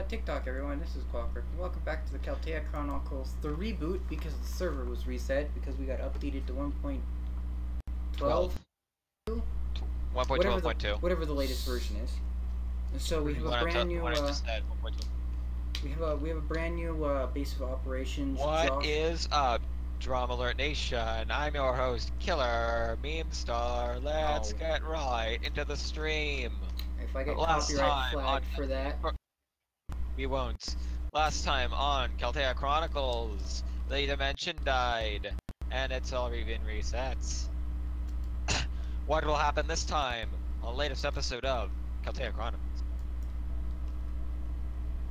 TikTok, everyone. This is Clockwork. Welcome back to the Keltea Chronicles, the reboot, because the server was reset, because we got updated to 1.12. 1.12.2. Whatever the latest version is. And so we have a brand new. We have a brand new base of operations. What is up, Drama Alert Nation? I'm your host, Killer Meme Star. Let's get right into the stream. If I get copyright flagged for that, we won't. Last time on Keltea Chronicles, the dimension died, and it's already been reset. What will happen this time on the latest episode of Keltea Chronicles?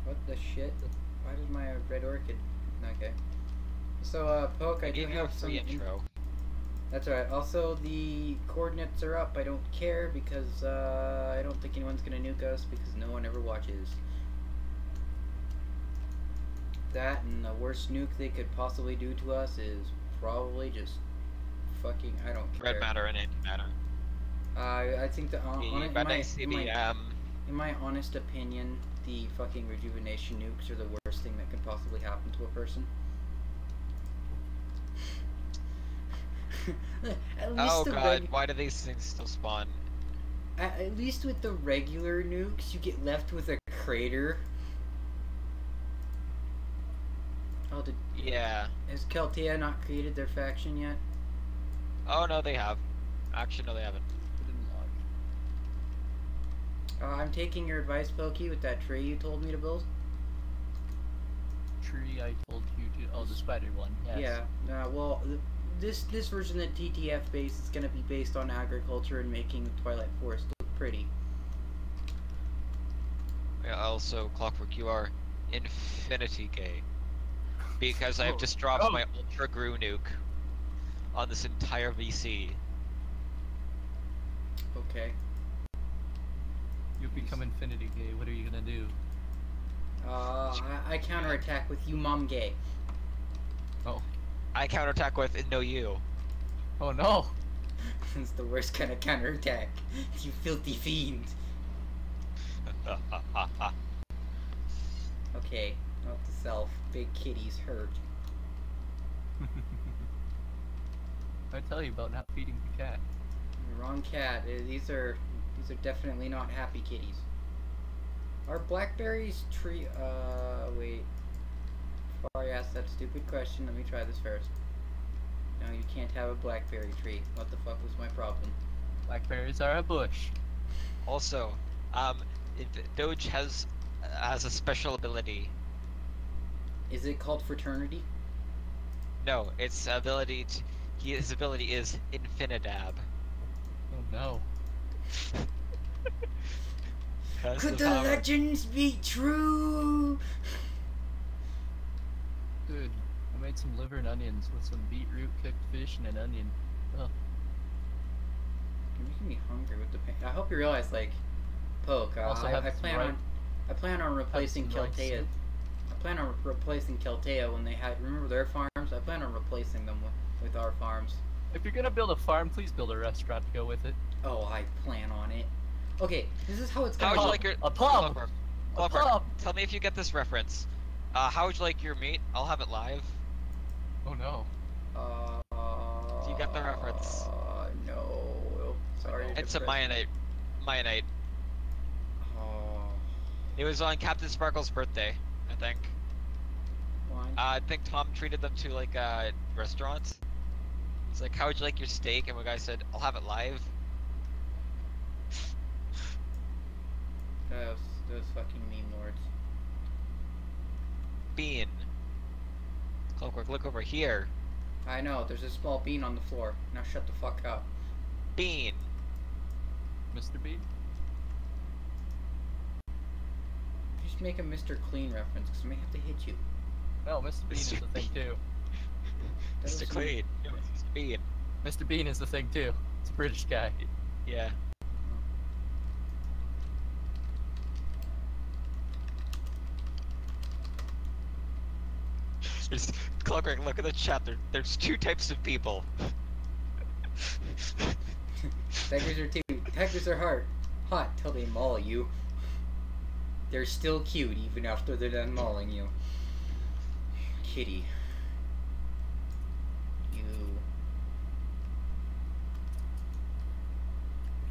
What the shit? Why does my red orchid? Okay. So, Poke, I do have some intro. That's alright. Also, the coordinates are up. I don't care because I don't think anyone's gonna nuke us because no one ever watches. That and the worst nuke they could possibly do to us is probably just fucking. I don't care. Red matter and antimatter. I think that in my honest opinion, the fucking rejuvenation nukes are the worst thing that can possibly happen to a person. Oh god, why do these things still spawn? At least with the regular nukes, you get left with a crater. Oh, has Keltea not created their faction yet? Oh no, they have. Actually, no, they haven't. I'm taking your advice, Pokey, with that tree you told me to build. Tree I told you to... Oh, the spider one, yes. Yeah, well, this version of the TTF base is going to be based on agriculture and making the Twilight Forest look pretty. Yeah, also, Clockwork, you are infinity gay. Because I've just dropped my Ultra Gru nuke on this entire VC. Okay. You become infinity gay, what are you gonna do? I counterattack with you mom gay. Oh. I counterattack with no you. Oh no! It's the worst kind of counterattack. You filthy fiend. Okay, note to self. Big kitties hurt. I tell you about not feeding the cat. Wrong cat. These are definitely not happy kitties. Are blackberries tree? Wait. Before I ask that stupid question, let me try this first. No, you can't have a blackberry tree. What the fuck was my problem? Blackberries are a bush. Also, Doge has a special ability. Is it called fraternity? No, its ability. His ability is Infinidab. Oh no. Could the legends be true? Dude, I made some liver and onions with some beetroot, cooked fish, and an onion. Oh. You're making me hungry with the pain. I hope you realize, like, Poke. I plan on replacing Keltea. I plan on replacing Keltea when they had. Remember their farms? I plan on replacing them with our farms. If you're gonna build a farm, please build a restaurant to go with it. Oh, I plan on it. Okay, this is how it's gonna be. How would like you like your a pub? A pub. Tell me if you get this reference. How would you like your meat? I'll have it live. Oh no. Do you get the reference? No. Sorry. It's a Mayonite. Oh. It was on Captain Sparkle's birthday, I think. Why? I think Tom treated them to like a restaurant. It's like, how would you like your steak? And one guy said, I'll have it live. Those fucking meme lords. Bean. Clockwork, look over here. I know, there's a small bean on the floor. Now shut the fuck up. Bean. Mr. Bean? Just make a Mr. Clean reference, because I may have to hit you. No, Mr. Bean is the thing too. Mr. Clean. No, it's Mr. Bean. Mr. Bean is the thing too. It's a British guy. Yeah. Clockwork, look at the chat. There's two types of people. Tigers are hot till they maul you. They're still cute even after they're done mauling you. Kitty. You.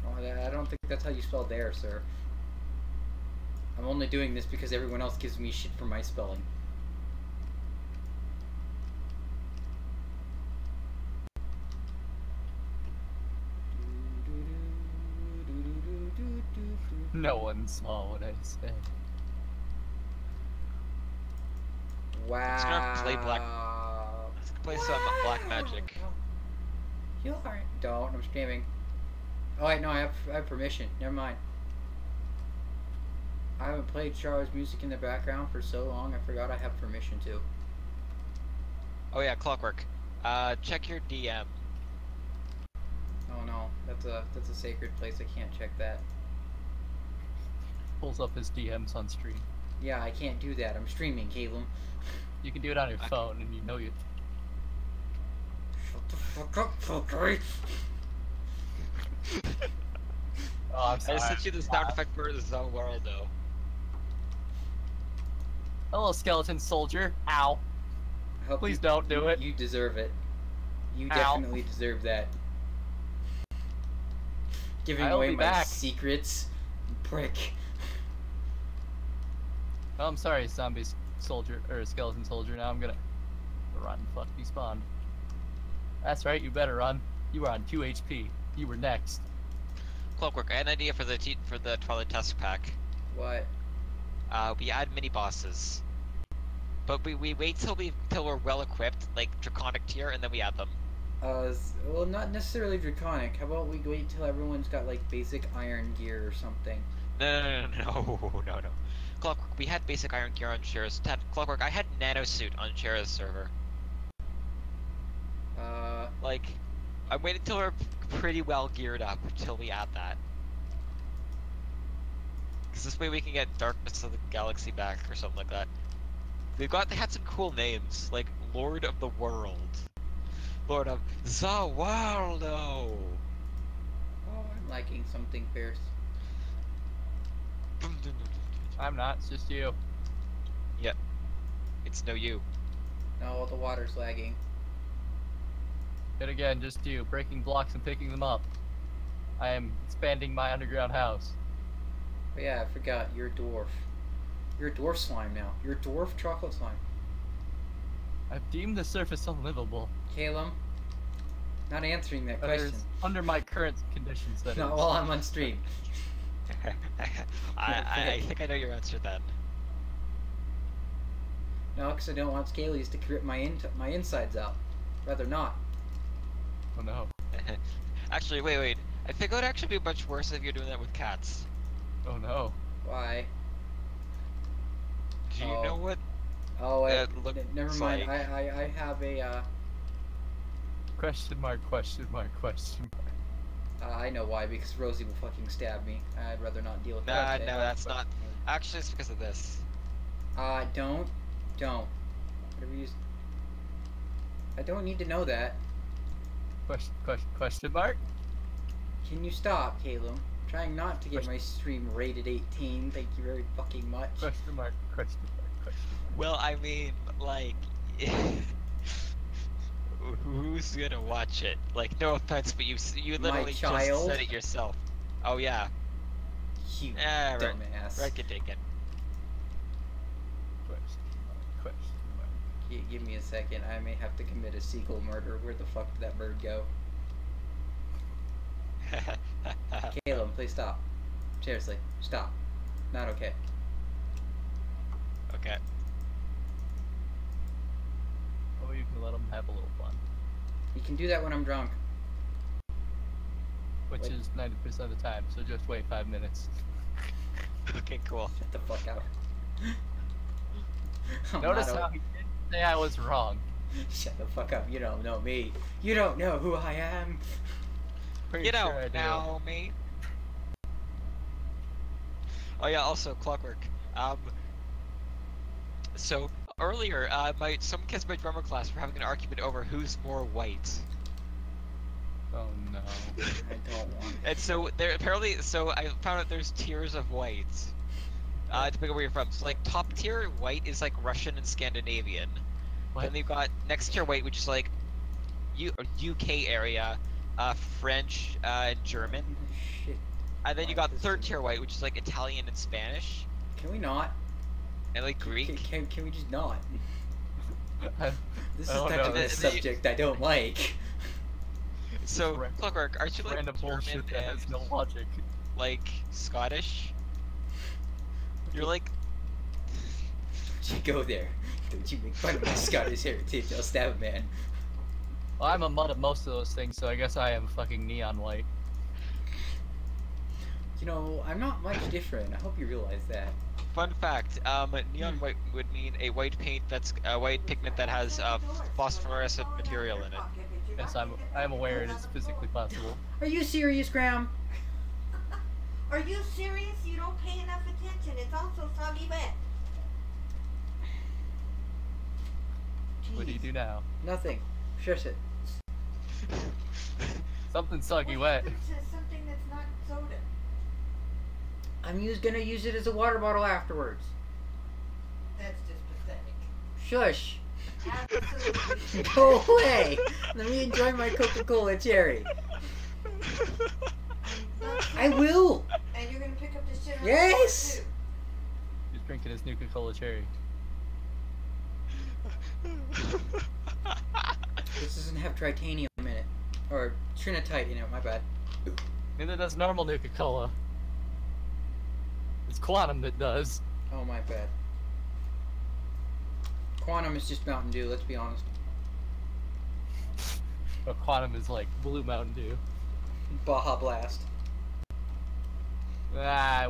Oh, I don't think that's how you spell there, sir. I'm only doing this because everyone else gives me shit for my spelling. No one saw what I said. Wow. Let's gonna play black. Let's play some black magic. You aren't. Don't. I'm streaming. Oh wait, no, I have permission. Never mind. I haven't played Char's music in the background for so long. I forgot I have permission to. Oh yeah, Clockwork. Check your DM. Oh no, that's a sacred place. I can't check that. Pulls up his DMs on stream. Yeah, I can't do that. I'm streaming, Caleb. You can do it on your phone, and you know you. Shut the fuck up, fucker. Oh, I'm sorry. I sent you the sound effect for the World though. Hello, skeleton soldier. Ow. Please don't do it. You deserve it. You Ow. definitely deserve that. Giving away my secrets, prick. Oh, I'm sorry, zombie soldier or skeleton soldier. Now I'm gonna run. Fuck, despawned. That's right. You better run. You were on 2 HP. You were next. Clockwork, I had an idea for the Twilight Tusk pack. What? We add mini bosses, but we wait till we're well equipped, like Draconic tier, and then we add them. Well, not necessarily Draconic. How about we wait till everyone's got like basic iron gear or something? No. Clockwork, we had basic iron gear on Shira's. Clockwork, I had nano suit on Shira's server. Like, I waited till we're pretty well geared up till we add that. Because this way we can get Darkness of the Galaxy back or something like that. They had some cool names, like Lord of the World. Lord of the World. Oh, I'm liking something fierce. I'm not. It's just you. Yep. It's no you. No, the water's lagging. Yet again, just you. Breaking blocks and picking them up. I am expanding my underground house. But yeah, I forgot. You're a dwarf. You're a dwarf slime now. You're a dwarf chocolate slime. I've deemed the surface unlivable. Caleb, not answering that question. Under my current conditions, that Not is. while I'm on stream. I think I know your answer then. No, because I don't want scalies to rip my insides out. Rather not. Oh no. Actually, wait. I think it would actually be much worse if you're doing that with cats. Oh no. Why? Do you know what? Oh, never mind. Like... I have a. Question mark. I know why, because Rosie will fucking stab me. I'd rather not deal with that. No, that's not. Actually, it's because of this. Don't. Whatever you. I don't need to know that. Question mark? Can you stop, Caleb? I'm trying not to get my stream rated 18. Thank you very fucking much. Question mark. Well, I mean, like, who's gonna watch it? Like, no offense, but you literally just said it yourself. Oh yeah. You dumbass. Right, get taken. Question mark. Give me a second. I may have to commit a seagull murder. Where the fuck did that bird go? Caleb, please stop. Seriously, stop. Not okay. Okay. Oh, you can let them have a little fun. You can do that when I'm drunk. Which is 90% of the time, so just wait 5 minutes. Okay, cool. Shut the fuck up. Notice how he didn't say I was wrong. Shut the fuck up. You don't know me. You don't know who I am. You don't know me. Oh yeah, also Clockwork. So earlier, some kids in my drummer class were having an argument over who's more white. Oh no. I don't want. And so there apparently, I found out there's tiers of whites. depending on where you're from. So like top tier white is like Russian and Scandinavian. What? Then you've got next tier white, which is like UK area, French, and German. Shit. And then you My got third system. tier white, which is like Italian and Spanish, Can we not? and like Greek. Can we just not? This I is don't touching know. a subject I don't like. So Random- Clockwork, aren't you like Random German bullshit that has and no logic. like Scottish? You're like Don't you go there. Don't you make fun of my Scottish heritage. I'll stab a man. Well, I'm a mutt of most of those things, so I guess I am fucking neon white. You know, I'm not much different. I hope you realize that. fun fact. Neon white would mean a white paint that's a white pigment that has phosphorescent material in it. Yes, I am aware it is physically possible. Are you serious, Graham? Are you serious? You don't pay enough attention. It's also soggy wet. What do you do now? Nothing. Shush it. Something soggy What wet. happens to something that's not soda? I'm gonna use it as a water bottle afterwards. That's just pathetic. Shush. Absolutely. Go away. Let me enjoy my Coca-Cola cherry. I will. And you're gonna pick up this shit on Yes! the floor, He's drinking his Nuka-Cola cherry. This doesn't have tritanium in it. Or trinitite in it, my bad. Neither does normal Nuka-Cola. It's Quantum that does. Oh, my bad. Quantum is just Mountain Dew, let's be honest. But Quantum is like Blue Mountain Dew. Baja Blast. Ah,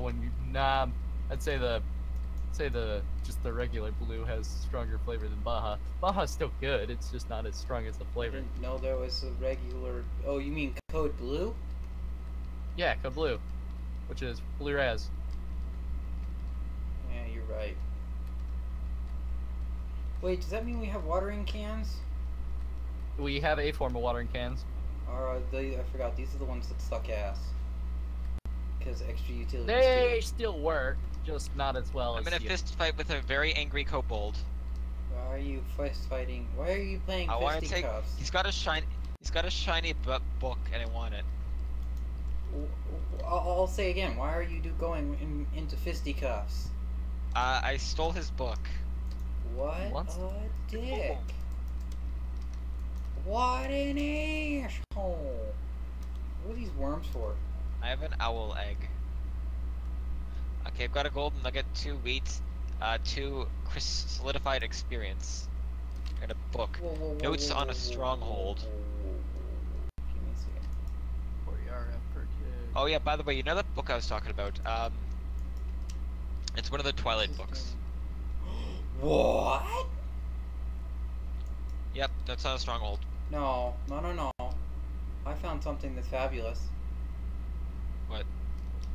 nah, I'd say just the regular Blue has stronger flavor than Baja. Baja's still good, it's just not as strong as the I flavor. didn't know there was a regular... Oh, you mean Code Blue? Yeah, Code Blue, which is Blue Raz. Yeah, you're right. Wait, does that mean we have watering cans? We have a form of watering cans. Or are they... I forgot, these are the ones that suck ass. Because extra utilities They do. still work, just not as well I'm as in a the- fist fight with a very angry kobold. Why are you fist fighting? Why are you playing I want to take. fisticuffs? He's got a shiny book, and I want it. I'll say again, why are you into fisticuffs? I stole his book. What What? a dick. What an asshole. What are these worms for? I have an owl egg. Okay, I've got a golden nugget, 2 wheat, 2 solidified experience, and a book. Whoa, whoa, whoa, Notes whoa, on whoa, a whoa, stronghold. whoa, whoa, whoa. Give me a second. 40 RF per tick. Oh yeah, by the way, you know that book I was talking about? It's one of the Twilight What's books. this thing? What? Yep, that's on a stronghold. No, no, no, no. I found something that's fabulous. What?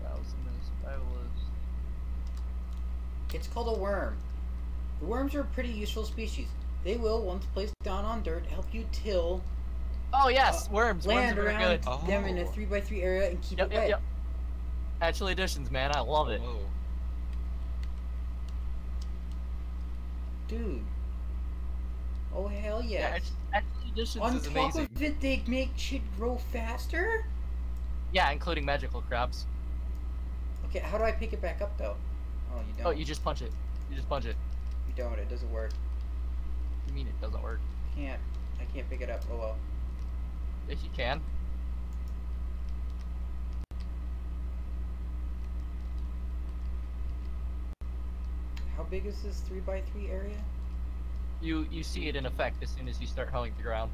1,000 is fabulous. It's called a worm. The worms are a pretty useful species. They will, once placed down on dirt, help you till Oh yes, worms. Worms land are very around good. them in a Oh. 3x3 area and keep Yep, it yep, wet. yep. Actual editions, man, I love it. Whoa. Dude. Oh hell Yeah, yes. actual editions On is top amazing. of it, they make shit grow faster? Yeah, including magical crabs. Okay, how do I pick it back up though? Oh, you don't. Oh, you just punch it. You just punch it. You don't. It doesn't work. You mean it doesn't work? Can't. I can't pick it up. Oh well. If you can. How big is this 3x3 area? You see it in effect as soon as you start hoeing the ground.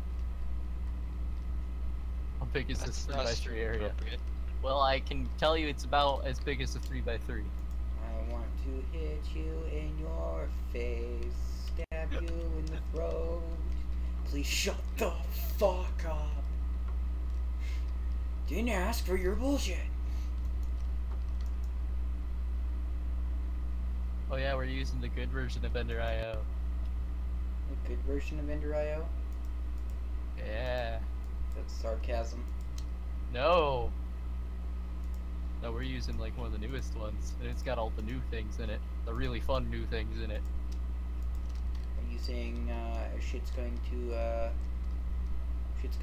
How big is this That's not 3x3 area? appropriate. Well, I can tell you it's about as big as a 3x3. I want to hit you in your face, stab you in the throat. Please shut the fuck up. Didn't ask for your bullshit. Oh yeah, we're using the good version of Ender.io. A good version of Ender.io? Yeah. That's sarcasm. No. No, we're using like one of the newest ones, and it's got all the new things in it. The really fun new things in it. Are you saying shit's gonna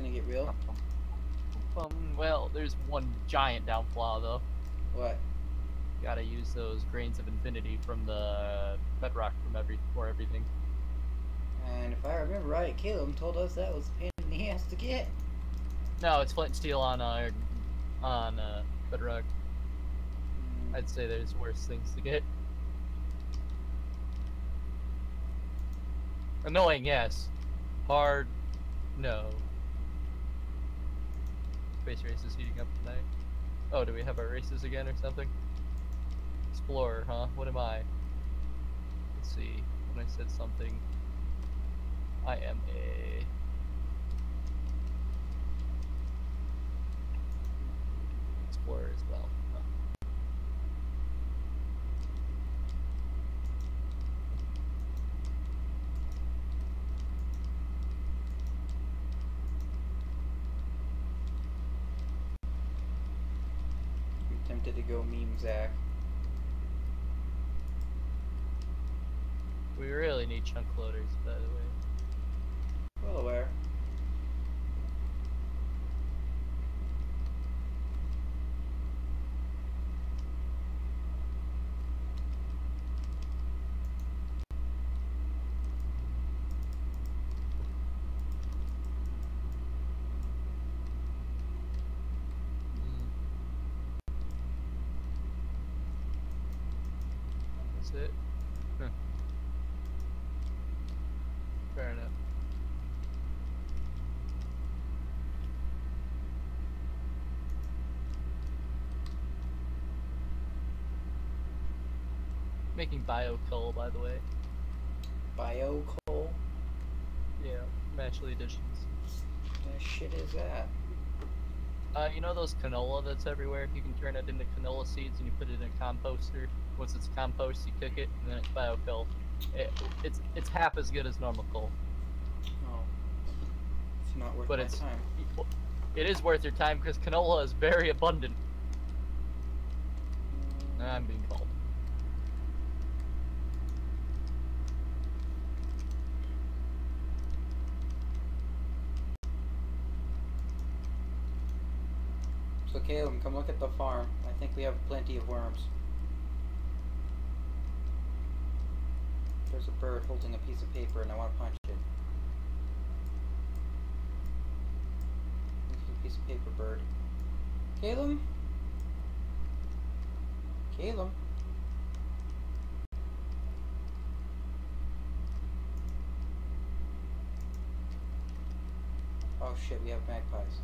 get real? Well, there's one giant downfall though. What? Gotta use those grains of infinity from the bedrock for everything. And if I remember right, Caleb told us that was a pain in the ass to get. No, it's flint and steel on bedrock. Mm, I'd say there's worse things to get. Annoying, yes. Hard, no. Space race is heating up tonight. Oh, do we have our races again or something? Explorer, huh? What am I? Let's see. When I said something, I am a... Explorer as well. Huh. I'm tempted to go meme Zach. We really need chunk loaders, by the way. Well aware. That's it. Huh. Fair enough. Making bio-coal, by the way. Bio coal? Yeah, naturally additions. What the shit is that? You know those canola that's everywhere? You can turn it into canola seeds and you put it in a composter. Once it's compost, you cook it, and then it's bio-coal. It's half as good as normal coal. Oh. It's not worth But my time. it is worth your time because canola is very abundant. I'm being called. So Caleb, come look at the farm. I think we have plenty of worms. There's a bird holding a piece of paper and I want to punch it. This is a piece of paper, bird. Caleb? Caleb? Oh shit, we have magpies.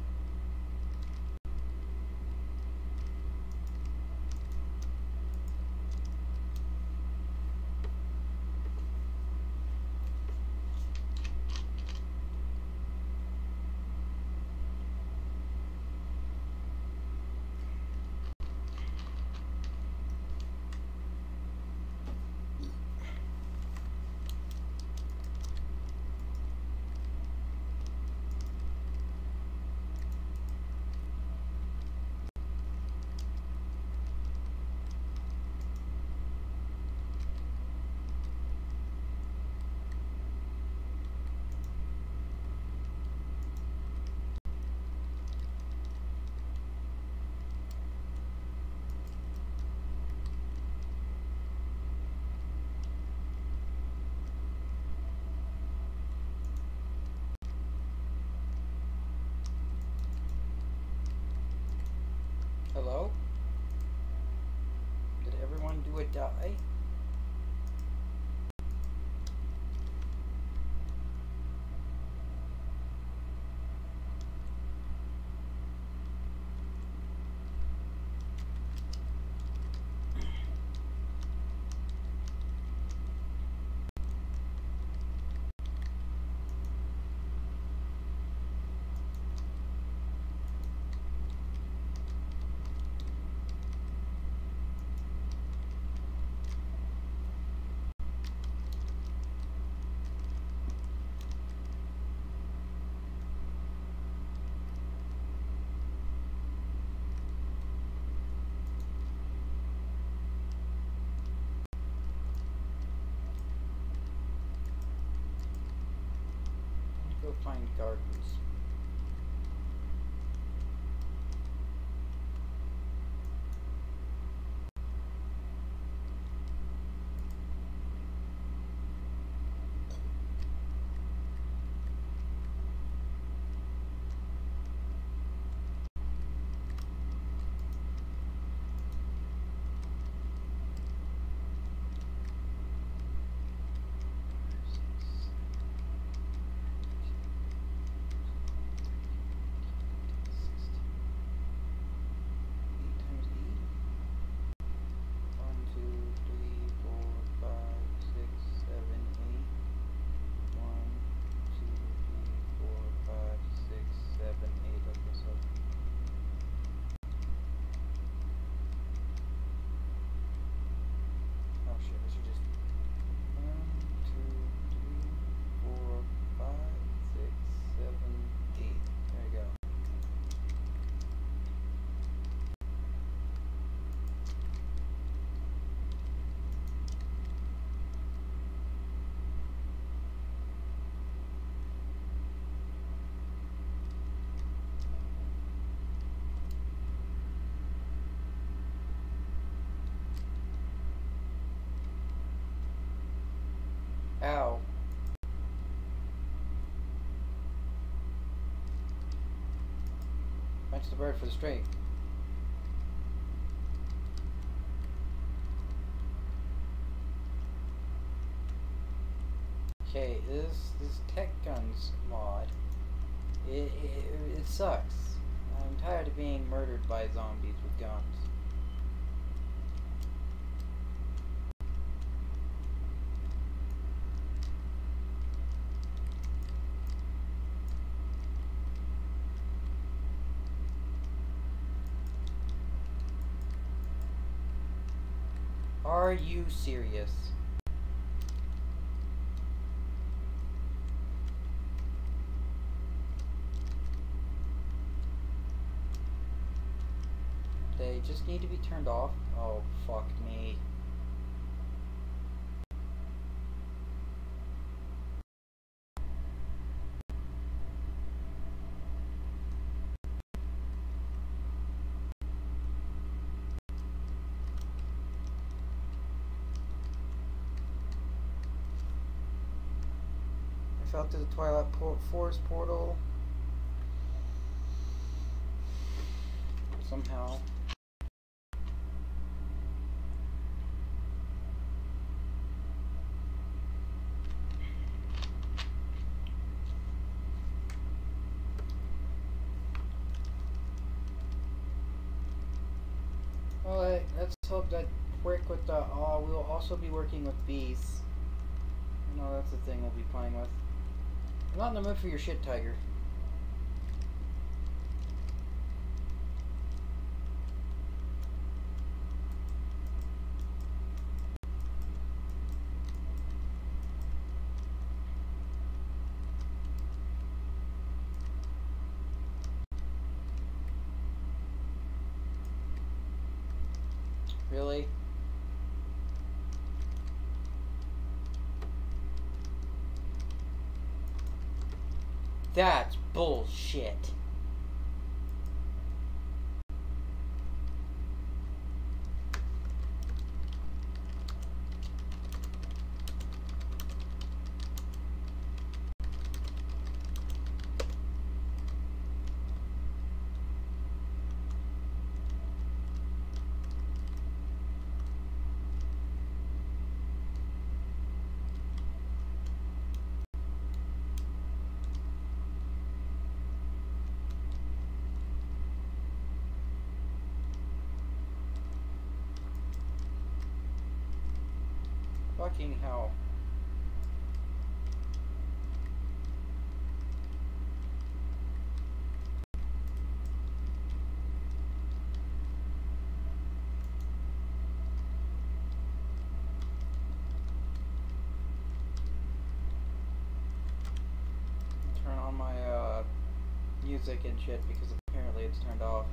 Hello? Did everyone do a die? go find gardens. Ow. Match the bird for the straight. Okay, this tech guns mod, it sucks. I'm tired of being murdered by zombies with guns. Are you serious? They just need to be turned off? Oh, fuck me. I fell through the Twilight Forest portal. Somehow. Well, let's hope that work with the. We'll also be working with bees. I know that's the thing we'll be playing with. I'm not in the mood for your shit, Tiger. Really? That's bullshit. Fucking hell. Turn on my music and shit because apparently it's turned off.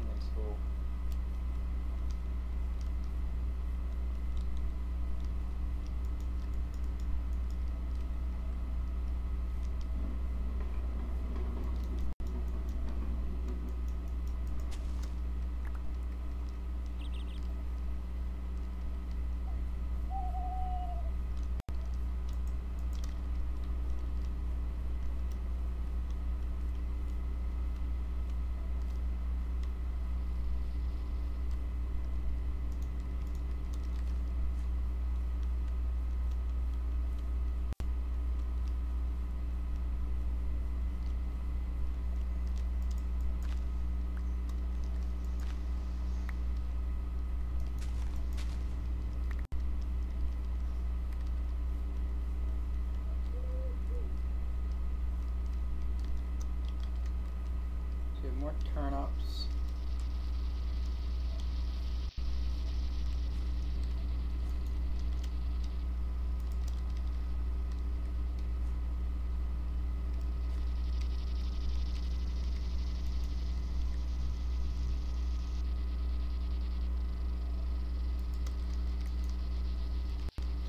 studying in school. Two more turnips.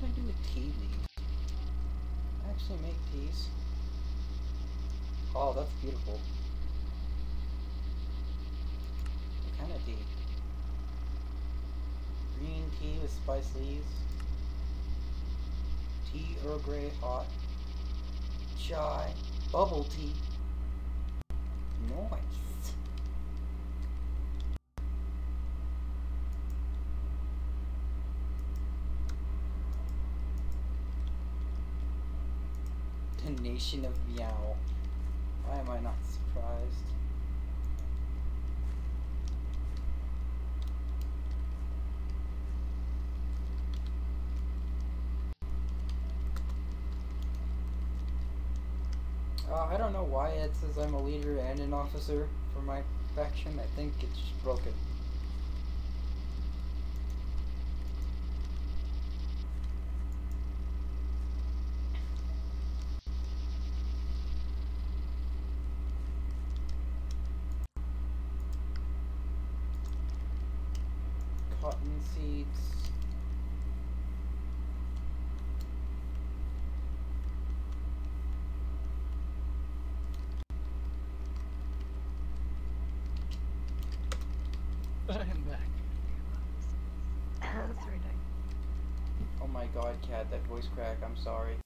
What do I do with tea leaves? I actually make teas. Oh, that's beautiful. What kind of tea? Green tea with spice leaves. Tea Earl Grey hot. Chai. Bubble tea. Nice. The Nation of Meow. Why am I not surprised? I don't know why it says I'm a leader and an officer for my faction. I think it's just broken. Cotton seeds. I'm back. That's right. Oh my god, Cat, that voice crack, I'm sorry.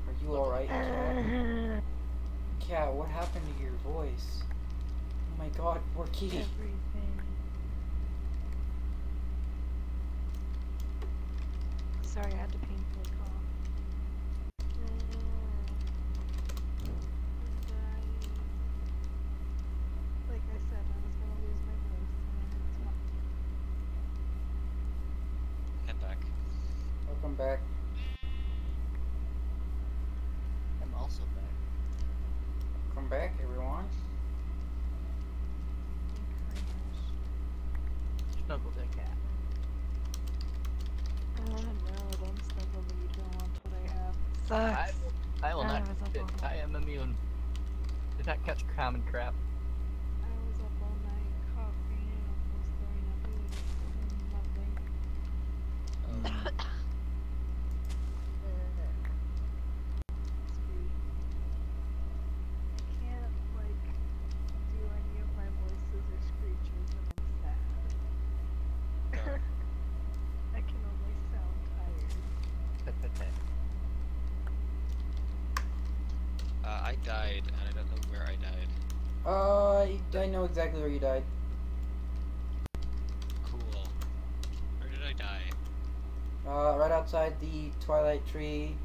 Are you alright, Cat? Cat, what happened to your voice? Oh my god, poor kitty. Everything. Sorry, I had to painfully cough. And like I said, I was gonna lose my voice, and it's not. Head back. Welcome back. I'm also back. Welcome back, everyone. Snuggle the cat. Oh no, don't snuggle me, you don't want what I have. Sucks. I will not. I was up all night. I am immune. Did not catch common crap. I was up all night coughing and almost throwing up. It was lovely. Oh. Sweet. I can't, like, do any of my voices or screeches when I'm sad. Darn. I can only sound tired. I died, and I don't know where I died. I know exactly where you died. Cool. Where did I die? Right outside the Twilight Tree.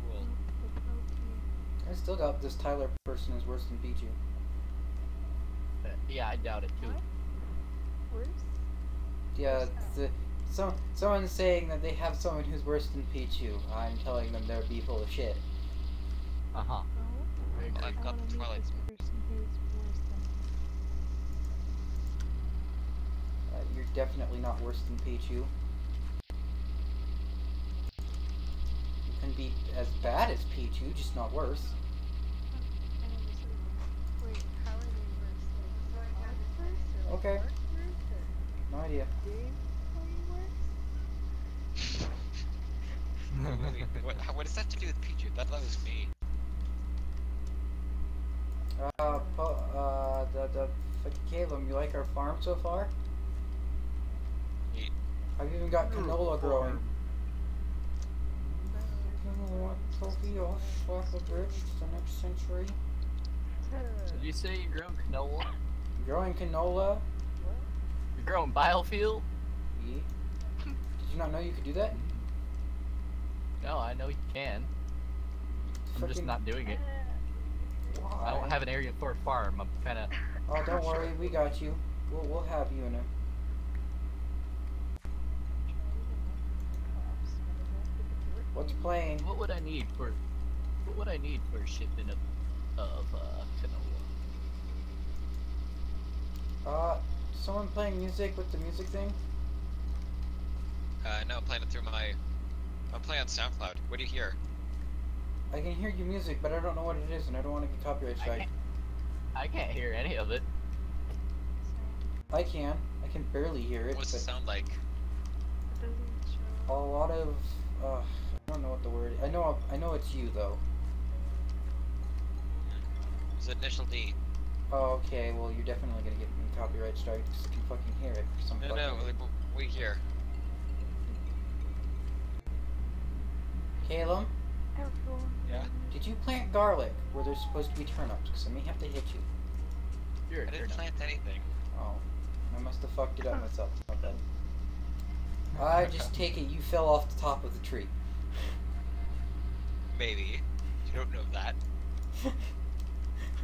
Cool. I still doubt this Tyler person is worse than Pichu. Yeah, I doubt it too. What? Worse? Yeah, someone's saying that they have someone who's worse than Pichu. I'm telling them they're be full of shit. Uh huh. Oh. I Well, agree. I've got wanna the meet Twilight this person who's worse than me. You're definitely not worse than Pichu. You can be as bad as P2, just not worse. And then just wait, how are they worse? Like sound worse or like Okay. work worse or No idea. gameplay worse? Wait, what does that have to do with Pichu? That was me. Caleb, you like our farm so far? Neat. I've even got canola growing. Trophy off Waffle Bridge the next century. Did you say you're growing canola? Growing canola? What? You're growing biofuel? Yeah. Did you not know you could do that? No, I know you can. I'm just Frickin- not doing it. I Why? don't have an area for a farm. I'm kind of. Oh, don't worry, we got you. We'll have you in a. What's playing? What would I need for? What would I need for shipping of canola? Someone playing music with the music thing? No, I'm playing it through my. I'm playing on SoundCloud. What do you hear? I can hear your music, but I don't know what it is, and I don't want to get copyright strike. I can't hear any of it. I can barely hear it, What does it but sound like? It doesn't a show. lot of, I don't know what the word. I know it's you though. It's initial D. Oh, okay. Well, you're definitely gonna get me copyright strike because I can fucking hear it. For some No, fucking no, like, we hear. Caleb, Everyone. Yeah? did you plant garlic where there's supposed to be turnips? Because I may have to hit you. You're I didn't plant anything. Oh, I must have fucked it up myself. My bad. I just take it you fell off the top of the tree. Maybe. You don't know that.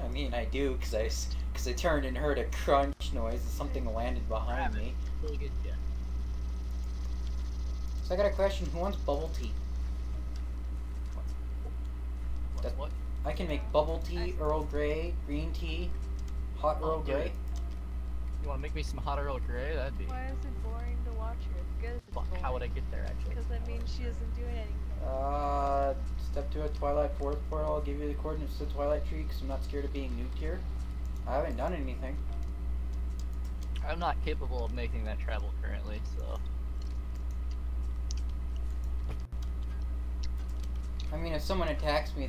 I mean, I do, because I turned and heard a crunch noise and something landed behind me. Really good, yeah. So I got a question. Who wants bubble tea? That- What? I can make bubble tea, Earl Grey, green tea, hot Earl do Grey. it. You want to make me some hot Earl Grey? That'd be. Why is it boring to watch her? It's good if it's Fuck, boring. how would I get there actually? Because that means she isn't doing anything. Step to a Twilight Forest portal. I'll give you the coordinates to the Twilight Tree because I'm not scared of being nuked here. I haven't done anything. I'm not capable of making that travel currently, so. I mean, if someone attacks me,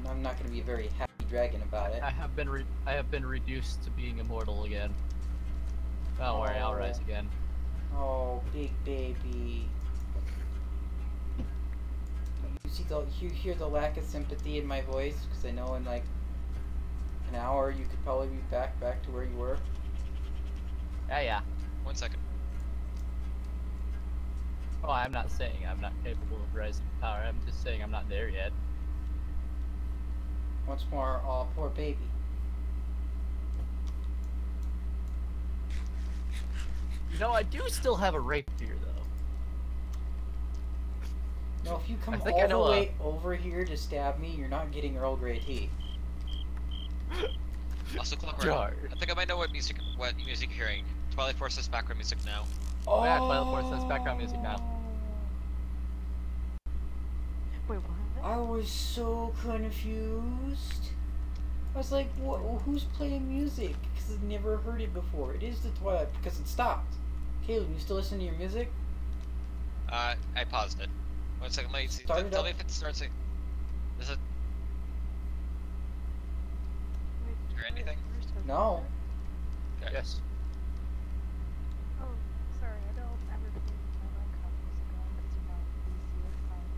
I'm not gonna be a very happy dragon about it. I have been reduced to being immortal again. Don't worry, I'll rise again. Oh, big baby. You hear the lack of sympathy in my voice because I know in like an hour you could probably be back to where you were. Yeah. 1 second. Oh, I'm not saying I'm not capable of rising to power. I'm just saying I'm not there yet. Once more, oh, poor baby. You know, I do still have a rapier though. No, if you come I think I all know the way over here to stab me, you're not getting Earl Grey tea. Also, Clockwork. Jar. I think I might know what music you're hearing. Twilight Force has background music now. Oh yeah, Twilight Force has background music now. Wait, what? I was so confused. I was like, who's playing music? Because I've never heard it before. It is the Twilight, because it stopped. Caleb, you still listen to your music? I paused it. 1 second, let me see. Start it Tell up. me if it starts. Does it Wait, hear anything? where's Toby? No. Okay. Yes. Oh, sorry, I don't ever play with my Minecraft music on because you're not PC or fine.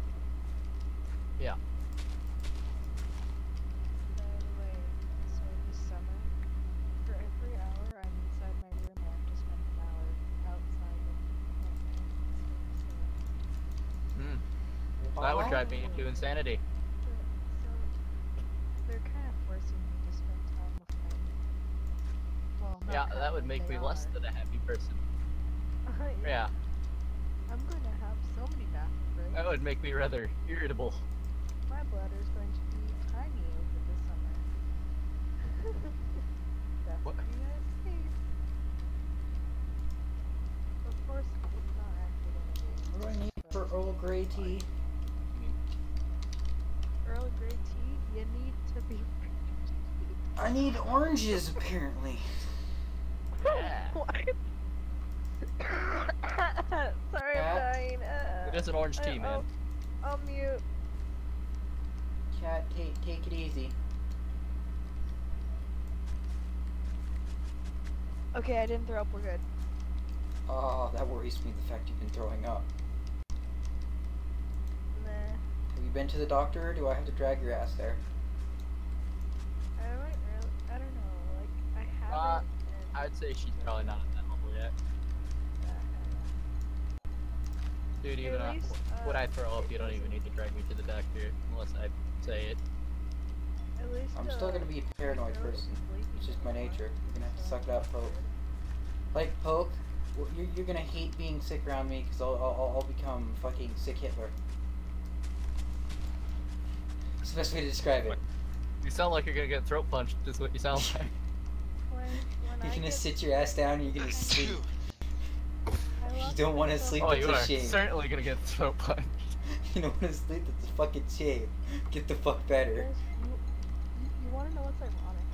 Yeah. By the way, so this summer, for every hour I'm inside my room, I have to spend an hour outside of Hmm. That would drive me into insanity. so they're kind of forcing me to spend time with my. Well, not Yeah, kind that of, would make they me less are. than a happy person. Yeah, I'm going to have so many bathroom breaks. that would make me rather irritable. My bladder is going to be tiny over the summer. That's What? what you guys see. Of course, it's not actually going to be. What do I need but- for Earl Grey tea? Earl Grey tea, you need to be. I need oranges, apparently. Yeah. What? Sorry, Cat? I'm dying. It is an orange tea, man. I'll mute. Cat, take it easy. Okay, I didn't throw up. We're good. Oh, that worries me, the fact you've been throwing up. Nah. Have you been to the doctor, or do I have to drag your ass there? I don't know. Like, I haven't. I'd say she's probably not at that level yet. Dude, even At least, when I throw up, you don't even need to drag me to the doctor unless I say it. At least, I'm still gonna be a paranoid person. It's just my nature. You're gonna have to suck it up, Poke. Like, Poke, well, you're gonna hate being sick around me because I'll become fucking sick Hitler. It's the best way to describe it. You sound like you're gonna get throat punched, is what you sound like. When You're I gonna get sit your ass down and you're gonna sleep. I You lost don't want to myself- sleep, Oh, it's you a are shame. certainly gonna get throat punched. You don't want to sleep, it's a fucking shame. Get the fuck better. Guys, you want to know what's ironic?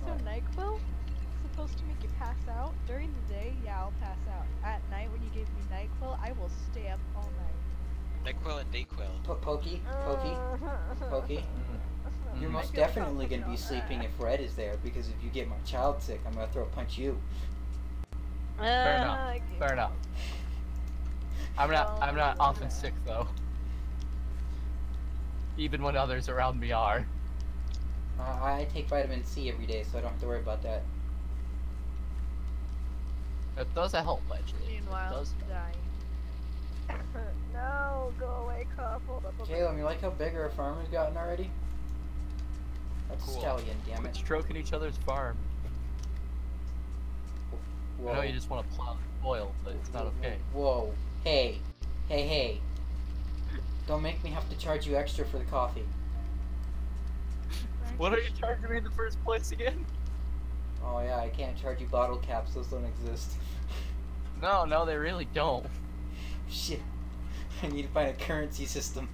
So What? NyQuil is supposed to make you pass out. During the day, yeah, I'll pass out. At night, when you give me NyQuil, I will stay up all night. NyQuil and Dayquil. Pokey? Pokey? You're Mhm. most I feel definitely gonna be confident on sleeping that. if Red is there, because if you get my child sick, I'm gonna throw punch you. Fair enough. Fair enough. I'm not often sick though. Even when others around me are. I take vitamin C every day, so I don't have to worry about that. It does help actually. It Meanwhile, does. dying. No, go away, cough. Hold up. Caleb, you like how big our farm has gotten already? That's Cool. stallion, damn Quit it. stroking each other's farm. Whoa. I know you just want to plow the soil, but it's not okay. Whoa. Hey. Hey. Don't make me have to charge you extra for the coffee. What are you charging me in the first place again? Oh yeah, I can't charge you bottle caps, those don't exist. No, they really don't. Shit. I need to find a currency system.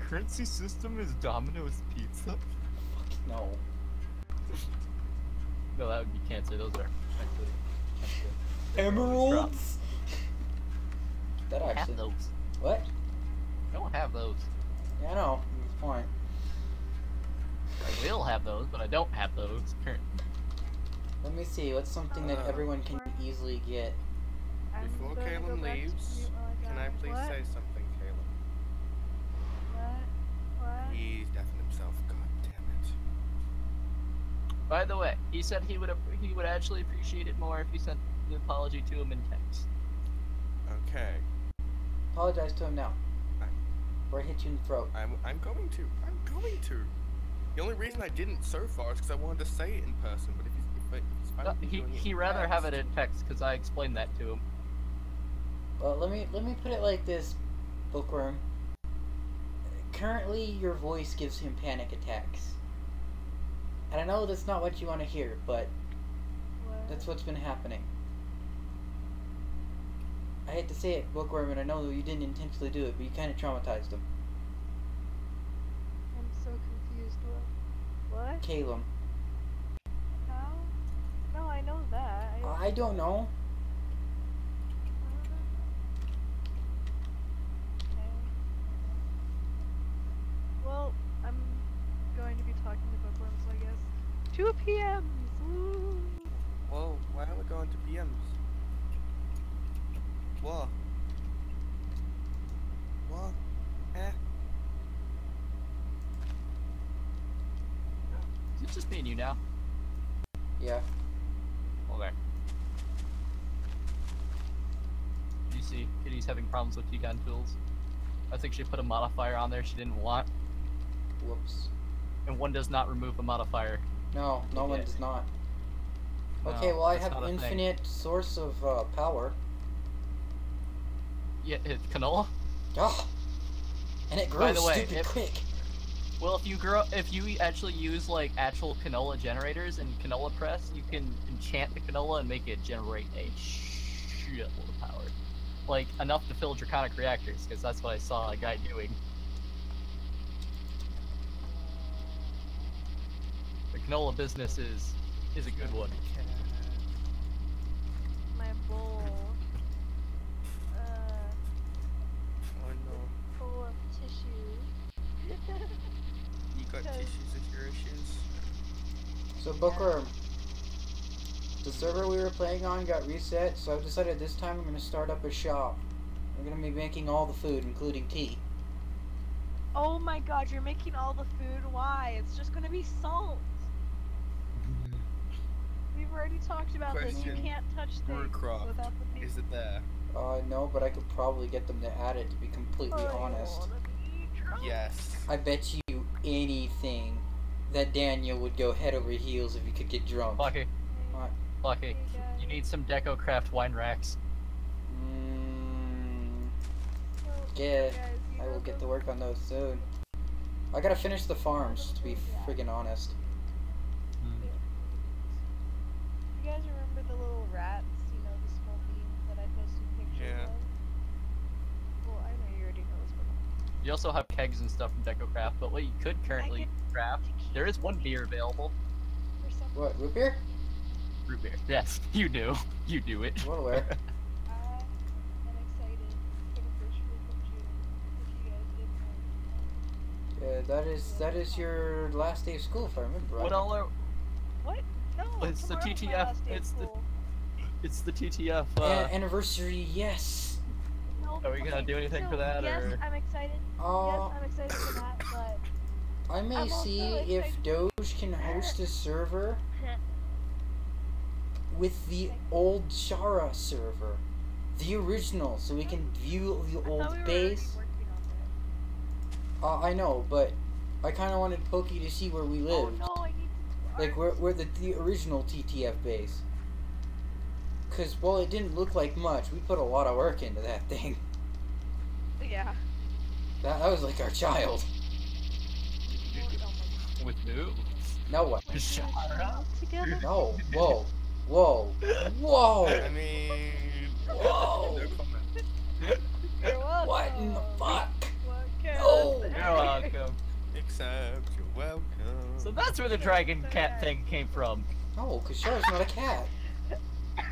Currency system is Domino's Pizza? Fuck no. No, that would be cancer. Those are actually Emeralds? That I don't actually. have those. What? I don't have those. Yeah, I know. That's the point. I will have those, but I don't have those currently. Let me see. What's something that everyone can easily get? Before Caleb leaves, can I please say something, Caleb? What? He's deafened himself. God damn it. By the way, he said he would actually appreciate it more if you sent the apology to him in text. Okay. Apologize to him now. Or I hit you in the throat. I'm going to. I'm going to. The only reason I didn't so far is because I wanted to say it in person, but if he's No, finally doing it he in rather have it text- in text because I explained that to him. Well, let me put it like this, Bookworm. Currently, your voice gives him panic attacks. And I know that's not what you want to hear, but that's what's been happening. I hate to say it, Bookworm, and I know you didn't intentionally do it, but you kind of traumatized him. I'm so confused. What? Caleb. How? No, I know that. I don't know. Okay. Well, I'm going to be talking to Bookworm, so I guess 2 p.m. Woo! Whoa, why are we going to PMs? What? What? Eh? Is it just me and you now? Yeah. Okay. You see, Kitty's having problems with keygun tools. I think she put a modifier on there she didn't want, Whoops. and one does not remove a modifier. No, no one Yeah. does not. No, Okay, well I that's have not a thing. infinite source of power. Yeah, it's canola. Oh! And it grows By the way, stupid quick. Well, if you actually use like actual canola generators and canola press, you can enchant the canola and make it generate a shitload of power, like enough to fill draconic reactors, because that's what I saw a guy doing. Nola business is a good one. My bowl. Oh no. Full of tissue. You got Because- tissues of your issues? So Bookworm, the server we were playing on got reset, so I've decided this time I'm gonna start up a shop. I'm gonna be making all the food, including tea. Oh my god, you're making all the food? Why? It's just gonna be salt. We've already talked about this. You Question. can't touch things Brewcraft. without the people. Is it there? No, but I could probably get them to add it, to be completely honest. Yes. I bet you anything that Daniel would go head over heels if he could get drunk. Lucky, What? Lucky. You need some Deco Craft wine racks. Yeah, I will get to work on those soon. I gotta finish the farms, to be friggin' honest. You guys remember the little rats? You know, the small beans that I posted pictures Yeah. of? Well, I know you already know this, but You also have kegs and stuff from Deco Craft, but what you could currently craft, there is one beer available. for some What, root beer? Root beer. Yes, you do. You do it. Well aware. I am excited for the first week of June. If you guys didn't know. That is your last day of school, if I remember right. What all are... What? No, It's the tomorrow's my TTF, last day of it's the- school. It's the TTF, Anniversary, yes. No, Are we gonna do anything for that, yes, or- I'm excited. Yes, I'm excited for that, but I may I'm also see if excited- Doge can host a server with the old Shara server. The original, so we can view the I thought old we were already base. working on I know, but I kind of wanted Pokey to see where we that. Oh lived. no, I need to. Like, where the original TTF base. Because, well, it didn't look like much. We put a lot of work into that thing. Yeah. That was like our child. with who? No what? Shara? Together. No. Whoa. Whoa. Whoa. I mean, Whoa. no comment. You're welcome. What in the fuck? What can No. I say? You're welcome. Except you're welcome. So that's where the dragon cat thing came from. No, because Shara's not a cat. I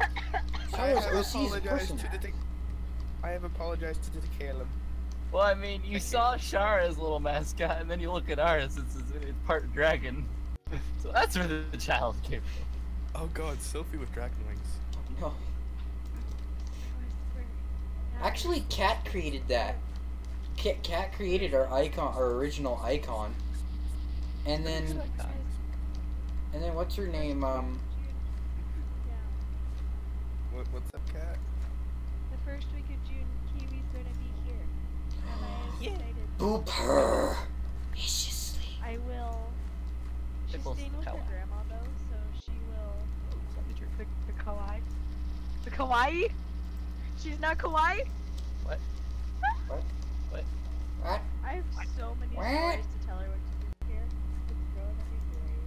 Shara's have OC is a apologized person. to the I have apologized to the Caleb. Well, I mean, you saw Shara's little mascot, and then you look at ours, it's part dragon. So that's where the child came from. Oh god, Sophie with dragon wings. No. Actually, Cat created that. Cat created our icon, our original icon. And then what's her name? What's up, cat? The first week of June, Kiwi's gonna be here. And I am excited. Boop her viciously. I will. She's Pickles staying with her kawaii. grandma though, so she will. The kawaii? The kawaii? She's not kawaii? What? What? What? What? I have so many What? stories to tell her what to do here. It's gonna be great.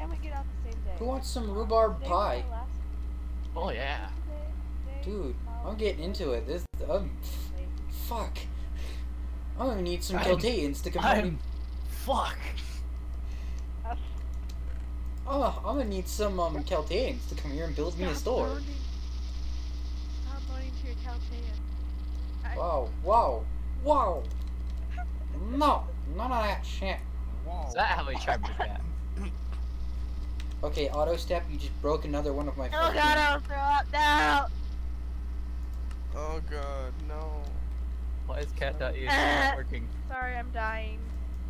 And we get out the same day. Who wants some rhubarb Today was pie? my last- Oh yeah. Today, Dude, tomorrow, I'm getting into it. This, late. fuck. I'm gonna need some I'm- Kelteans to come help me. Fuck. Oh, I'm gonna need some Kelteans to come here and build me a store. Stop loading to your Keltea. Wow, wow, wow. No, none of that shit. Wow. Is that how he charmed the cat? Okay, auto step, you just broke another one of my Oh fucking- god, I'll throw up now! Oh god, no. Why is cat.exe not working? Sorry, I'm dying.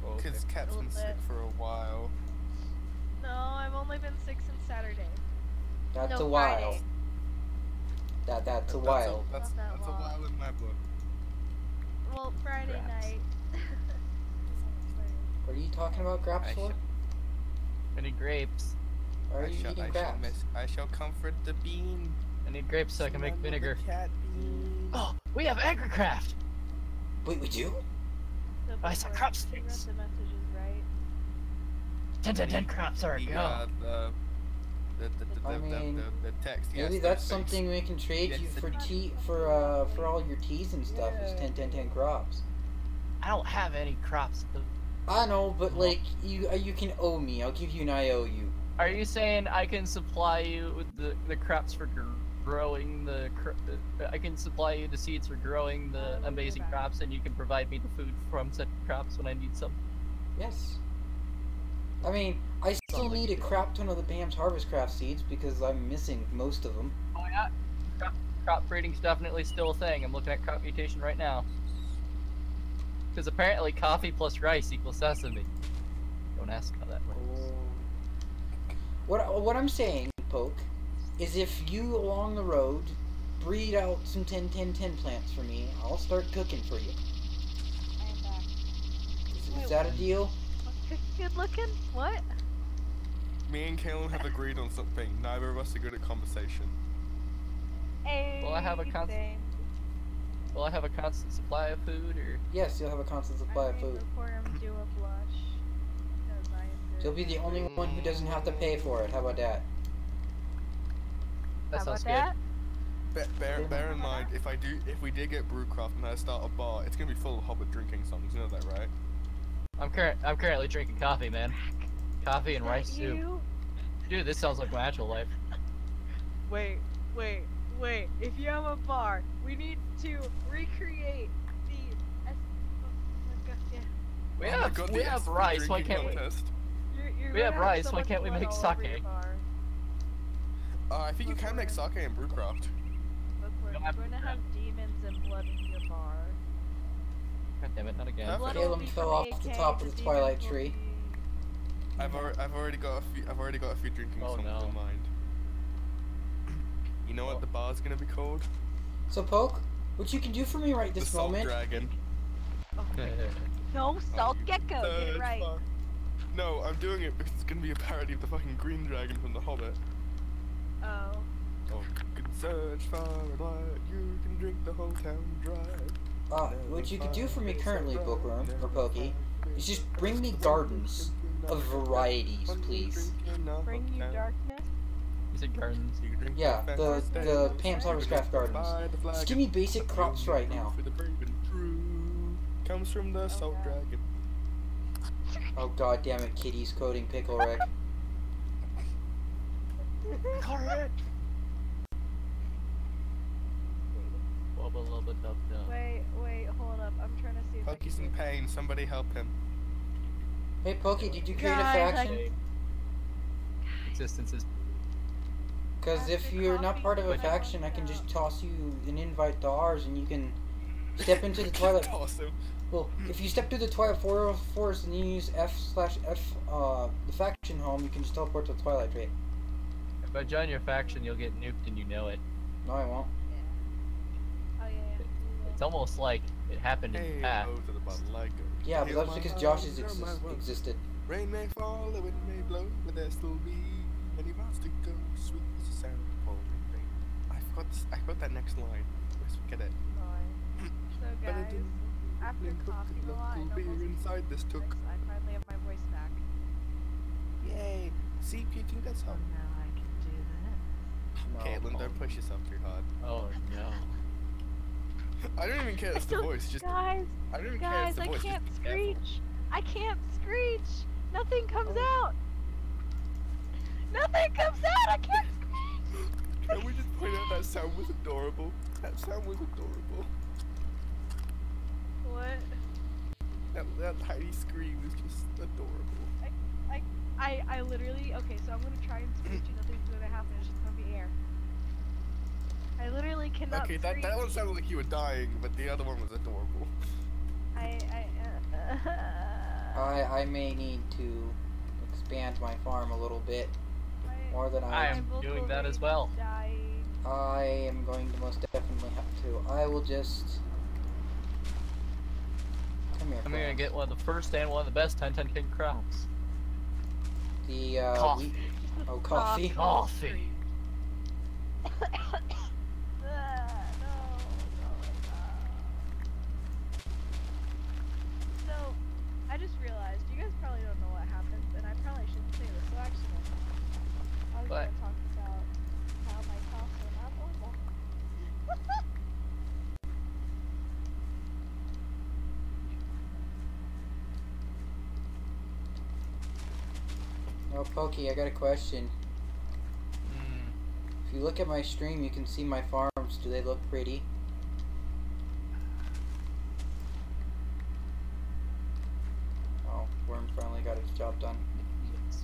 Oh, okay. Because Cat's been sick for a while. No, I've only been sick since Saturday. That's No, a while. Friday. That's a while. That's Not that a long. while in my book. Well, Friday Graps. night. What are you talking about, Graps I for? shall- I need grapes. Why are you eating Graps? I shall comfort the bean. I need grapes so I can make Smell the vinegar. Cat bean. Oh, we have Agricraft! Wait, we do? So I saw before, crop you read sticks. the messages, right? 10 crops are a go. I mean, the text. Maybe yes, that's those something we can trade Yes, you the- for for all your teas and stuff. Is 10 crops. I don't have any crops. I know, but like you can owe me. I'll give you an IOU. Are you saying I can supply you with the crops for growing I can supply you the seeds for growing the amazing crops, and you can provide me the food from said crops when I need some? Yes. I mean, I still Sounds like need a you do. crap ton of the BAM's Harvest Craft seeds because I'm missing most of them. Oh yeah, crop breeding's definitely still a thing. I'm looking at crop mutation right now. Because apparently coffee plus rice equals sesame. Don't ask how that works. What I'm saying, Poke, is if you along the road breed out some 10-10-10 plants for me, I'll start cooking for you. I am back. Is that a deal? Good looking? What? Me and Kalen have agreed on something. Neither of us are good at conversation. Hey, Will I have a same. Will I have a constant supply of food, or? Yes, you'll have a constant supply of food. For him do a blush. 'Cause I am You'll be the only one who doesn't have to pay for it. How about that? That How sounds about good. that? Bear in mind, if we did get Brewcraft and I start a bar, it's gonna be full of Hobbit drinking songs. You know that, right? I'm currently drinking coffee, man. Coffee and rice soup. You? Dude, this sounds like my actual life. Wait. If you have a bar, we need to recreate the. Oh my god, yeah. We Oh my have God, we the have Esper rice. Why drinking can't we? contest. You're We gonna have rice, so why much can't we blood make all over your sake? bar. I think you can make sake in Brewcraft. Look, don't you're have going to to have demons and blood in your bar. God damn it, not again. Huh? Blood will Caleb be fell from off the AK, top of the Twilight demons will Tree. be- I've already got a few drinking Oh, songs no. in mind. You know what the bar's gonna be called? So, Poke, what you can do for me right The this Salt moment? Dragon. Oh, no, Salt you Gecko, get it third right. fuck. No, I'm doing it because it's gonna be a parody of the fucking Green Dragon from The Hobbit. Oh. Oh, you can search far and wide, you can drink the whole town dry. What you could do for me currently, Bookworm, or Pokey, is just bring me gardens of varieties, please. Bring you darkness? Is it gardens? Yeah, the Pam's Harvest Craft gardens. Just give me basic crops right now. For the brave and true comes from the Salt God. Dragon. Oh god damn it, Kitty's coding pickle wreck. Wubba lubba dub dub. Wait, hold up. I'm trying to see if Pokey's I in can pain, somebody help him. Hey Pokey, did you create a Guys, faction? Existence is. Because if After you're not coffee, part of a I faction, I want can just out. toss you an invite to ours and you can step into the Twilight... Toss him. Well, if you step through the Twilight Forest and you use F/F, the faction home, you can just teleport to the Twilight Tree. If I join your faction, you'll get nuked and you know it. No, I won't. Oh, yeah. It's almost like it happened in Hey, the past. ho to the bottom like a- Yeah, but Heal that's my because heart, Josh's drum my world. existed. Rain may fall, the wind may blow, but there still be many miles to go. Sweet as the sound of pouring rain. I forgot that next line. Let's forget it. So, Better guys, than after Link hook coughing the a lot and local beer almost inside this took. I finally have my voice back. Yay! See, puking does help. now I can do that. No. Caitlin, don't push yourself too hard. Oh no. I don't even care it's the voice, just Guys, I don't even care it's guys, the I voice. can't just be careful. screech. I can't screech. Nothing comes Oh. out. Nothing comes out. I can't screech. Can we just point out that sound was adorable? That sound was adorable. What? That tiny scream was just adorable. I literally, okay, so I'm gonna try and screech and nothing's gonna happen, it's just gonna be air. I literally cannot Okay, screech. that one sounded like you were dying, but the other one was adorable. I may need to expand my farm a little bit more than I I am doing that as well. I am going to most definitely have to. I will just come here. I'm gonna friends. get one of the first and one of the best 10-10 king crops. The Coffee. wheat- Oh, coffee. Coffee. So, I just realized, you guys probably don't know what happens, and I probably shouldn't say this, so actually, I was What? gonna talk about how my costs are not normal. Oh, Pokey, I got a question. Hmm. If you look at my stream, you can see my farms. Do they look pretty? Oh, Worm finally got its job done. Yes.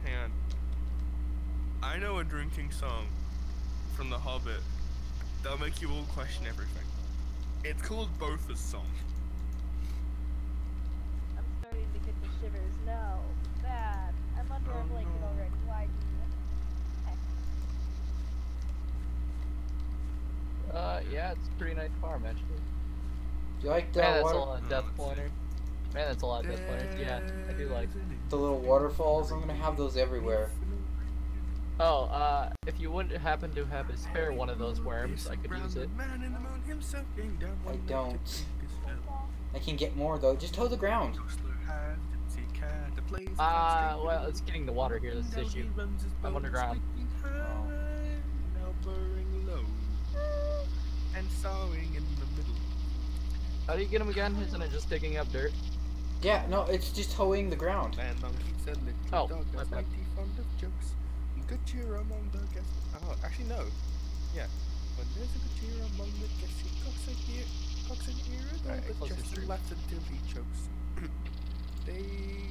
Hang on. I know a drinking song from The Hobbit that'll make you all question everything. It's called Botha's Song. I'm starting to get the shivers. No, bad. I'm under Oh, a blanket no. already. Why do you? Yeah, it's a pretty nice farm actually. Do you like the Man, that's a water, lot of death let's see. pointers. Man, that's a lot of death pointers. Yeah, I do like. the little waterfalls? I'm gonna have those everywhere. Oh, if you wouldn't happen to have a spare one of those worms, I could use it. I don't. I can get more though. Just hoe the ground. Well, it's getting the water here. That's the issue. I'm underground. And sawing in the middle. How do you get them again? Isn't it just digging up dirt? Yeah, no, it's just hoeing the ground. And monkey's a little Oh, dog my that's bad. mighty fond of jokes. Good cheer among the guests. Oh, actually no. Yeah. When there's a good cheer among the guests, he cocks an ear at all the close chest history. and laughs until he chokes. They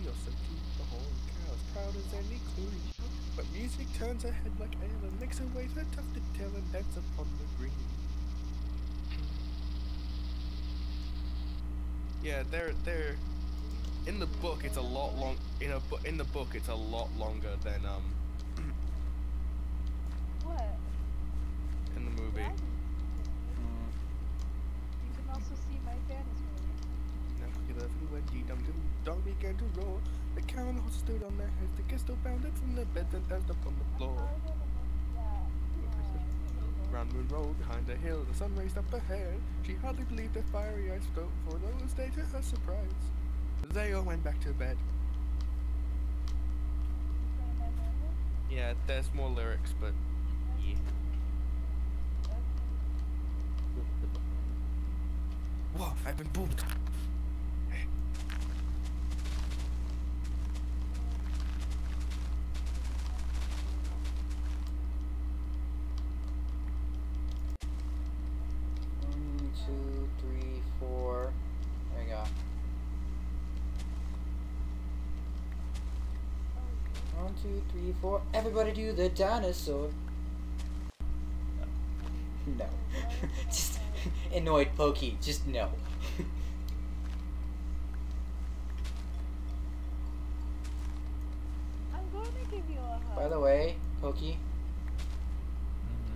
also keep the horn cow as proud as any queen. But music turns her head like ale and makes her wave her tufted tail and dance upon the green. Yeah, they're in the book. It's a lot long. In the book, it's a lot longer than What? in the movie. You can also see my fantasy. Now he lovely when dog began to roar. The cow and the horse stood on their heads. The guest still bounded from their beds and danced upon the floor. Round moon rolled behind a hill. The sun raised up ahead. She hardly believed their fiery eyes felt for those days to her surprise. They all went back to bed. Yeah, there's more lyrics, but yeah. Whoa, I've been booped. One, two, three, four. There you go. 1, 2, 3, 4. Everybody do the dinosaur. No. Just annoyed Pokey. Just no. I'm going to give you a hug. By the way, Pokey,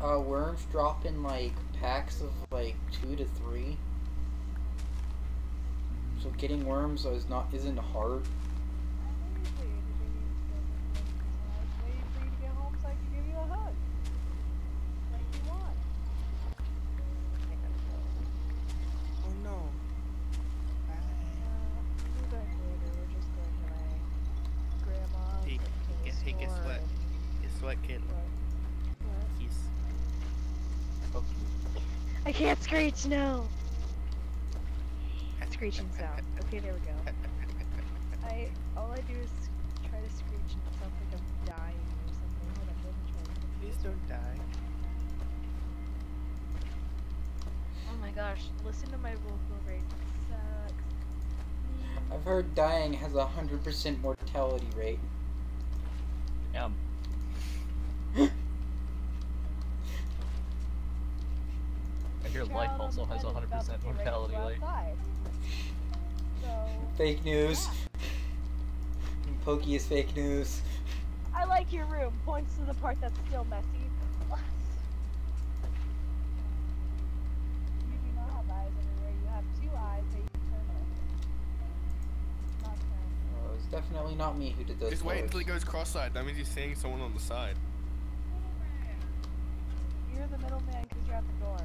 worms drop in like packs of like 2 to 3. So getting worms isn't hard. I'm waiting for you to give me I was waiting for you to get home so I could give you a hug. Like you want. I gotta go. Oh no. We'll be back later. We're just going to my grandma's. Hey, guess what? Guess what, kid? What? He's I can't screech, no! Screeching sound. Okay, there we go. All I do is try to screech and it sounds like I'm dying or something. Hold on, let me try. Please don't die. Oh my gosh, listen to my vocal rate. It sucks. I've heard dying has a 100% mortality rate. Damn. I hear life Child on also the has bed is about to 100% get ready to mortality go rate. outside. So, Fake news. yeah. Pokey is fake news. I like your room. Points to the part that's still messy. You do not have eyes everywhere. You have 2 eyes that you can turn on. Not turn. Oh, it's definitely not me who did those. Just wait colors. until he goes cross-eyed. That means he's seeing someone on the side. You're the middleman because you're at the door.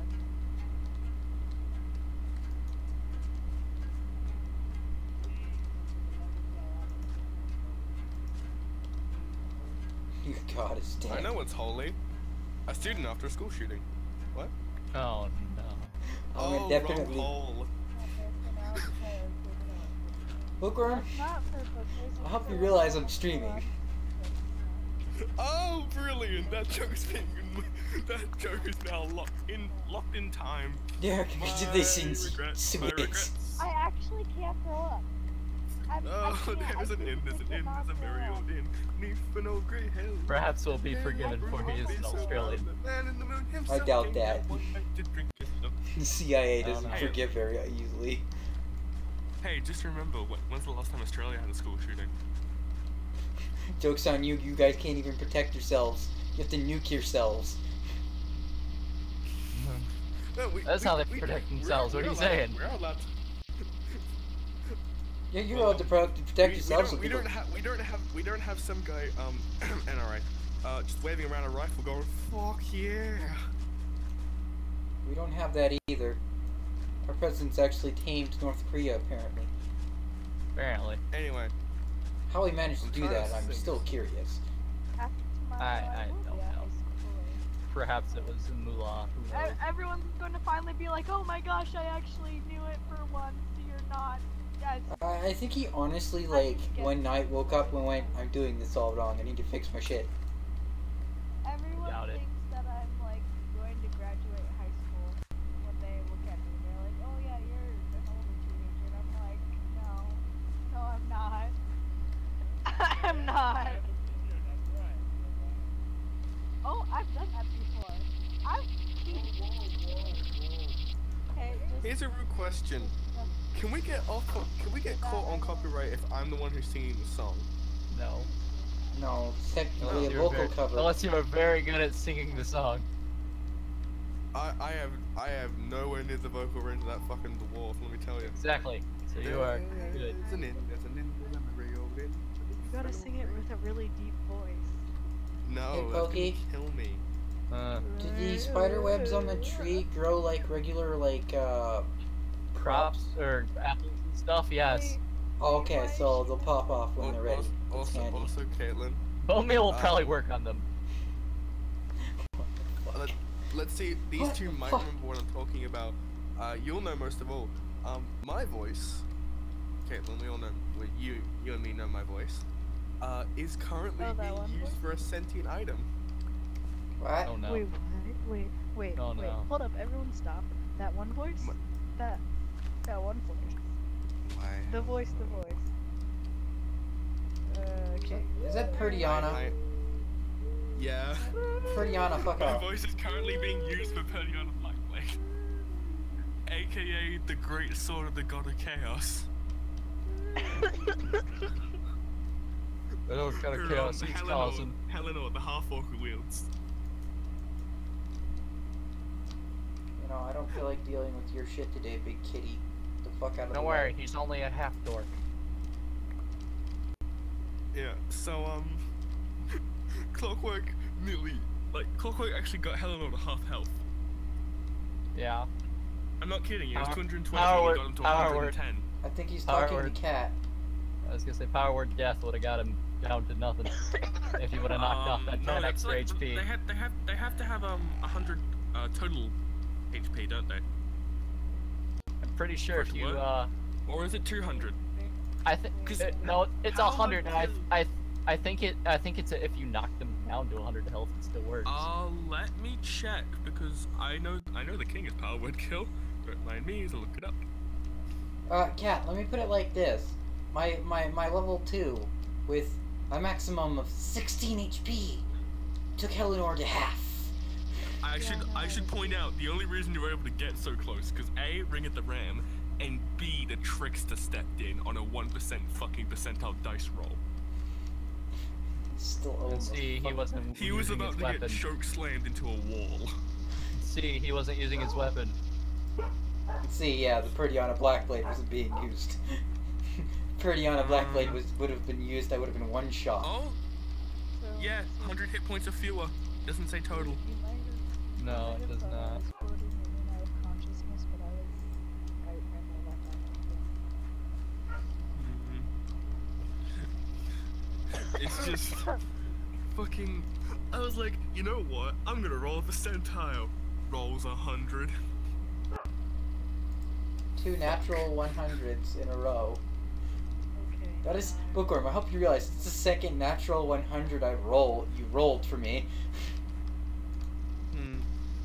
You God is dead. I know what's holy. A student after a school shooting. What? Oh no. I'm gonna wrong definitely. hole. Bookworm, It's not for bookers. I hope you realize I'm streaming. Oh, brilliant! That joke's now locked in time. Derek, I did this in My regrets. I actually can't throw up. Oh, there's an in, there's a very old in. Neath an old grey hill. Perhaps we'll be forgiven for he is an Australian. I doubt that. The CIA I don't doesn't know. forgive very easily. Hey, just remember, when's the last time Australia had a school shooting? Joke's on you, you guys can't even protect yourselves. You have to nuke yourselves. No, That's how they protect themselves. What are you saying? We're allowed to. Yeah, you're allowed to protect yourselves. We don't have some guy NRA just waving around a rifle going fuck yeah. We don't have that either. Our president's actually tamed North Korea, apparently. Apparently. Anyway, How he managed to I'm do trying that, to I'm think. still curious. After tomorrow, I will don't be at know. high school. Perhaps it was Mullah. Who knows? Everyone's going to finally be like, oh my gosh, I actually knew it for once. You're not. Guys, I think he honestly, like, one night woke up and went, I'm doing this all wrong, I need to fix my shit. everyone Doubt it. thinks that I'm like going to graduate high school when they look at me. They're like, oh yeah, you're an older teenager. And I'm like, no, I'm not. I'm not. Oh, I've done that before. Okay, just here's a rude question. Can we get caught on copyright if I'm the one who's singing the song? No. No, it's technically Unless a you were vocal very- cover. Unless you were very good at singing the song. I have nowhere near the vocal range of that fucking dwarf, let me tell you. Exactly. So you are good. There's an in, there's a very old in. you gotta sing it with a really deep voice. No, Hey, that's Pokey. gonna kill me. Do these spider webs on the tree grow like regular, like, Crops or apples and stuff, yes. Oh, okay, so they'll pop off when they're ready. That's Also, handy. Caitlin, Bone meal will probably work on them. let's see, these What two the might fuck? remember what I'm talking about. You'll know most of all. My voice, Caitlin, we all know, well, you and me know my voice, is currently Oh, that being one used voice? for a sentient item. What? Oh no. Wait, what? Wait, Oh, no. hold up, everyone stop. That one voice? What? That one voice. Why? The voice. Okay. Is that Perdiana? Yeah. Perdiana, fuck My off. voice is currently being used for Perdiana Blackblade, aka the great sword of the god of chaos. What else kind of chaos he's causing? Helenor, the half-orc who wields. You know, I don't feel like dealing with your shit today, big kitty. Get the fuck out of Don't the worry, way. he's only a half dork. Yeah, so, Clockwork Clockwork actually got Helenor to half health. Yeah. I'm not kidding you, it was Power- 220 power and he word- got him to power word. 110. I think he's Power talking word. to Cat. I was gonna say power word death would have got him down to nothing. If he would have knocked off that 10 no, extra it's like, HP. They have to have 100 total HP, don't they? I'm pretty sure For if it to you work? Or is it 200? I think 'Cause no, it's how 100. much And I think it's if you knock them down to 100 health, it still works. Let me check because I know the king is power word kill. Don't mind me, so look it up. Cat, let me put it like this. My level 2, with a maximum of 16 HP, took Helenor to half. I should point out the only reason you were able to get so close because A, Ring at the Ram, and B, the Trickster stepped in on a 1% fucking percentile dice roll. Still And almost. see, he wasn't He was using about his to weapon. get choke slammed into a wall. See, he wasn't using his weapon. See, yeah, the Perdiana Blackblade wasn't being used. Perdiana Blackblade would have been used. That would have been one shot. Oh, So, yeah, 100 hit points or fewer. Doesn't say total. You might have, No, it does not. Exploded in and out of consciousness, but I know that. It's just fucking. I was like, you know what? I'm gonna roll a percentile. Rolls 100. 2 natural 100s in a row. That is, Bookworm, I hope you realize it's the second natural 100 you rolled for me.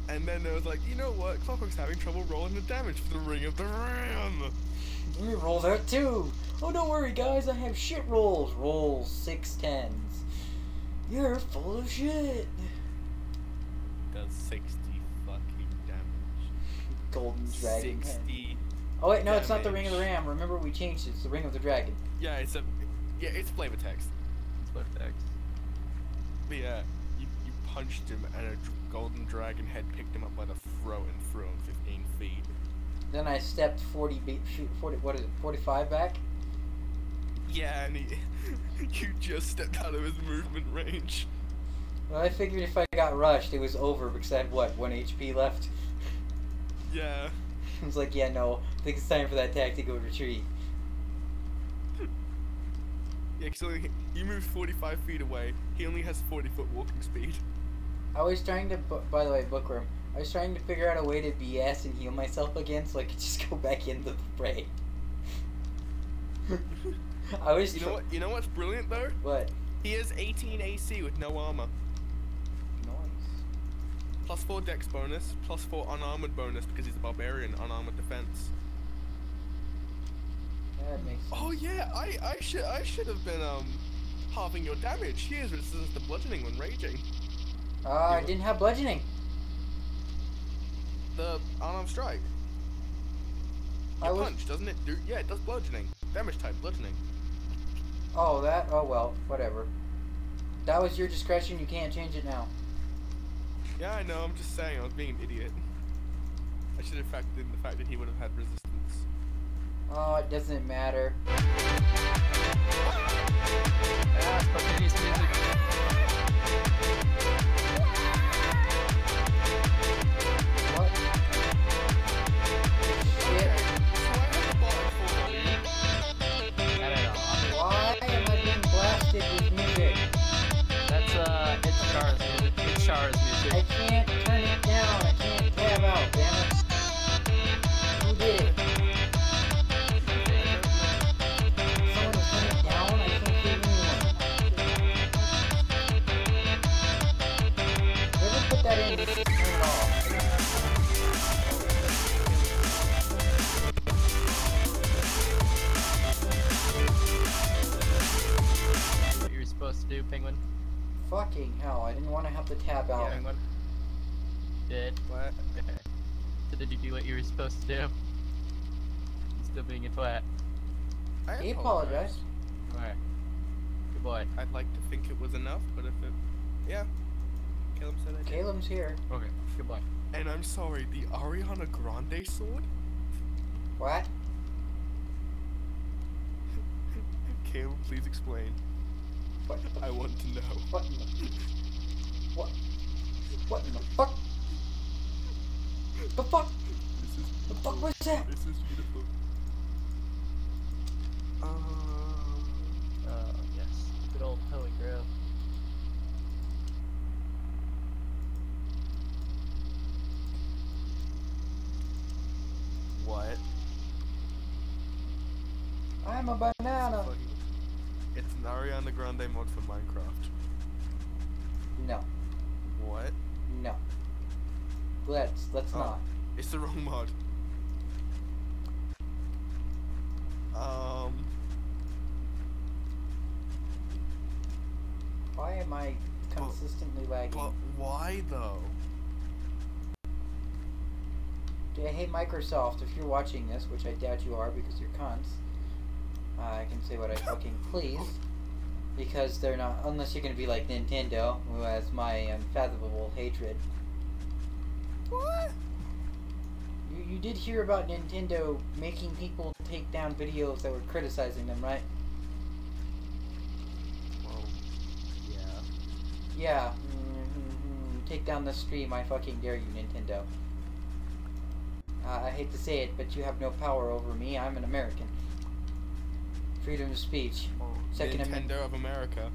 And then I was like, you know what? Clockwork's having trouble rolling the damage for the Ring of the Ram. Let me roll that too. Oh, don't worry, guys. I have shit rolls. Roll 6 10s. You're full of shit. Does 60 fucking damage. Golden Dragon. 60. Oh wait, no, it's not the Ring of the damage. Ram. Remember, we changed it. It's the Ring of the Dragon. Yeah, it's flavor text. It's what text. But yeah, you punched him and a golden dragon head picked him up by the throat and threw him 15 feet. Then I stepped 45 back. Yeah, and you just stepped out of his movement range. Well, I figured if I got rushed, it was over because I had, what, 1 HP left? Yeah. I was like, yeah, no, I think it's time for that tactical retreat. Yeah, because you moved 45 feet away. He only has 40-foot walking speed. I was trying to, by the way, Bookworm, I was trying to figure out a way to BS and heal myself again so I could just go back into the fray. I was. You know what's brilliant though? What? He has 18 AC with no armor. Nice. +4 dex bonus, +4 unarmored bonus because he's a barbarian, unarmored defense. That makes sense. Oh yeah, I should have been halving your damage. He has resistance to bludgeoning when raging. I didn't have bludgeoning. The unarmed strike. Your punch, doesn't it do? Yeah, it does bludgeoning. Damage type, bludgeoning. Oh, that? Oh well, whatever. That was your discretion, you can't change it now. Yeah, I know, I'm just saying, I was being an idiot. I should have factored in the fact that he would have had resistance. Oh, it doesn't matter. Spontaneous music. What? Shit. Why am I being blasted with music? That's it's Shara's music. It's Shara's music. I can't turn it down. I can't tab out, damn it. Who did it? Someone will turn it down? I can't hear anyone. Whoever put that in, just turn it off. What you're supposed to do, Penguin? Fucking hell, I didn't want to have to tab out. Penguin? Did? What? Okay. So did you do what you were supposed to do? You're still being a twat. I He apologized. Alright. Good boy. I'd like to think it was enough, but if it... Yeah. Caleb said I did. Caleb's here. Okay. Good boy. And I'm sorry, the Ariana Grande sword? What? Caleb, please explain. What? I want to know. What in the... What? What in the fuck? The fuck? This is The fuck was that? This is beautiful. Yes. Good old Hoey Grove. What? I'm a banana. It's an Ariana Grande mod for Minecraft. No. What? No. Let's Oh. not. It's the wrong mod. Why am I consistently lagging? But why though? Hey Microsoft, if you're watching this, which I doubt you are because you're cunts, I can say what I fucking please. Because they're not, unless you're gonna be like Nintendo, who has my unfathomable hatred. What? You did hear about Nintendo making people take down videos that were criticizing them, right? Well, yeah. Yeah. Take down the stream, I fucking dare you, Nintendo. I hate to say it, but you have no power over me. I'm an American. Freedom of speech. Second Nintendo Amendment. of America.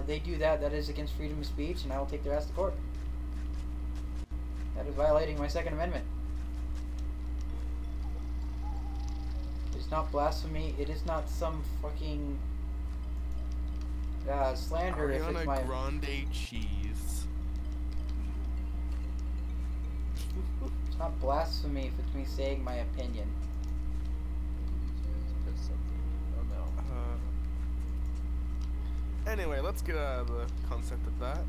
They do that. That is against freedom of speech, and I will take their ass to court. That is violating my Second Amendment. is not blasphemy. It is not some fucking slander if Ariana it's my... Grande cheese. It's not blasphemy if it's me saying my opinion. Oh no. Anyway, let's get out of the concept of that.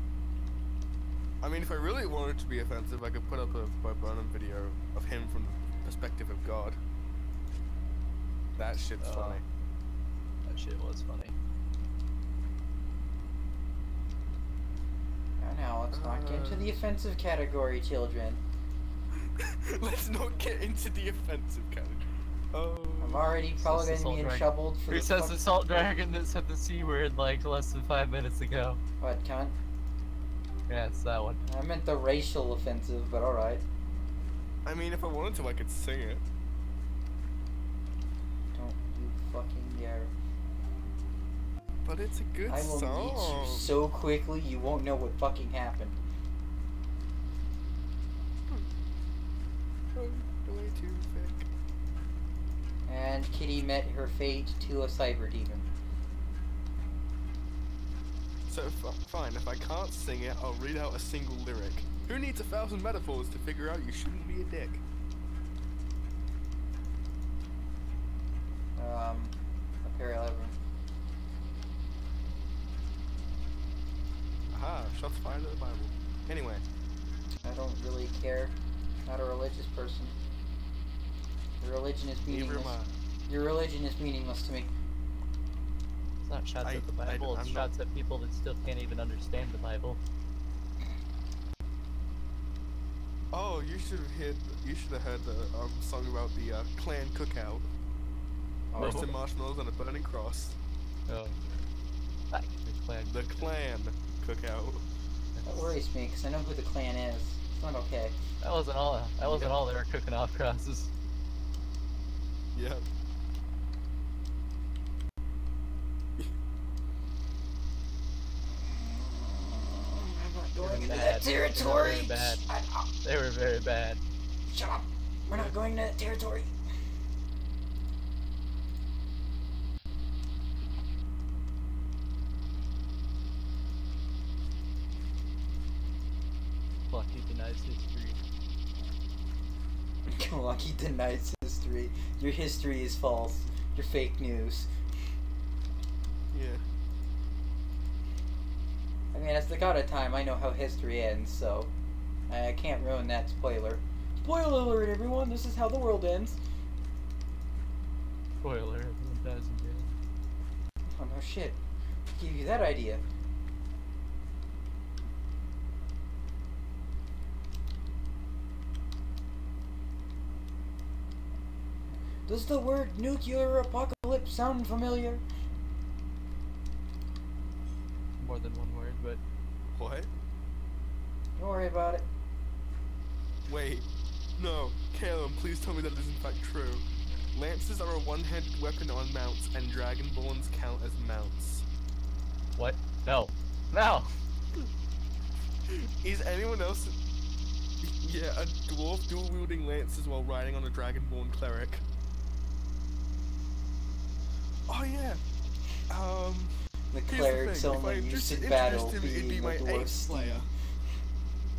I mean, if I really wanted to be offensive, I could put up a Bo Burnham video of him from the perspective of God. That shit's funny. That shit was funny. Now let's not get into the offensive category, children. Let's not get into the offensive category. Oh. I'm already probably gonna be in trouble for Who the says the salt dragon that said the C word like less than 5 minutes ago? What, cunt? Yeah, it's that one. I meant the racial offensive, but alright. I mean, if I wanted to, I could sing it. Don't you fucking dare. But it's a good I will song. meet you so quickly you won't know what fucking happened. Way too thick. And Kitty met her fate to a cyber demon. So fine, if I can't sing it, I'll read out a single lyric. Who needs 1,000 metaphors to figure out you shouldn't be a dick? A pair 11. Aha, shots fired at the Bible. Anyway. I don't really care. Not a religious person. Your religion is Neither meaningless. am I. Your religion is meaningless to me. It's not shots at the Bible, it's shots at people that still can't even understand the Bible. Oh, you should have heard the song about the clan cookout. Oh. Roasted marshmallows on a burning cross. Oh. Back to the clan. The clan cookout. That worries me, because I know who the clan is. It's not okay. That wasn't all they were cooking off crosses. Yeah. I'm not going into Bad. that territory! They were very bad. They were very bad. Shut up! We're not going to that territory! Lucky denies history. Lucky denies history. Your history is false. You're fake news. Yeah. I mean, as the god of time, I know how history ends, so I can't ruin that spoiler. Spoiler alert, everyone! This is how the world ends. Spoiler, everyone dies in jail. Oh no shit. Who gave you that idea? Does the word nuclear apocalypse sound familiar? More than one word, but What? Don't worry about it. Wait. No. Caleb, please tell me that is in fact true. Lances are a one-handed weapon on mounts, and Dragonborns count as mounts. what? No. No! Is anyone else... Yeah, a dwarf dual-wielding lances while riding on a Dragonborn cleric. Oh yeah. The Here's cleric's the thing, only if I use introduced in battle him, it'd be being my a 8th dwarf's player.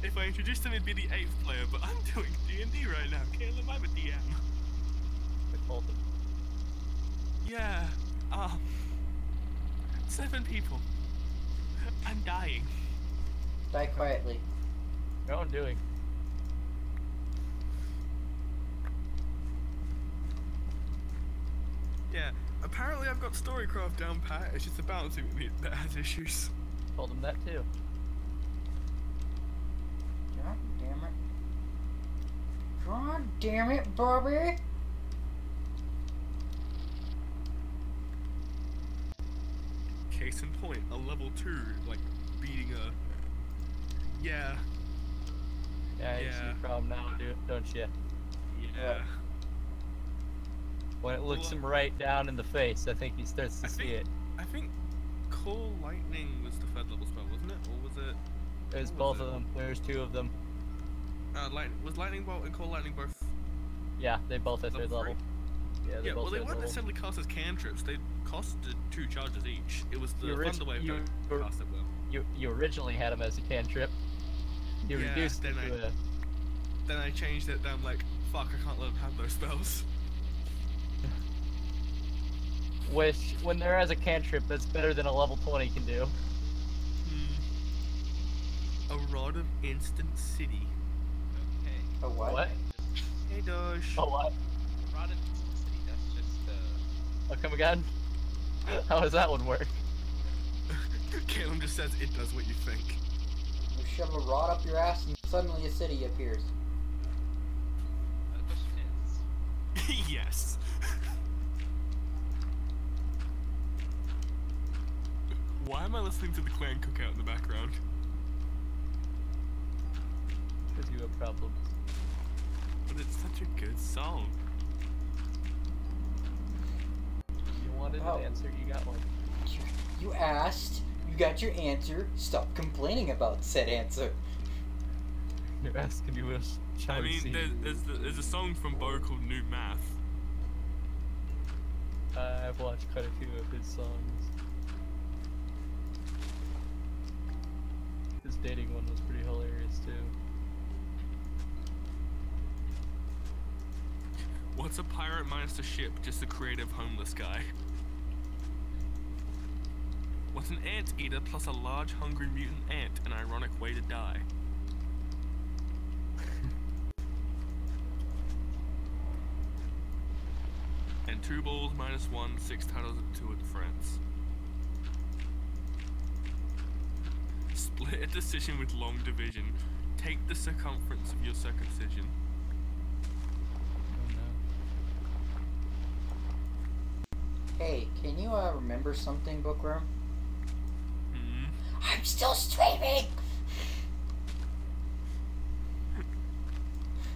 If I introduced him, it'd be the 8th player, but I'm doing D&D right now, Caleb, I'm a DM. I told them. Yeah, 7 people. I'm dying. Die quietly. No, I'm doing. Yeah, apparently I've got Storycraft down pat, it's just the balancing with me that has issues. Told them that too. God damn it. God damn it, Bobby! Case in point, a level 2, like, beating a... Yeah. Yeah, you see Yeah. the problem now, don't you? Yeah. When it looks Well, him right down in the face, I think he starts to see it. I think Call Lightning was the 3rd level spell, wasn't it? Or was it... There's what was both of them. There's 2 of them. Was Lightning Bolt and Call Lightning both... Yeah, they both at Level 3rd level. Yeah, Yeah, well, both they got weren't normal. necessarily cast as cantrips. They costed 2 charges each. It was the You orig- Thunderwave you- that casted them. You originally had him as a cantrip. You Yeah, reduced it then to a. Then I changed it. Then I'm like, fuck, I can't let them have those spells. Which, when they're as a cantrip, that's better than a level 20 can do. A Rod of Instant City. Okay. A what? What? Hey, Doge. Oh, what? Rod of City, that's just, Oh, come again? How does that one work? Caleb just says it does what you think. You shove a rod up your ass and suddenly a city appears. the question is... Yes. Why am I listening to the clan cookout in the background? Because you have problems. But it's such a good song. You wanted Oh. an answer, you got one. You asked, you got your answer, stop complaining about said answer. You're asking you a I mean, there's a song from Bo called New Math. I've watched quite a few of his songs. His dating one was pretty hilarious too. What's a pirate minus a ship? Just a creative homeless guy. What's an anteater plus a large hungry mutant ant? An ironic way to die. And 2 balls minus 1, 6 titles and 2 at friends. Split a decision with long division. Take the circumference of your circumcision. Oh no. Hey, can you remember something, Bookworm? Hmm. I'm still streaming!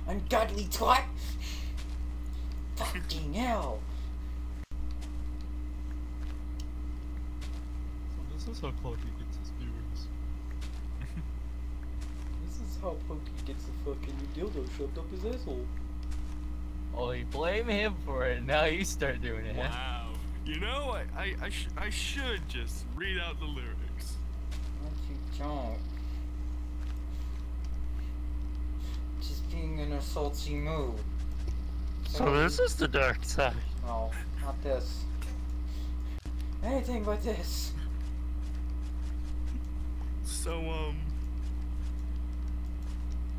Ungodly twat! Fucking hell! So this is how Clocky gets his viewers. This is how Pokey gets the fucking dildo shoved up his asshole. Oh, you blame him for it, now you start doing it. Wow. You know, I should just read out the lyrics. Why don't you don't? Just being in a salty mood. So this is the dark side. No, not this. Anything but this. So,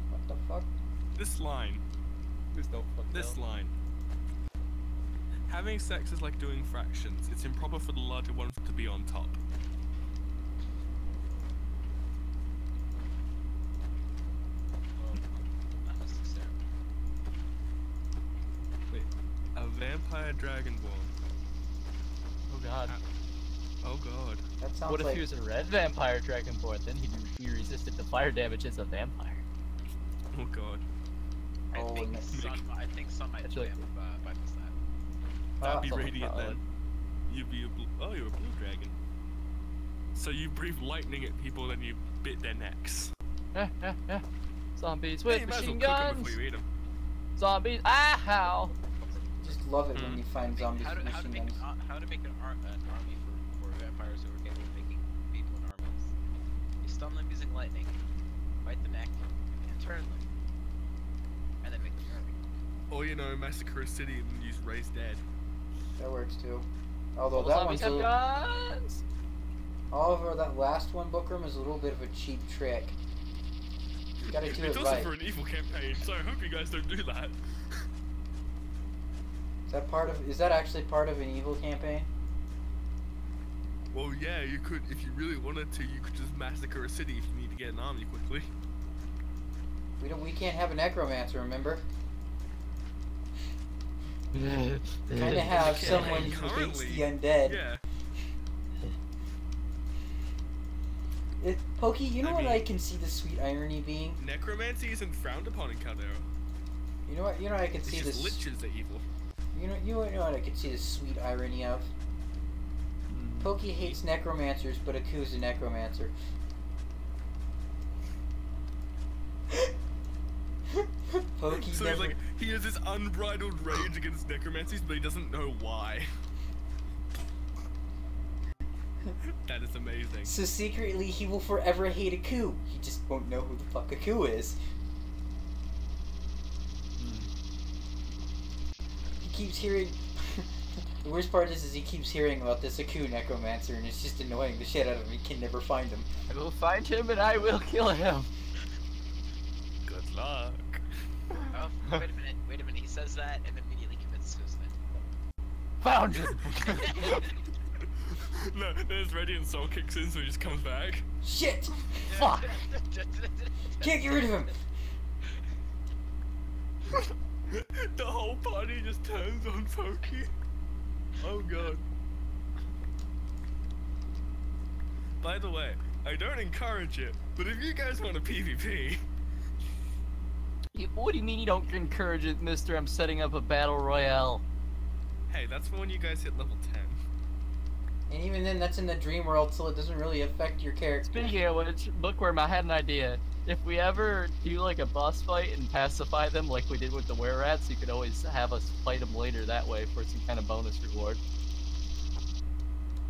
What the fuck? this line. Please don't fuck This no. line. Having sex is like doing fractions. It's improper for the larger ones to be on top. Not necessarily. Wait. A vampire dragonborn. Oh god. Oh god. That sounds What if like he was a red vampire dragonborn? Then he'd be resistant to fire damage as a vampire. Oh god. I Oh, think Nick. some might Actually- bypass that. That'd be that's radiant valid. then. You'd be a blue. Oh, you're a blue dragon. So you breathe lightning at people, then you bit their necks. Zombies Hey, with you might as well machine cook 'em guns! before you eat 'em. Zombies! Ah, how! just love it when you find zombies How with to machine make guns. how to make an army for vampires who are capable of making people in armies. You stun them using lightning, bite the neck, and turn them, and then make them your army. Or, you know, massacre a city and use raise dead. That works too. Although All the that zombies one's a have little, guns! however, that last one, Bookworm, is a little bit of a cheap trick. You gotta do It's it also right. for an evil campaign, so I hope you guys don't do that. Is that actually part of an evil campaign? Well, yeah, you could, if you really wanted to, you could just massacre a city if you need to get an army quickly. We can't have a necromancer, remember? Kinda have Okay, someone who hates currently, the undead. Yeah. Pokey, you know I what mean- I can see the sweet irony being? Necromancy isn't frowned upon in Caldera. You know what I can It's see just this. liches are evil. You know what I can see the sweet irony of? Pokey hates necromancers, but Aku's a necromancer. Pokey So never. he's like, he has this unbridled rage against necromancers, but he doesn't know why. That is amazing. So secretly, he will forever hate a coup. He just won't know who the fuck a coup is. He keeps hearing. The worst part is he keeps hearing about this Aku necromancer, and it's just annoying the shit out of him. He can never find him. I will find him and I will kill him. Good luck. Oh, wait a minute. He says that and immediately commits suicide. Found him. No, then his Radiant Soul kicks in, so he just comes back. Shit! Fuck. Can't get rid of him! The whole party just turns on Pokey. Oh god. By the way, I don't encourage it, but if you guys want a PvP... What do you mean you don't encourage it, mister? I'm setting up a battle royale. Hey, that's for when you guys hit level 10. And even then, that's in the dream world, so it doesn't really affect your character. Speaking of which, Bookworm, I had an idea. If we ever do like a boss fight and pacify them like we did with the were-rats, you could always have us fight them later that way for some kind of bonus reward.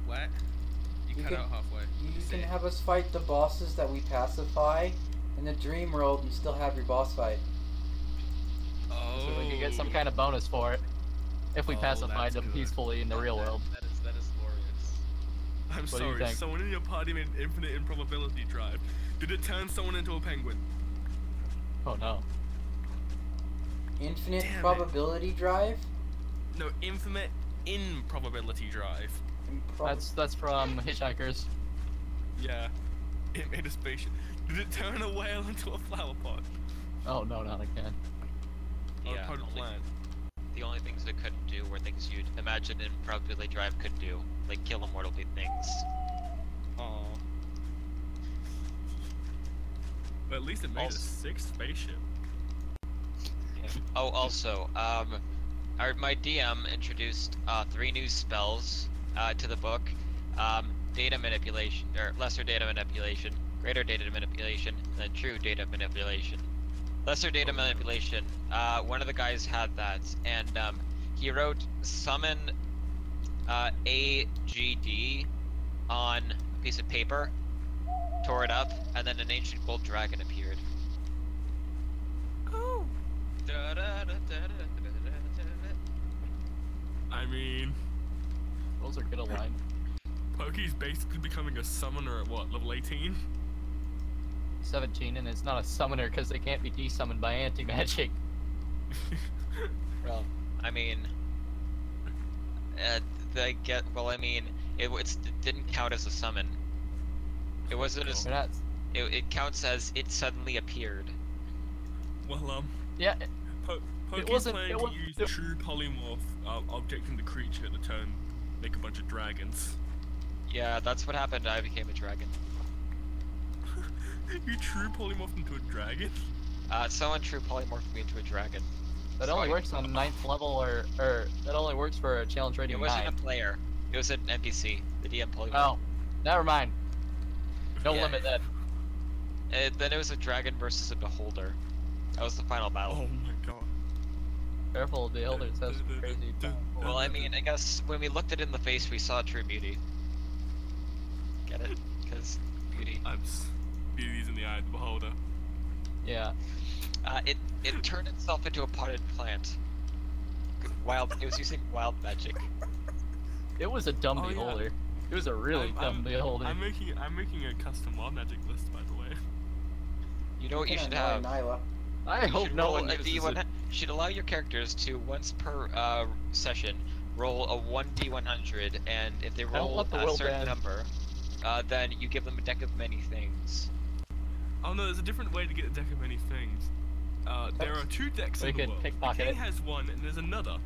What? You cut can- out halfway. You Say can it. have us fight the bosses that we pacify in the dream world and still have your boss fight. Oh. So we could get some kind of bonus for it. If we Oh, pacified that's them good. peacefully in the real world. That is glorious. I'm What do you sorry, think? someone in your party made an infinite improbability drive. Did it turn someone into a penguin? Oh no. Infinite Damn it. probability drive? No, infinite improbability drive. That's from Hitchhikers. Yeah. It made a spaceship. Did it turn a whale into a flower pot? Oh no, not again. Or Yeah, a potted only- plant? The only things it couldn't do were things you'd imagine improbability drive could do, like kill immortal things. Aww. But at least it made Also- a sixth spaceship. Oh, also, my DM introduced 3 new spells to the book: data manipulation, or lesser data manipulation, greater data manipulation, and then true data manipulation. Lesser data manipulation. One of the guys had that, and he wrote summon AGD on a piece of paper, tore it up, and then an ancient gold dragon appeared. Oh. I mean, Those are good aligned. Pokey's basically becoming a summoner at what, level 18? 17, and it's not a summoner because they can't be desummoned by anti-magic. Well, I mean, it didn't count as a summon. It wasn't as They're not. it counts as it suddenly appeared. Well, Yeah, Pokey's wasn't- planning it to was- use it- true polymorph object in the creature to make a bunch of dragons. Yeah, that's what happened. I became a dragon. You true polymorphed into a dragon? Someone true polymorphed me into a dragon. that only works on 9th level, or that only works for a challenge rating It wasn't 9. a player. It was an NPC. The DM polymorphed. Oh, never mind. No Yeah. limit then. Then it was a dragon versus a beholder. That was the final battle. Oh my god. Careful, the elders have some crazy. Well, I mean, I guess when we looked it in the face, we saw true beauty. Get it? Because beauty. Beauty's in the eye of the beholder. Yeah. It turned itself into a potted plant. It was using wild magic. It was a dumb Oh, yeah. beholder. It was a really dumb beholder. I'm making a custom wild magic list, by the way. You know what you should Kinda annoying have? Nyla. I You hope should no roll one a uses D100 it. You should allow your characters to once per session roll a 1d100, and if they don't roll want the a world certain band. number, then you give them a deck of many things. Oh no, there's a different way to get a deck of many things. There are 2 decks We in the could world. The pickpocket king it. has one, and there's another.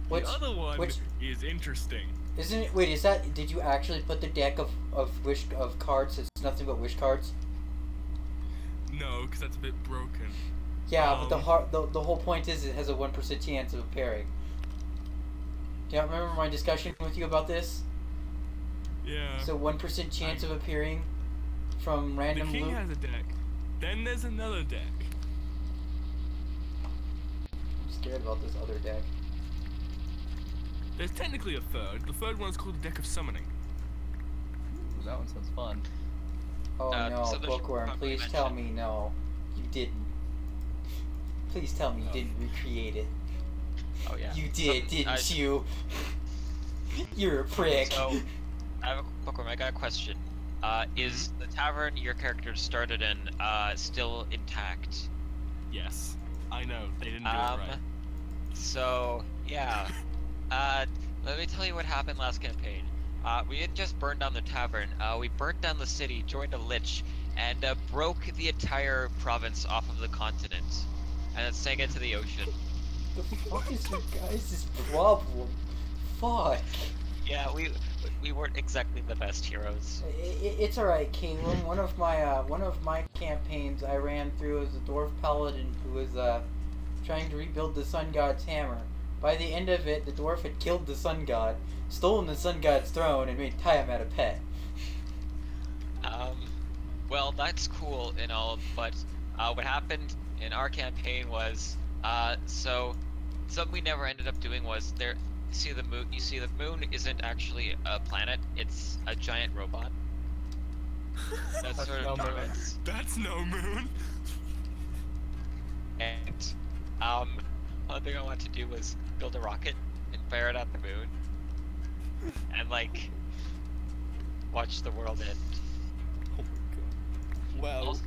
Which, The other one which- is interesting. isn't it? Wait, is that? Did you actually put the deck of cards? It's nothing but wish cards. No, because that's a bit broken. Yeah, but Um, the whole point is it has a 1% chance of appearing. Do you remember my discussion with you about this? Yeah. So 1% chance of appearing from the random king loot. has a deck. Then there's another deck. scared about this other deck. There's technically a third. The third one's called the Deck of Summoning. Ooh, that one sounds fun. Oh no, so they should Bookworm, probably please tell mention- me no. You didn't. Please tell me you didn't recreate it. Oh yeah. You did, didn't you? You're a prick. So, I have a Bookworm, I got a question. Is the tavern your character started in still intact? Yes. I know, they didn't do it right. So yeah. Let me tell you what happened last campaign. We didn't just burn down the tavern. We burnt down the city, joined a lich, and broke the entire province off of the continent, and then sank into the ocean. The fuck is your guys' problem? Fuck. Yeah, we weren't exactly the best heroes. It's alright, Caleb. One of my campaigns I ran through as a dwarf paladin who was trying to rebuild the sun god's hammer. By the end of it, the dwarf had killed the sun god, stolen the sun god's throne, and made Tiamat a pet. Well, that's cool and all, but what happened in our campaign was, so something we never ended up doing was there. See the moon? You see, the moon isn't actually a planet; it's a giant robot. That's That's sort of no moon. orbits. That's no moon. And one thing I wanted to do was build a rocket and fire it at the moon, and like watch the world end. Oh my god. Well.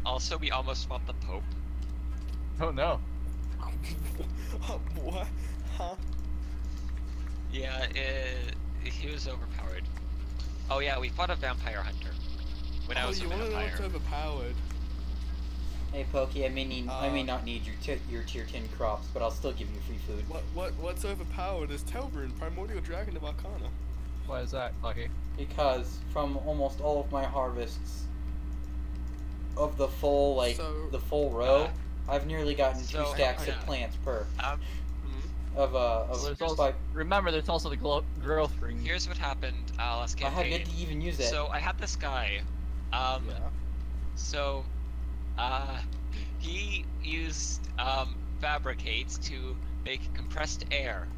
Also, we almost swapped the Pope. Oh no. What? Huh? Yeah, he was overpowered. Oh yeah, we fought a vampire hunter. When I was a you wanna know vampire. what's overpowered? Hey Pokey, I may not need your tier 10 crops, but I'll still give you free food. What's overpowered is Telbrun, Primordial Dragon of Arcana. Why is that, Lucky? Because from almost all of my harvests of the full the full row, I've nearly gotten 2 so, stacks yeah. of plants per. So Of there's also, spike. remember, there's also the growth ring. Here's what happened last I have campaign. yet to even use it. So I had this guy. Yeah. So, he used fabricates to make compressed air,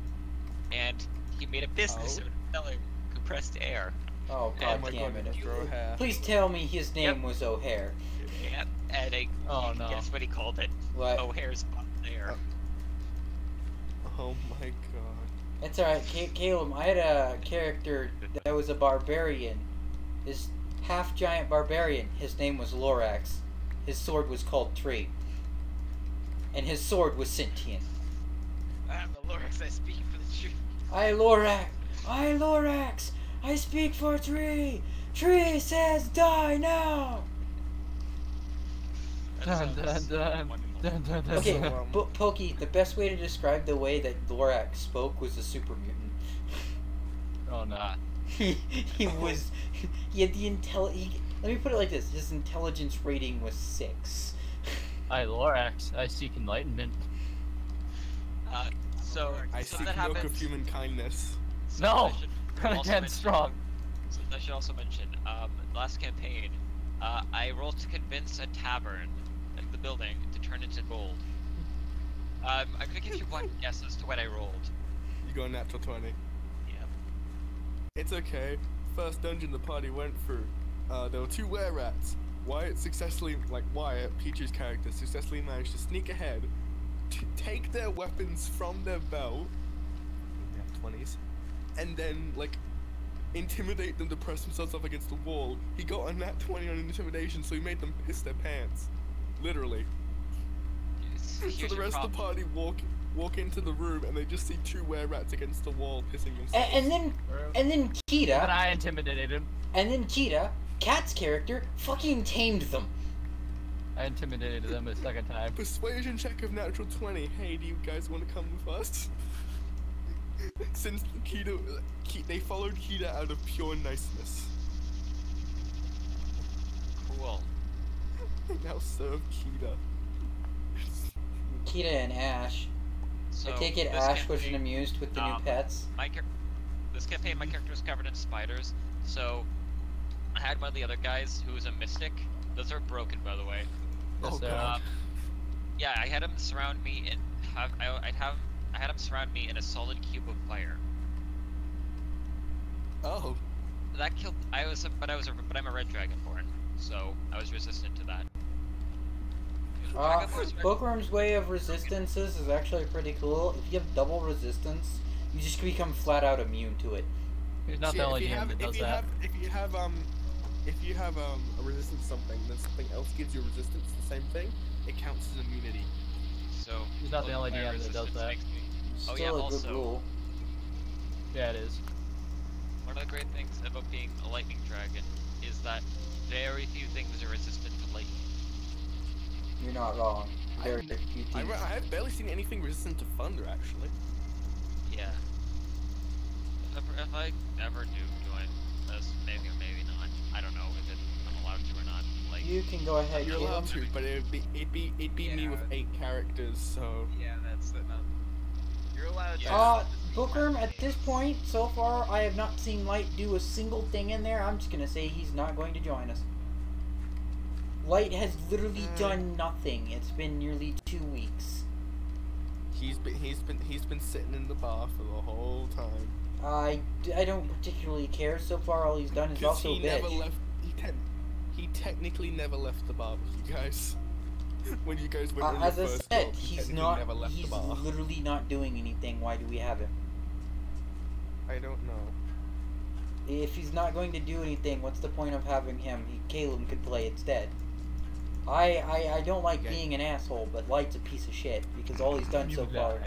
and he made a business Oh. of selling compressed air. Oh Oh god my damn god, it. Mr. O'Hare. Please tell me his name Yep. was O'Hare. Yep, and Oh, no. guess what he called it? What? O'Hare's air. Oh my god. It's alright, Caleb, I had a character that was a barbarian. This half-giant barbarian. His name was Lorax. His sword was called Tree. And his sword was sentient. I'm the Lorax, I speak for the truth. I Lorax! I speak for Tree! Tree says die now! Dun, dun, dun, dun, dun, dun, Okay, dun. Pokey, the best way to describe the way that Lorax spoke was a super mutant. Oh no. He had the let me put it like this, his intelligence rating was 6. I, Lorax, I seek enlightenment. So I so seek that milk happens. of human kindness. So No! I should Not also again, mention- strong. So I should also mention, last campaign, I rolled to convince a tavern, like the building, to turn into gold. I'm gonna give you one guess as to what I rolled. You got a natural 20. Yeah. It's okay. First dungeon the party went through, there were 2 were-rats. Wyatt, Peach's character, successfully managed to sneak ahead, to take their weapons from their belt, yeah, 20s, and then, intimidate them to press themselves up against the wall. He got a nat 20 on intimidation, so he made them piss their pants. Literally. So Here's the your rest of the problem. party walk into the room, and they just see 2 were-rats against the wall, pissing themselves. And then But Kita, I intimidated him. Cat's character, fucking tamed them. I intimidated them a second time. Persuasion check of natural 20. Hey, do you guys want to come with us? Since they followed Kita out of pure niceness. Cool. Now serve Kita. Kita and Ash. So I take it this Ash wasn't campaign, amused with the new pets. This campaign, my character was covered in spiders, so I had one of the other guys who was a mystic. Those are broken, by the way. Yes, Oh, sir. God. Yeah, I had him surround me and I had him surround me in a solid cube of fire. Oh. That killed. But I'm a red dragonborn, so I was resistant to that. Dragonborns are- Bookworm's way of resistances is actually pretty cool. If you have double resistance, you just become flat out immune to it. He's not See, the only if you GM have, that does if you that. have, if you have a resistance to something, then something else gives you a resistance to the same thing, it counts as immunity. So He's not the only fire GM that does resistance that. makes me- Still Oh, yeah, a good also- rule. Yeah, it is. One of the great things about being a lightning dragon is that very few things are resistant to lightning. You're not wrong. Very I few things. I have barely seen anything resistant to thunder, actually. Yeah. If I ever do join this, maybe or maybe not. I don't know if I'm allowed to or not. Like, You can go ahead, You're allowed Caleb. to, but it'd be me with Yeah. 8 characters, so. Yeah, that's not. You're allowed to. Yeah. Bookworm, at this point, so far, I have not seen Light do a single thing in there. I'm just gonna say he's not going to join us. Light has literally done nothing. It's been nearly 2 weeks. He's been sitting in the bar for the whole time. I don't particularly care. So far, all he's done is Because also he bitch. never left. He technically never left the bar with you guys. When you guys went on your As I first said, job, he he's technically not. never left He's the bar. literally not doing anything. Why do we have him? I don't know. If he's not going to do anything, what's the point of having him? Caleb could play instead. I don't like Yeah. being an asshole, but Light's a piece of shit because all he's done so far.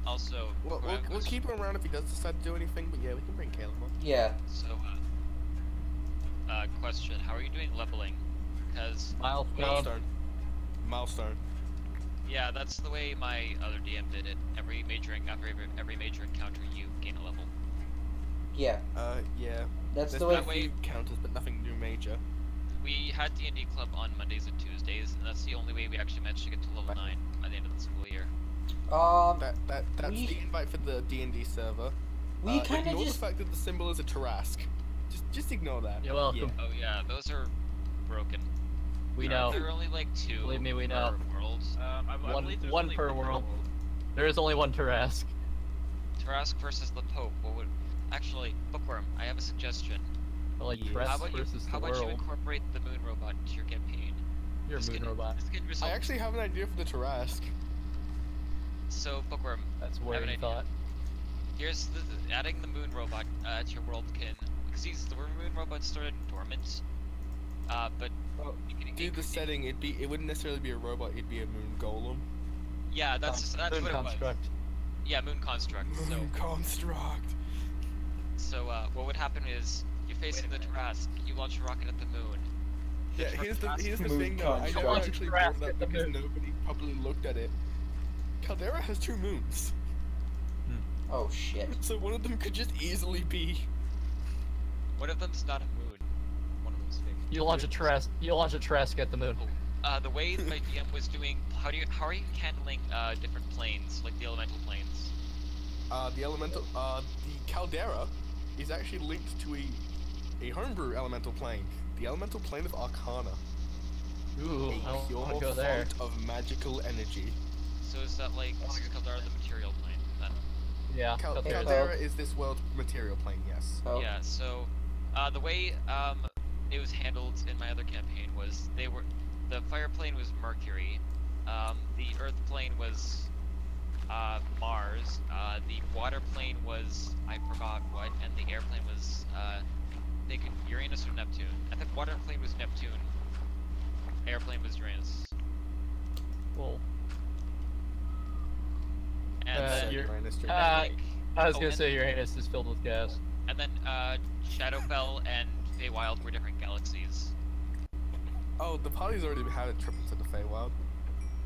also, We'll keep him around if he does decide to do anything, but yeah, we can bring Caleb on. Yeah. So, question: how are you doing leveling? Because Milestone. Milestone. yeah, that's the way my other DM did it. Every major encounter, you gain a level. Yeah. Yeah. That's There's the way. that way- few counters, but nothing new major. We had D&D club on Mondays and Tuesdays, and that's the only way we actually managed to get to level 9 by the end of the school year. That's we- the invite for the D&D server. We kind of ignore just. the fact that the symbol is a Tarrasque. Just ignore that. You're welcome. Oh yeah, those are broken. We know. There are only like 2 Believe me, we per know. world. I believe there's one only per world. There is only one Tarrasque. Tarask versus the Pope. What would... Actually, Bookworm, I have a suggestion. Like Yeah. Tress How about versus you the world. incorporate the moon robot into your campaign? You're a This moon can- robot. This can I result... actually have an idea for the Tarrasque. So, Bookworm, That's I where have an you idea. thought. Here's adding the moon robot to your world can... Because the moon robot started dormant. But... you can Do the setting, it wouldn't necessarily be a robot, it'd be a moon golem. Yeah, that's Moon what it was. construct. Yeah, moon construct. So, Moon construct. what would happen is, you're facing the Tarask, you launch a rocket at the moon. Yeah, here's the Moon thing though, I never construct. actually Tarrasque brought it at up the because moon. nobody probably looked at it. Caldera has 2 moons, Oh shit. so one of them could just easily be... One of them's not a moon. One of them's fake. You launch a Tarrasque at the moon. The way my DM was doing, how are you handling different planes, like the elemental planes? The Caldera is actually linked to a homebrew elemental plane. The elemental plane of Arcana. Ooh, I A don't pure want to go there. font of magical energy. So is that like Caldera the material plane? Then? Yeah. Cal- Caldera. Caldera is this world's material plane, yes. Oh. Yeah. So, the way it was handled in my other campaign was the fire plane was Mercury, the earth plane was Mars, the water plane was I forgot what, and the airplane was they could Uranus or Neptune. I think water plane was Neptune. Airplane was Uranus. Cool. And then you're- Uranus, and Ah, then, like, I was oh, gonna and- say Uranus is filled with gas. And then Shadowfell and Feywild were different galaxies. Oh, the party's already had a trip into the Feywild.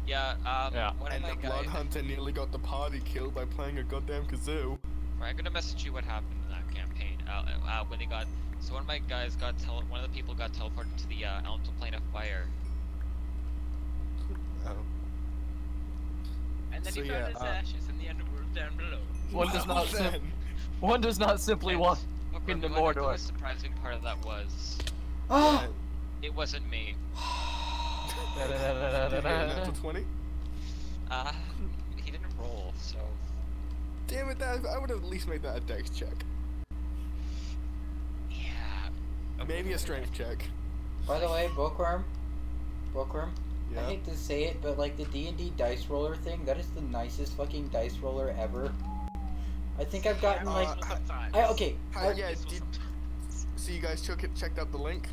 Yeah, Yeah. one of And my the guys. Blood Hunter nearly got the party killed by playing a goddamn kazoo. I'm gonna message you what happened in that campaign. When they got, so one of my guys one of the people got teleported to the elemental plane of fire. Oh. And then So, he yeah, found his ashes in the underworld down below. One does not simply walk Look, into you wanna know Mordor. what the surprising part of that was? Ah! It wasn't me. Natural 20? He didn't roll, so. Damn it, I would have at least made that a dex check. Yeah. Maybe a strength check. By the way, Bookworm, I Yeah. hate to say it, but like the D&D dice roller thing, that is the nicest fucking dice roller ever. I think I've gotten like, sometimes. okay, Yeah, so you guys checked out the link?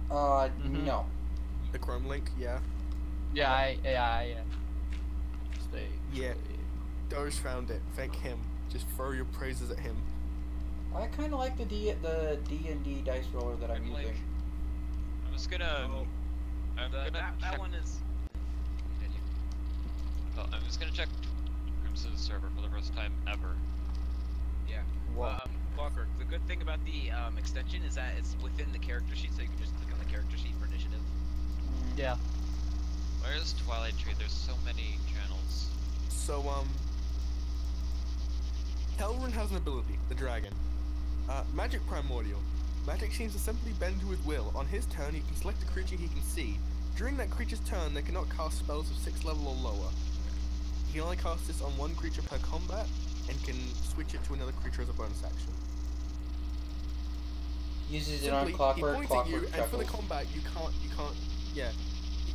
no. The Chrome link? Yeah. Yeah. Stay. Yeah. Doge found it. Thank him. Just throw your praises at him. I kind of like the D&D dice roller that I'm Like, using. I'm just gonna. I'm gonna that check. one is. Continue. Well, I'm just gonna check Crimson's server for the first time ever. Yeah. Whoa. Walker, the good thing about the extension is that it's within the character sheet, so you can just click on the character sheet for initiative. Yeah. Where's Twilight Tree? There's so many channels. So, Kelvin has an ability, the dragon. Magic Primordial. Magic seems to simply bend to his will. On his turn, he can select a creature he can see. During that creature's turn, they cannot cast spells of 6th level or lower. He can only cast this on one creature per combat, and can switch it to another creature as a bonus action. Uses it on Simply, Clockwork, he points at you, Clockwork and for the Chuckles. combat, you can't, yeah.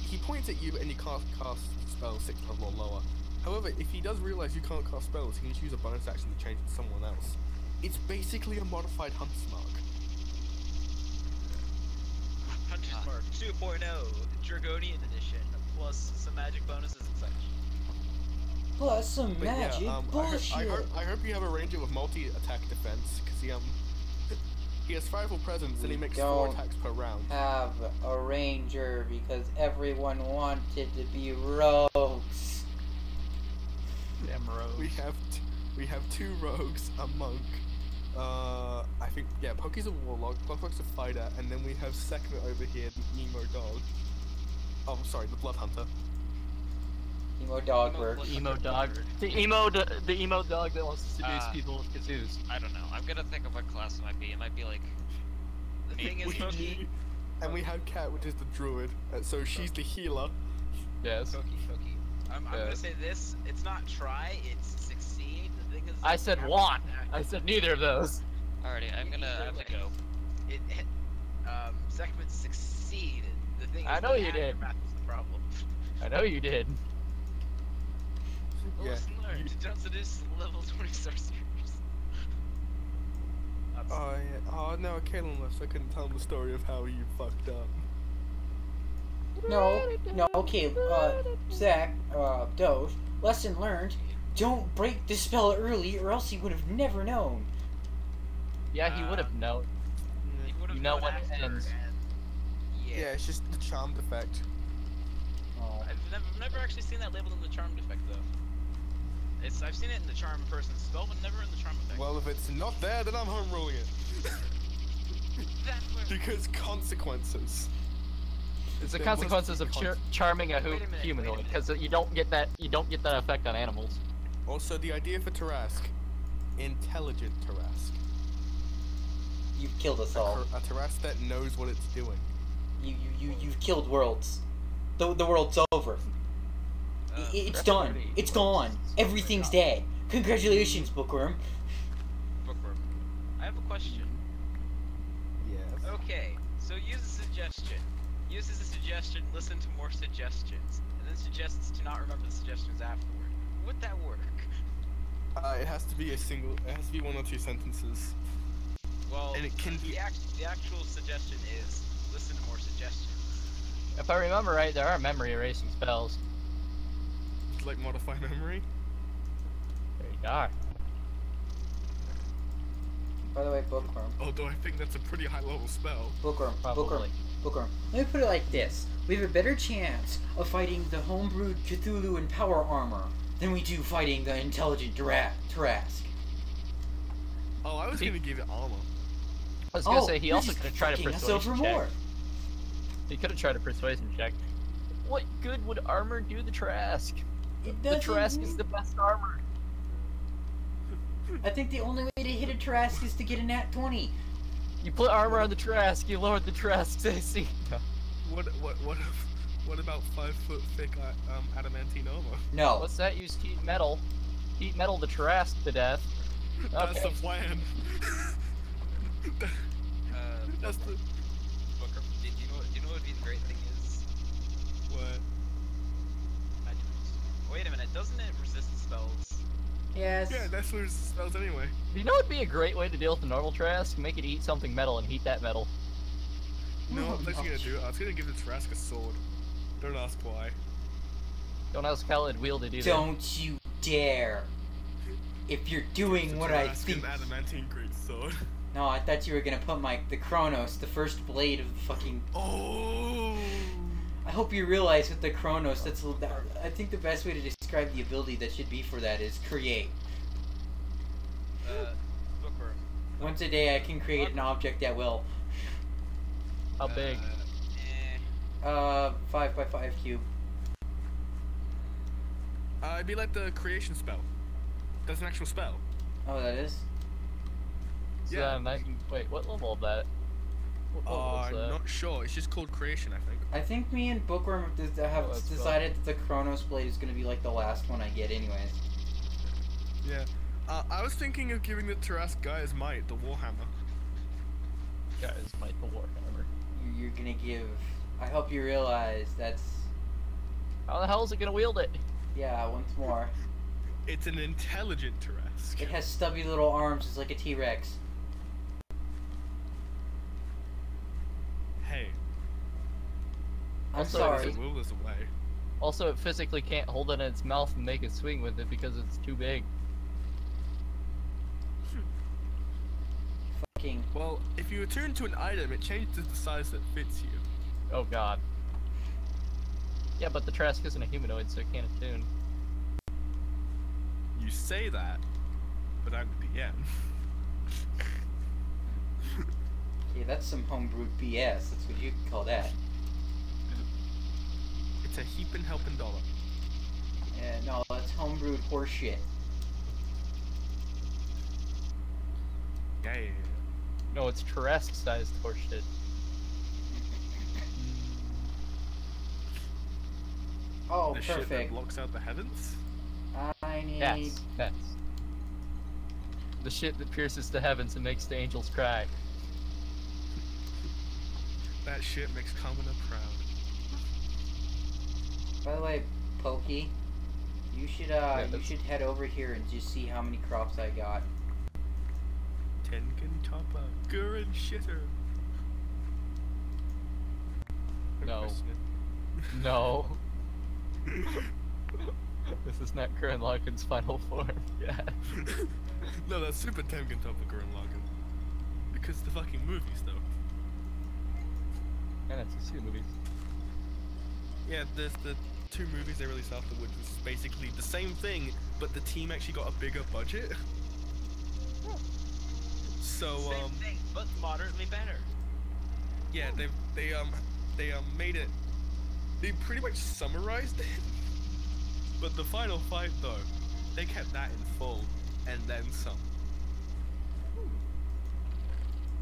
He points at you, and you can't cast spells 6th level or lower. However, if he does realize you can't cast spells, he can just use a bonus action to change it to someone else. It's basically a modified Hunter's Mark. Hunter's Mark 2.0, Draconian Edition, plus some magic bonuses and such. Plus some But magic yeah, bullshit. I hope you have a ranger with multi-attack defense, because he has 5 full presence and he makes 4 don't attacks per round. Have a ranger because everyone wanted to be rogues. Damn rogue. We have 2 rogues, a monk. I think Pokey's a warlock, Clockwork's a fighter, and then we have Sekhmet over here, the emo dog. Oh, sorry, the blood hunter. Emo dog work. Emo dog. The emo dog that wants to seduce people with kazoos. I don't know. I'm gonna think of what class it might be. It might be like. The thing is, Pokey. And we have Kat, which is the druid, so she's the healer. Yes. Pokey. I'm gonna say this. It's not try, it's succeed. The thing is. I said want. I said neither of those. Alrighty, I'm gonna go. Sekhmet succeeded. The thing is, I know the you did. aftermath was the problem. I know you did. Yeah. Lesson learned. Don't seduce level 20 sorcerers. Oh yeah. Oh no, Caitlin left, so I couldn't tell him the story of how you fucked up. No, okay, Zach, Doge, lesson learned, don't break the spell early or else he would have never known. Yeah, he would have known. He would've You know known when it after, ends. and Yeah, it's just the charmed effect. Oh. I've never actually seen that labeled in the charmed effect though. I've seen it in the charm person's spell, but never in the charm effect. Well, if it's not there, then I'm home ruling it. That's where. Because consequences. It's the There must consequences be of charming a Wait a minute, humanoid, wait a because you don't get that effect on animals. Also, the idea for Tarask, intelligent Tarask. You've killed us all. A Tarask that knows what it's doing. You've killed worlds. The world's over. It's done. It's gone. Everything's dead. Congratulations, Bookworm. Bookworm. I have a question. Yes. Okay, so use a suggestion. Use as a suggestion, listen to more suggestions, and then suggests to not remember the suggestions afterward. Would that work? It has to be it has to be 1 or 2 sentences. Well, And it can be- the actual suggestion is listen to more suggestions. If I remember right, there are memory erasing spells. Like modify memory. There you are. By the way, Bookworm. Although I think that's a pretty high level spell. Bookworm. Probably. Bookworm. Let me put it like this. We have a better chance of fighting the homebrewed Cthulhu in power armor than we do fighting the intelligent Tarask. Oh, I was gonna give it armor. I was gonna say he you're also just could have tried a fucking us over persuasion check. more. He could have tried a persuasion check. What good would armor do the Trask? It The doesn't Trask is the best armor. I think the only way to hit a Tarask is to get a nat 20. You put armor on the Trask, you lower the Trask's AC. What What about 5 foot thick adamantine armor? No. What's that? Use heat metal. Heat metal the Trask to death. That's the Okay. plan. That's the Booker, do you know what would be the great thing is? what? I don't. Wait a minute, doesn't it resist spells? Yes. Yeah, that's what it spells anyway. Do you know what'd be a great way to deal with the normal Trask? Make it eat something metal and heat that metal. You know what I was actually gonna do? I was gonna give the Trask a sword. Don't ask why. Don't ask how it wielded either. Don't you dare. If you're doing The what I Trask think. an adamantine great sword. No, I thought you were gonna put the Chronos, the first blade of the fucking. Oh. I hope you realize with the Chronos, I think the best way to describe the ability that should be for that is create. Bookworm. Once a day, I can create an object at will. How big? 5 by 5 cube. It'd be like the creation spell. That's an actual spell. Oh, that is? So Yeah. then wait, what level of that? What level is I'm that? not sure. It's just called creation, I think. I think me and Bookworm have Oh, that's decided that the Chronos blade is gonna be like the last one I get, anyways. Yeah. I was thinking of giving the Tarask Guy's Might the Warhammer. Guys, might the Warhammer. You're gonna give. I hope you realize that's. How the hell is it gonna wield it? Yeah, once more. It's an intelligent Tarask. It has stubby little arms, it's like a T-Rex. Hey, I'm Also, sorry. the will is away. Also, it physically can't hold it in its mouth and make it swing with it because it's too big. Fucking. Well, if you attune to an item, it changes the size that fits you. Oh god. Yeah, but the Trask isn't a humanoid, so it can't attune. You say that, but I'm the DM. Okay, that's some homebrewed BS. That's what you can call that. It's a heaping helping dollar. Yeah, no, that's homebrewed horseshit. Yeah. No, it's Trask-sized horseshit. Oh, The shit that perfect. blocks out the heavens? I need. That's. The shit that pierces the heavens and makes the angels cry. That shit makes Kamina proud. By the way, Pokey, you should you should head over here and just see how many crops I got. Tenkin Toppa, Gurren Shitter. No. No. This is not Gurren Lagann's final form. Yeah. No, that's Super Tenkin Toppa Gurren Lagann. Because the fucking movies, though. And it's 2 movies. Yeah, there's the 2 movies they released afterwards was basically the same thing, but the team actually got a bigger budget. So Same thing, but moderately better. yeah, they made it. They pretty much summarized it. But the final fight though, they kept that in full, and then some.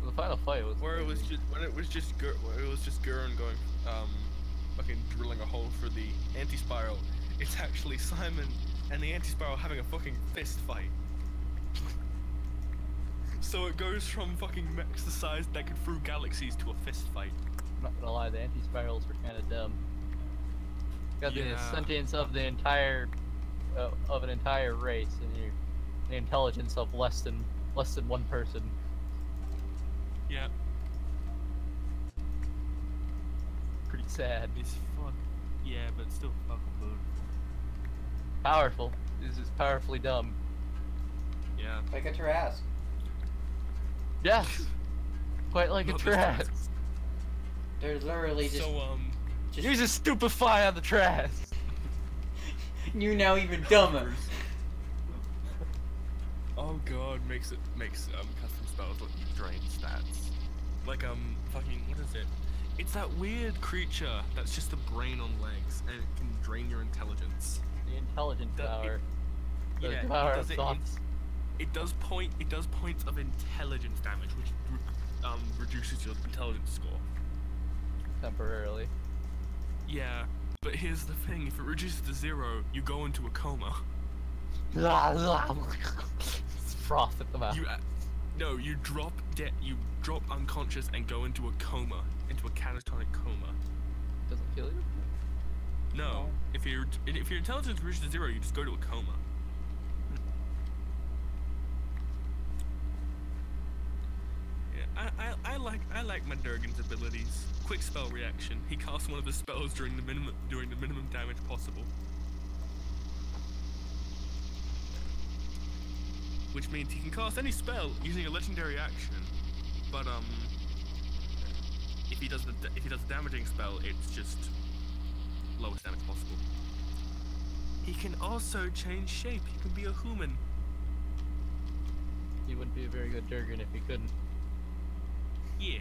The final fight was Where it was amazing. just when it was just Gurren going fucking drilling a hole for the anti-spiral. It's actually Simon and the anti-spiral having a fucking fist fight. So it goes from fucking mechs the size that could through galaxies to a fist fight. I'm not gonna lie, the anti-spirals were kind of dumb. Got the Yeah. sentience of the entire of an entire race, and the intelligence of less than one person. Yeah, Pretty sad. it's fuck. Yeah, but still fucking good. Powerful. This is powerfully dumb. Yeah. Like a Tarask. Yes. Quite like a Not this Trask. They're literally just. So just Use a stupefy on the Trask. you now even dumber. oh god, makes custom spells let you drain stats. Like fucking what is it? It's that weird creature that's just a brain on legs and it can drain your intelligence. The intelligence power. The Yeah, power it of does it. thoughts. It does points of intelligence damage, which reduces your intelligence score. Temporarily. Yeah, but here's the thing: if it reduces to 0, you go into a coma. Froth at the mouth. No, you drop unconscious and go into a coma, into a catatonic coma. Doesn't kill you? No, if your intelligence reaches to 0, you just go to a coma. Yeah, I like my Durgan's abilities. Quick spell reaction. He casts one of his spells during the minimum damage possible. Which means he can cast any spell using a legendary action, but if he does a damaging spell, it's just lowest damage possible. He can also change shape. He can be a human. He wouldn't be a very good Durgan if he couldn't. Yeah.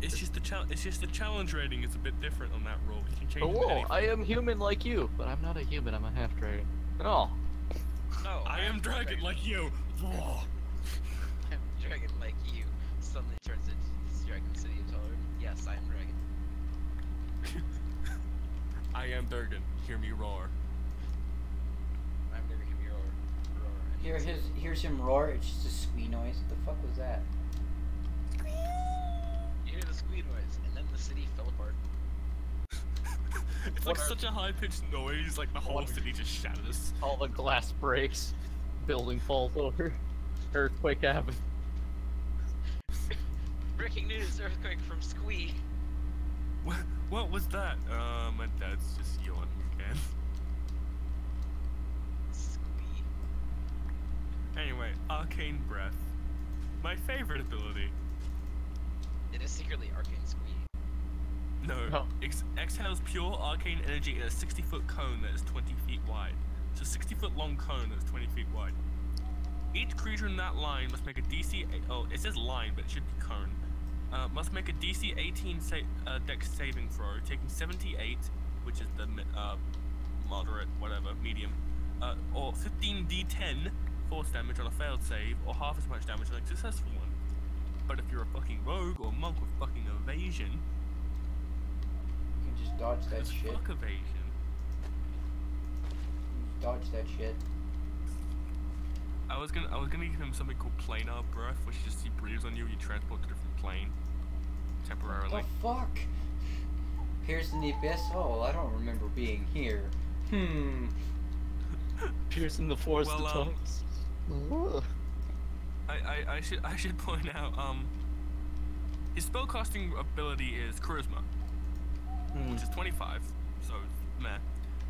It's just the challenge rating is a bit different on that roll. He can change. Oh, into whoa! anything. I am human like you, but I'm not a human. I'm a half dragon. Oh. No, I am dragon like you. Whoa. I'm dragon like you. Suddenly turns into this dragon city of Tolerant. Yes, I am dragon. I am Durgan. Hear me roar. I'm never hear me roar. Here's him roar. It's just a squee noise. What the fuck was that? You hear the squeak noise, and then the city fell apart. It's like such a high-pitched noise, like the whole city just shatters. All the glass breaks. Building falls over. Earthquake happens. Breaking news: earthquake from Squee. What was that? My dad's just yawning again. Squee. Anyway, Arcane Breath. My favorite ability. It is secretly arcane Squee. No, Oh. exhales pure arcane energy in a 60-foot cone that is 20 feet wide. It's a 60-foot long cone that's 20 feet wide. Each creature in that line must make a DC. Oh, it says line, but it should be cone. Must make a DC 18 Dex saving throw, taking 78, which is the moderate, whatever, medium, or 15d10 force damage on a failed save, or half as much damage on a successful one. But if you're a fucking rogue or monk with fucking evasion, You can just dodge that because shit. fuck evasion. Dodge that shit. I was gonna give him something called planar breath, which just he breathes on you, you transport to a different plane temporarily. What the fuck? Pierce in the abyss? Oh, I don't remember being here. Piercing the forest Well, of tongues. I should point out his spellcasting ability is charisma, which is 25, so meh.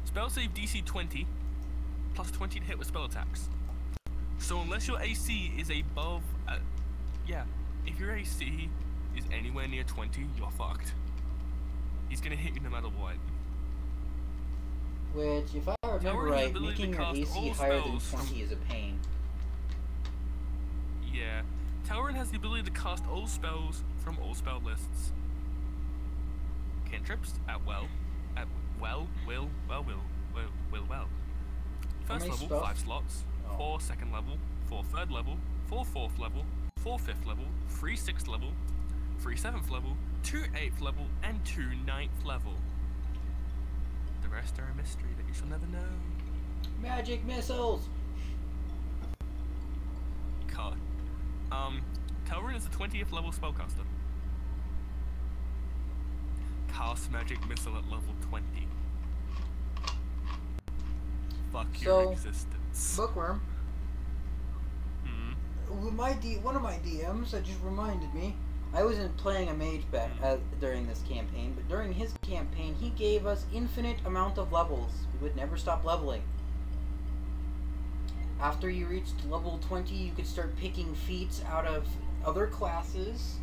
Spell save DC 20, plus 20 to hit with spell attacks. So unless your AC is above, if your AC is anywhere near 20, you're fucked. He's gonna hit you no matter what. Which, if I remember Tower has right, the ability making to your cast AC all higher than spells 20 is a pain. Yeah, Talron has the ability to cast all spells from all spell lists. Cantrips at will. First many level, spells? 5 slots. Oh. 4 second level, 4 third level, 4 fourth level, 4 fifth level, 3 sixth level, 3 seventh level, 2 eighth level, and 2 ninth level. The rest are a mystery that you shall never know. Magic missiles! God. Talron is a 20th level spellcaster. Cast magic missile at level 20. Fuck your So, existence. Bookworm, Hmm. with one of my DMs that just reminded me, I wasn't playing a mage back during this campaign, but during his campaign, he gave us infinite amount of levels. We would never stop leveling. After you reached level 20, you could start picking feats out of other classes,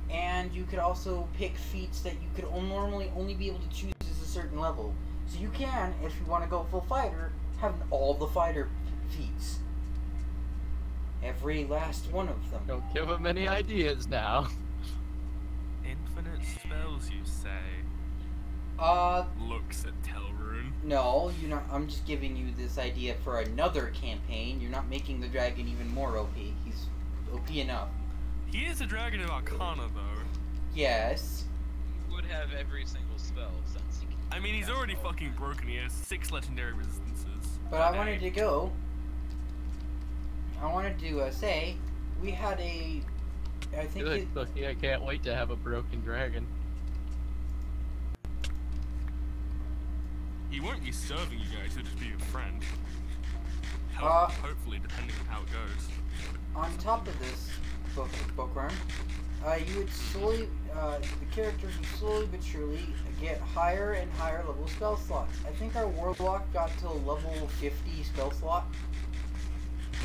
and you could also pick feats that you could normally only be able to choose as a certain level. So you can, if you want to go full fighter, have all the fighter feats. Every last one of them. Don't give him any ideas now. Infinite spells, you say? Looks at Talron. No, you're not. I'm just giving you this idea for another campaign. You're not making the dragon even more OP. He's OP enough. He is a dragon of Arcana, though. Yes. have every single spell since he can I mean, he's cast already all fucking of them. broken. He has 6 legendary resistances. But I wanted to go. I wanted to say we had a. I think Good, it, Cookie. I can't wait to have a broken dragon. He won't be serving you guys, he'll just be your friend. Hopefully, depending on how it goes. on top of this bookworm, you would slowly, the characters would slowly but surely get higher and higher level spell slots. I think our warlock got to a level 50 spell slot.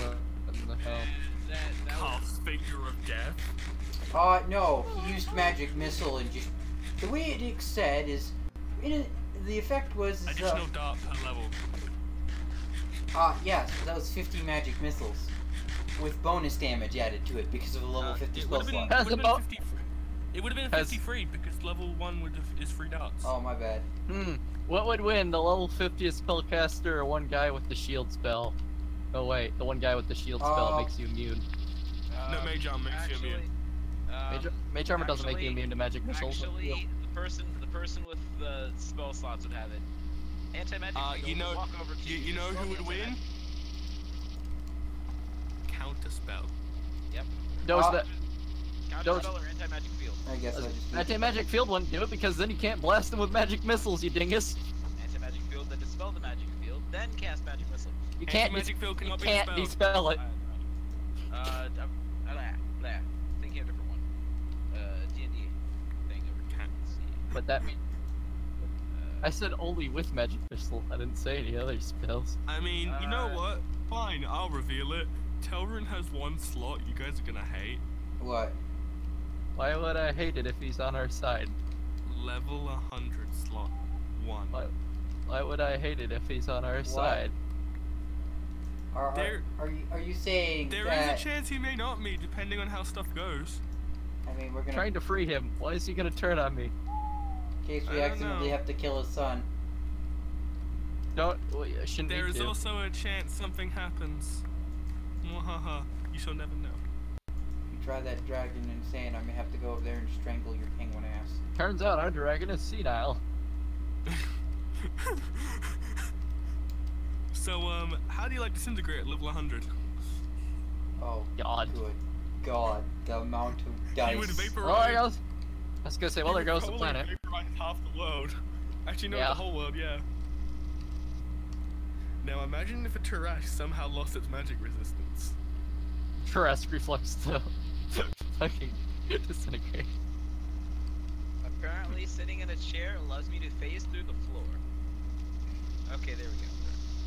What in the hell? That was, Cast Finger of Death. No, he used magic missile and just the way it said is, the effect was Additional dart per level. yes, that was 50 magic missiles with bonus damage added to it because of the level 50 It spell would have slot. been, Has about- 50 it would have been 53 because level 1 is 3 darts. Oh my bad. What would win, the level 50th spellcaster or one guy with the shield spell? Oh wait, the one guy with the shield spell makes you immune. No, Mage Arm makes you immune. Mage Armor doesn't make you immune to magic missiles. Actually, the person with the spell slots would have it. Anti-magic field you know, would walk over to you know spell who would the win? anti-magic- Counterspell. Yep. Those that Counter spell or anti-magic field. I guess I just anti-magic field wouldn't do it because then you can't blast them with magic missiles, you dingus. Anti-magic field, then dispel the magic field, then cast magic missile. You can't. Anti-magic field You cannot be can't dispelled. dispel it. Thinking of a different one. D&D thing over here. Let's see. But that means I said only with magic missile. I didn't say any other spells. I mean, you know what? Fine, I'll reveal it. Telrin has 1 slot you guys are gonna hate. What? Why would I hate it if he's on our side? Level 100 slot 1. Why would I hate it if he's on our side? Are you saying There that? is a chance he may not me, depending on how stuff goes. I mean, we're gonna. Trying to free him. Why is he gonna turn on me? In case I we don't accidentally know. have to kill his son. Don't. Well, shouldn't There we is do? also a chance something happens. Mwahaha. You shall never know. If you try that dragon insane, I'm gonna have to go over there and strangle your penguin ass. Turns out our dragon is senile. So, how do you like Disintegrate at level 100? Oh, God. good God, the amount of dice. You would vaporize. Well, there goes. I was gonna say, well, you there would goes the probably planet. Vaporize half the world. Actually, no, Yeah. the whole world, yeah. Now, imagine if a Tarash somehow lost its magic resistance. Trask reflects to fucking disintegrate. Apparently, sitting in a chair allows me to phase through the floor. Okay, there we go.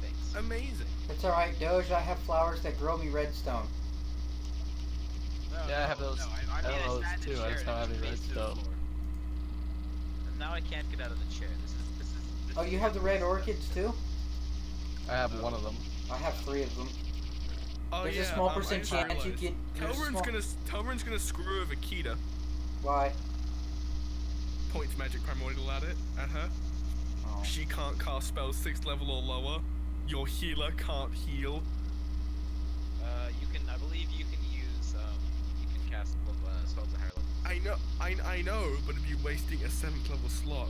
Thanks. Amazing. It's alright, Doge, I have flowers that grow me redstone. No, Yeah, I have those- I I mean, have those sat in too, the I chair just and don't have it any phased through the redstone. floor. And now I can't get out of the chair. This is. Oh, you have the red orchids too? I have one of them. I have 3 of them. Oh, There's yeah, a small I percent just chance you realized. get. Telrin's gonna screw over Kita. Why? Points magic primordial at her. Oh. She can't cast spells 6th level or lower. Your healer can't heal. You can. I believe you can use. You can cast spells at higher levels. I know, but it'd be wasting a 7th level slot.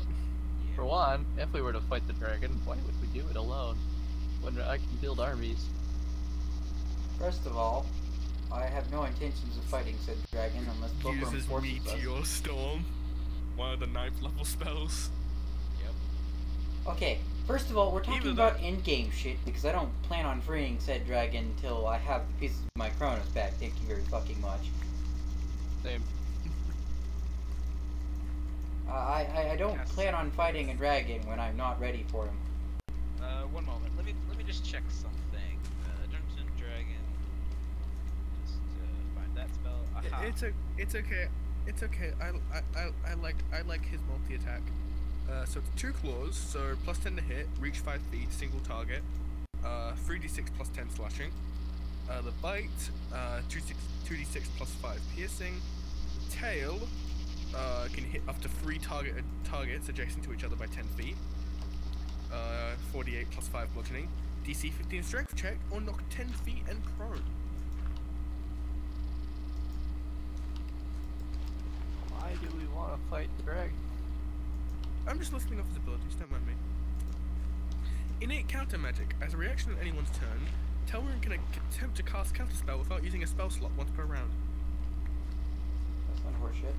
For one, if we were to fight the dragon, why would we do it alone? When I can build armies. First of all, I have no intentions of fighting said dragon unless Bookworm Uses forces us. Meteor Storm. One of the 9th level spells. Yep. Okay, first of all, we're talking Either about that- in-game shit because I don't plan on freeing said dragon until I have the pieces of my Chronos back. Thank you very fucking much. Same. I don't Yes. plan on fighting a dragon when I'm not ready for him. One moment. Let me just check something. Dungeons and Dragon. Just find that spell. Aha. It's okay. It's okay. I like his multi-attack. So it's 2 claws, so plus 10 to hit, reach 5 feet, single target. 3d6 plus 10 slashing. The bite, 2d6 plus 5 piercing. Tail can hit up to 3 targets adjacent to each other by 10 feet. 48 plus 5 bludgeoning. DC 15 strength check or knock 10 feet and prone. Why do we want to fight the dragon? I'm just listening off his abilities, don't mind me. Innate counter magic. As a reaction on anyone's turn, Telrune can attempt to cast counterspell without using a spell slot once per round. That's not horseshit.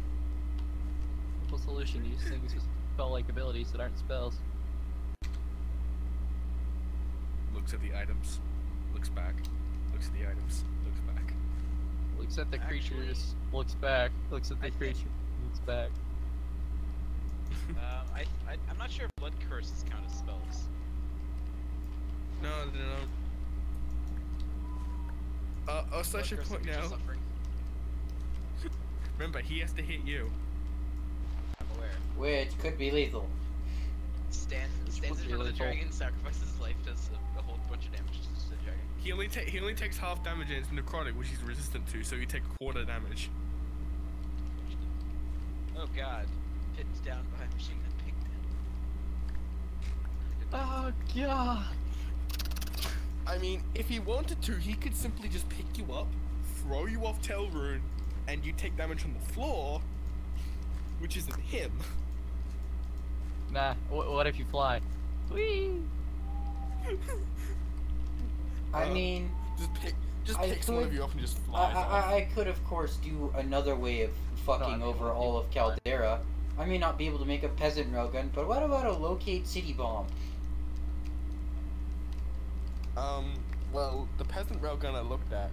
Simple solution, use things with spell-like abilities that aren't spells. Looks at the items, looks back, looks at the items, looks back. Looks at the creatures, looks back, looks at the creature, looks back. I'm not sure if blood curses count as spells. No. So I should point now. Remember, he has to hit you. I'm aware. Which could be lethal. Stands in front of the dragon, sacrifices his life, does a whole bunch of damage to the dragon. He only takes half damage and it's necrotic, which he's resistant to, so you take quarter damage. Oh god. Pinned down by a machine gun pigman. Oh god! I mean, if he wanted to, he could simply just pick you up, throw you off Telrune, and you take damage on the floor, which isn't him. Nah, what if you fly? Whee! I mean, just pick one of you up and just fly. I could of course do another way of fucking over all of Caldera. I may not be able to make a peasant railgun, but what about a locate city bomb? Well, the peasant railgun I looked at,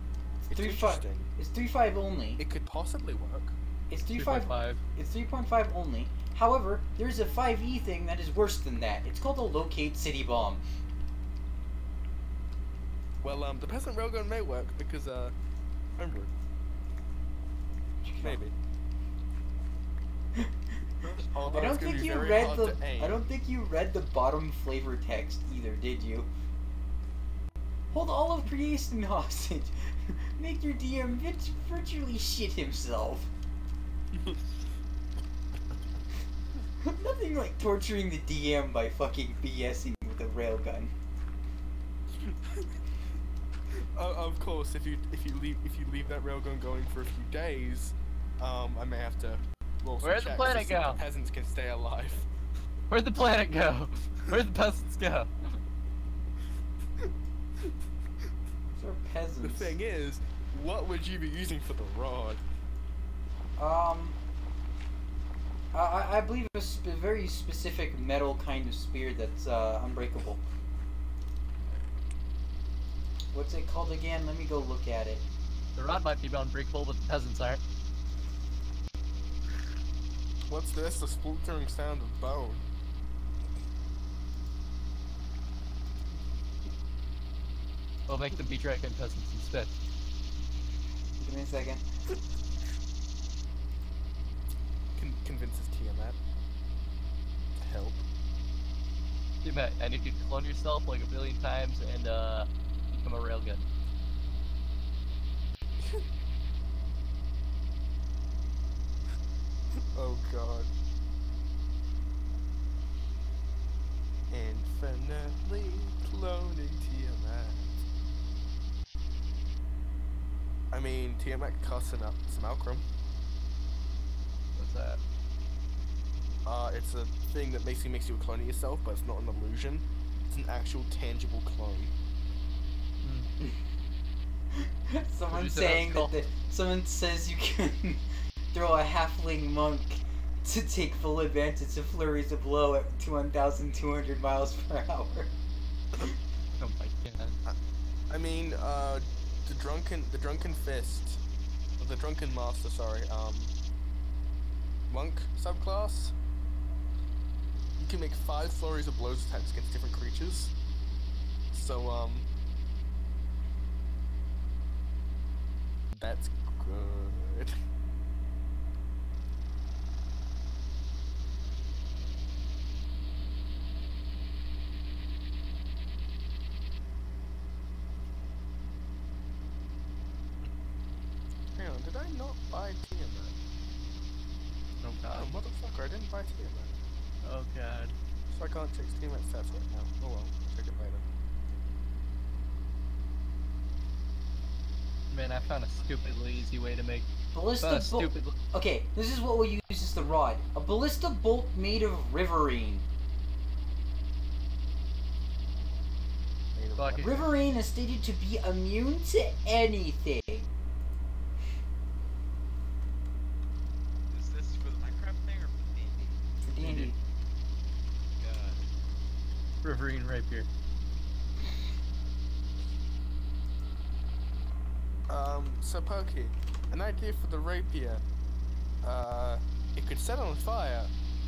it's 3.5. interesting. It's 3.5 only. It could possibly work. It's 3.5. It's 3.5 only. However, there's a 5e thing that is worse than that. It's called a locate city bomb. Well, the peasant railgun may work because, remember. Maybe. I don't think you read the. I don't think you read the bottom flavor text either, did you? Hold all of creation hostage. Make your DM virtually shit himself. Nothing like torturing the DM by fucking BSing with a railgun. Of course, if you leave that railgun going for a few days, I may have to roll some Where'd the checks planet to see go? if the peasants can stay alive. Where'd the planet go? Where'd the peasants go? These are peasants. The thing is, what would you be using for the rod? I believe a very specific metal kind of spear that's unbreakable. What's it called again? Let me go look at it. The rod might be unbreakable, but the peasants aren't. What's this? The splintering sound of bone. We'll make them be dragon peasants instead. Give me a second. Convinces Tiamat to help. Tiamat, I need you to clone yourself like a billion times and become a railgun. Oh god. Infinitely cloning Tiamat. I mean, Tiamat cussing up Simulacrum. What's that? It's a thing that basically makes you a clone of yourself, but it's not an illusion. It's an actual tangible clone. Someone saying that someone says you can throw a halfling monk to take full advantage of flurries of blow at 1,200 miles per hour. Oh my god. I mean, the drunken fist, or the drunken master, sorry, monk subclass. You can make 5 flurries of blows attacks against different creatures. So, that's good. Hang on, did I not buy Tiamat? Oh god. Oh, motherfucker, I didn't buy Tiamat. Oh god. So I can't check Tiamat stats right now. Oh well, I'll check it later. Man, I found a stupidly easy way to make Ballista bolt. Stupid. Okay, this is what we'll use as the rod. A ballista bolt made of riverine. Fuck it. Riverine is stated to be immune to anything. Is this for the Minecraft thing or for D&D? For D&D. God. Riverine rapier. So Pokey, an idea for the rapier. It could set on fire,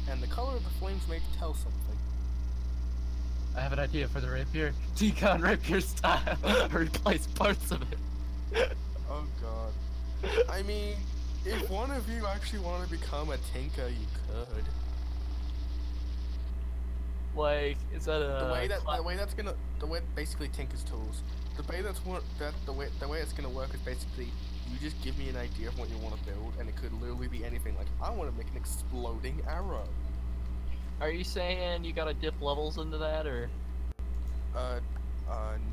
and the color of the flames may tell something. I have an idea for the rapier. Decon rapier style. Replace parts of it. Oh god. I mean, if one of you actually want to become a tinker, you could. Like, is that a The way basically Tinker's tools. The way it's gonna work is basically you just give me an idea of what you want to build, and it could literally be anything. Like I want to make an exploding arrow. Are you saying you gotta dip levels into that, or?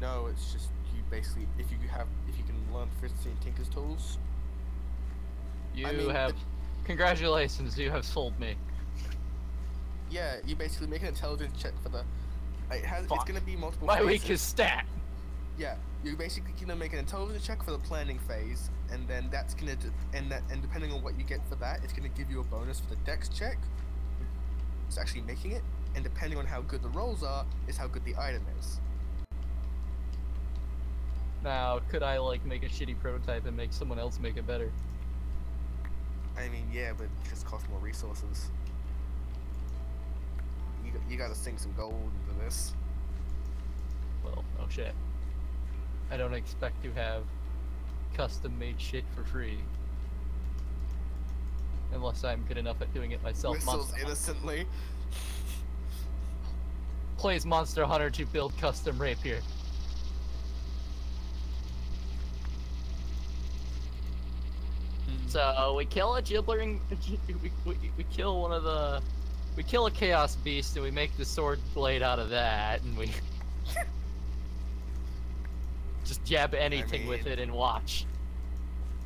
No. It's just you basically if you can learn proficiency in Tinker's tools. Congratulations, you have sold me. Yeah, you basically make an intelligence check for the. It's gonna be multiple. My phases. weakest stat. Yeah, you're basically gonna make an intelligence check for the planning phase, and then that's gonna and depending on what you get for that, it's gonna give you a bonus for the dex check. It's actually making it, and depending on how good the rolls are, is how good the item is. Now, could I like make a shitty prototype and make someone else make it better? I mean, yeah, but it just costs more resources. You gotta sink some gold into this. Well, oh shit. I don't expect to have custom-made shit for free. Unless I'm good enough at doing it myself. Whistles innocently. Plays Monster Hunter to build custom rapier. So we kill a gibbering. We kill one of the. We kill a chaos beast and we make the sword blade out of that, and we just jab anything with it and watch.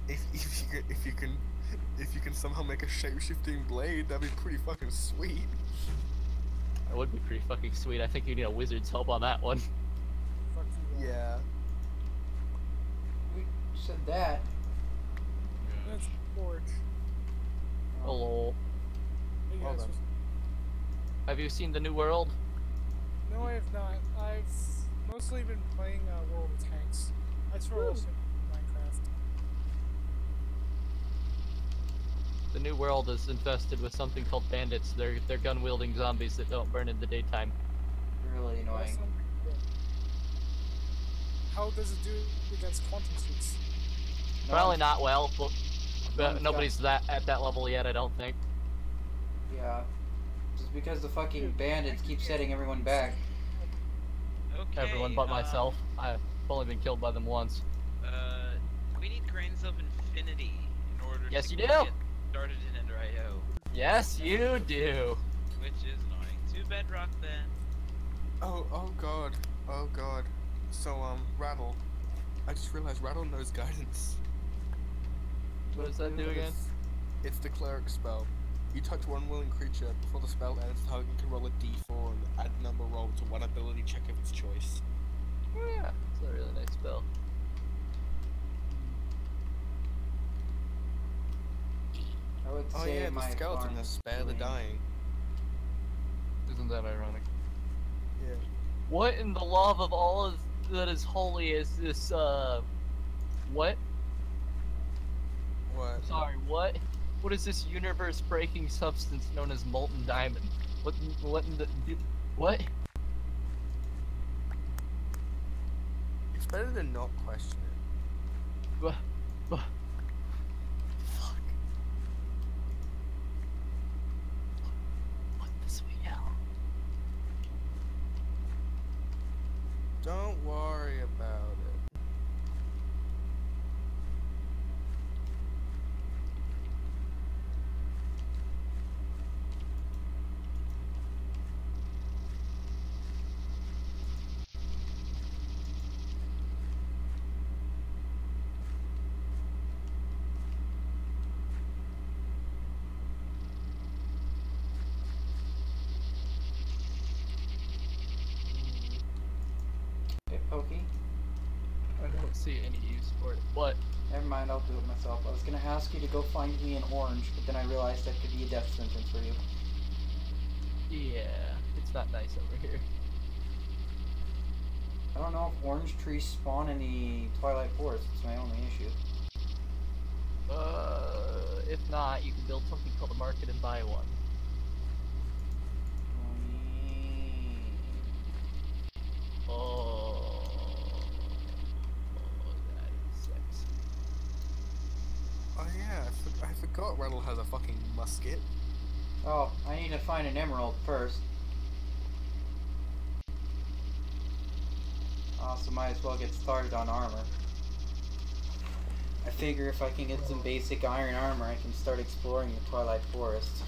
If you can somehow make a shape-shifting blade, that'd be pretty fucking sweet. That would be pretty fucking sweet. I think you need a wizard's help on that one. Fuck you. Yeah. We said that. That's Forge. Hello. Hey Well guys, done. Have you seen the New World? no, I have not. I've mostly been playing World of Tanks. I throw also Minecraft. The New World is infested with something called bandits. They're gun-wielding zombies that don't burn in the daytime. Really That annoying. sounds pretty good. How does it do against quantum suits? Probably not well, but one's nobody's at that level yet, I don't think. Yeah. Just because the fucking bandits keep setting everyone back. Okay. Everyone but myself. I've only been killed by them once. We need grains of infinity in order Yes, to you do. get started in Ender.io, Yes, you do. which is annoying. 2 bedrock then. Oh god. So Rattle. I just realized Rattle knows guidance. What does that do again? It's the cleric spell. You touch one willing creature before the spell ends. The target can roll a d4 and add number roll to one ability check of its choice. Oh yeah, it's a really nice spell. I would Oh say yeah, my the skeleton farm has is spare the doing- dying. Isn't that ironic? Yeah. What in the love of all of that is holy is this, what? What? Sorry, what? What is this universe-breaking substance known as molten diamond? What in the... What? It's better than not question it. Fuck. What the sweet hell? Don't worry about it. Pokey? I don't see any use for it. What? Never mind, I'll do it myself. I was gonna ask you to go find me an orange, but then I realized that could be a death sentence for you. Yeah, it's not nice over here. I don't know if orange trees spawn in the Twilight Forest. It's my only issue. If not, you can build something called a market and buy one. Oh, that is sexy. Oh yeah, I forgot Rattle has a fucking musket. Oh, I need to find an emerald first. Also, might as well get started on armor. I figure if I can get some basic iron armor, I can start exploring the Twilight Forest.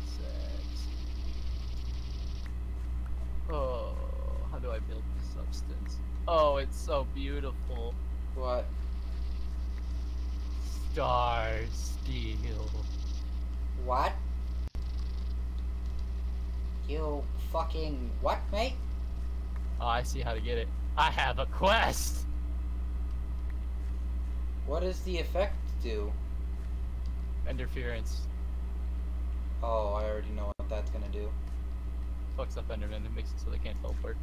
Sexy. Oh, how do I build this substance? Oh, it's so beautiful. What? Star steel. What? You fucking what, mate? Oh, I see how to get it. I have a quest! What does the effect do? Interference. Oh, I already know what that's gonna do. Fucks up Enderman and makes it so they can't teleport.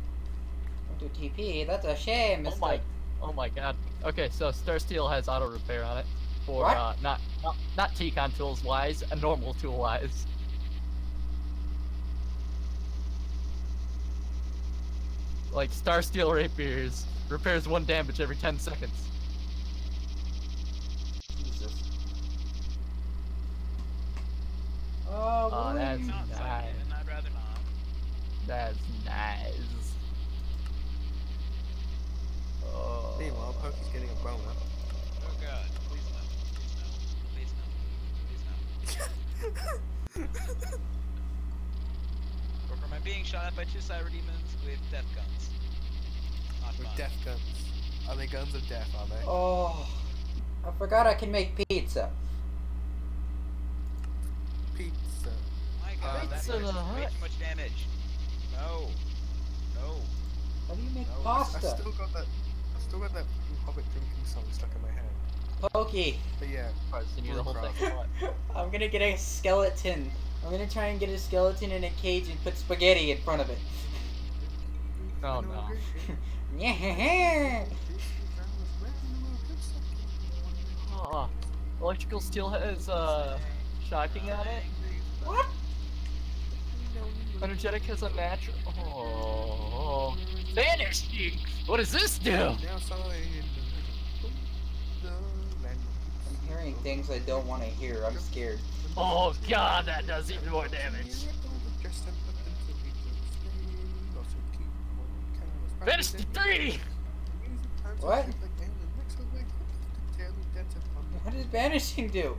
Don't do TP, that's a shame, mister. Oh my god. Okay, so Star Steel has auto repair on it. For What? not T-Con tools wise, a normal tool wise. Like Star Steel rapiers repairs 1 damage every 10 seconds. Jesus. Oh, Oh, that's Not nice. psychic, and I'd rather not. That's nice. Oh. Meanwhile, Pokey's getting a boner. Oh god, please no. Please no. Please no. Please no. Or am I being shot at by 2 cyber demons with death guns? Not With fun. death guns. Are they guns of death, are they? Oh, I forgot I can make pizza. Pizza. My god, that Pizza does way Hut. too much damage. No. No. How do you make No, pasta? I still got that Hobbit drinking song stuck in my head. Pokey. But yeah, Alright, so you need the whole thing. What? I'm gonna get a skeleton. I'm gonna try and get a skeleton in a cage and put spaghetti in front of it. Oh no. Yeah. Oh, electrical steel has shocking on it. What? Energetic has a natural. Oh, vanishing. What does this do? I'm hearing things I don't want to hear. I'm scared. Oh god, that does even more damage. Vanish to 3. What? What does banishing do?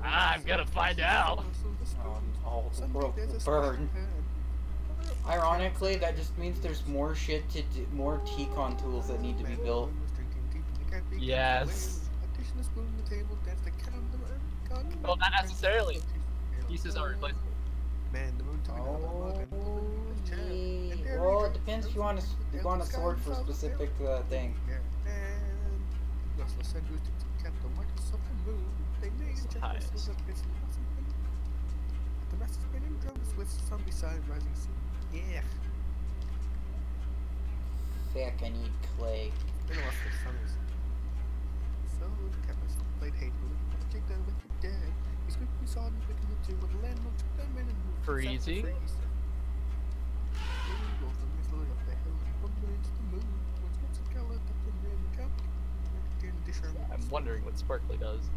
I'm gonna find out. Oh, the world will burn. Ironically, that just means there's more shit to do, more T-Con tools that need to be built. Yes. Well, not necessarily. Pieces are replaceable. Oh, yeah. Well, it depends if you want a sword for a specific thing. Yeah. Fuck, I need clay. Been a while since sun is. So the cameras played hatefully. Take down with the dead. He's quickly saw him quickly to with the landlord took them in and moved. Freezy. I'm wondering what Sparkly does.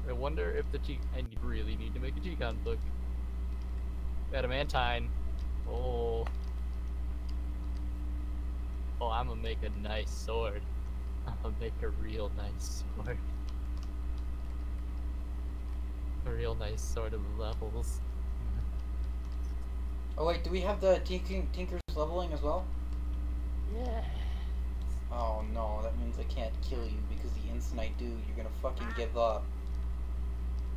I wonder if I really need to make a G-Con book. Adamantine. Oh. Oh, I'm gonna make a nice sword. I'm gonna make a real nice sword. A real nice sword of levels. Oh wait, do we have the Tinker's leveling as well? Yeah. Oh no, that means I can't kill you because the instant I do, you're gonna fucking give up.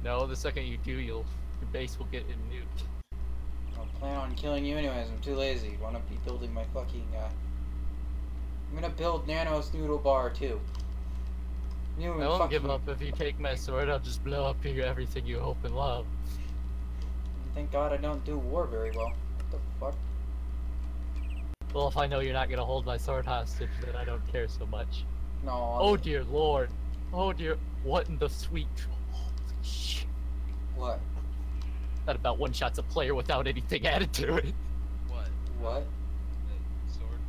No, the second you do, your base will get nuked. I'll plan on killing you anyways. I'm too lazy. Wanna be building my fucking, I'm gonna build Nanos Noodle Bar too. You I won't give up. If you take my sword, I'll just blow up everything you hope and love. Thank God I don't do war very well. What the fuck? Well, if I know you're not gonna hold my sword hostage, then I don't care so much. No. Oh dear lord. Oh dear. What in the sweet... Holy shit. What? That about one-shots a player without anything added to it. What? What? The sword?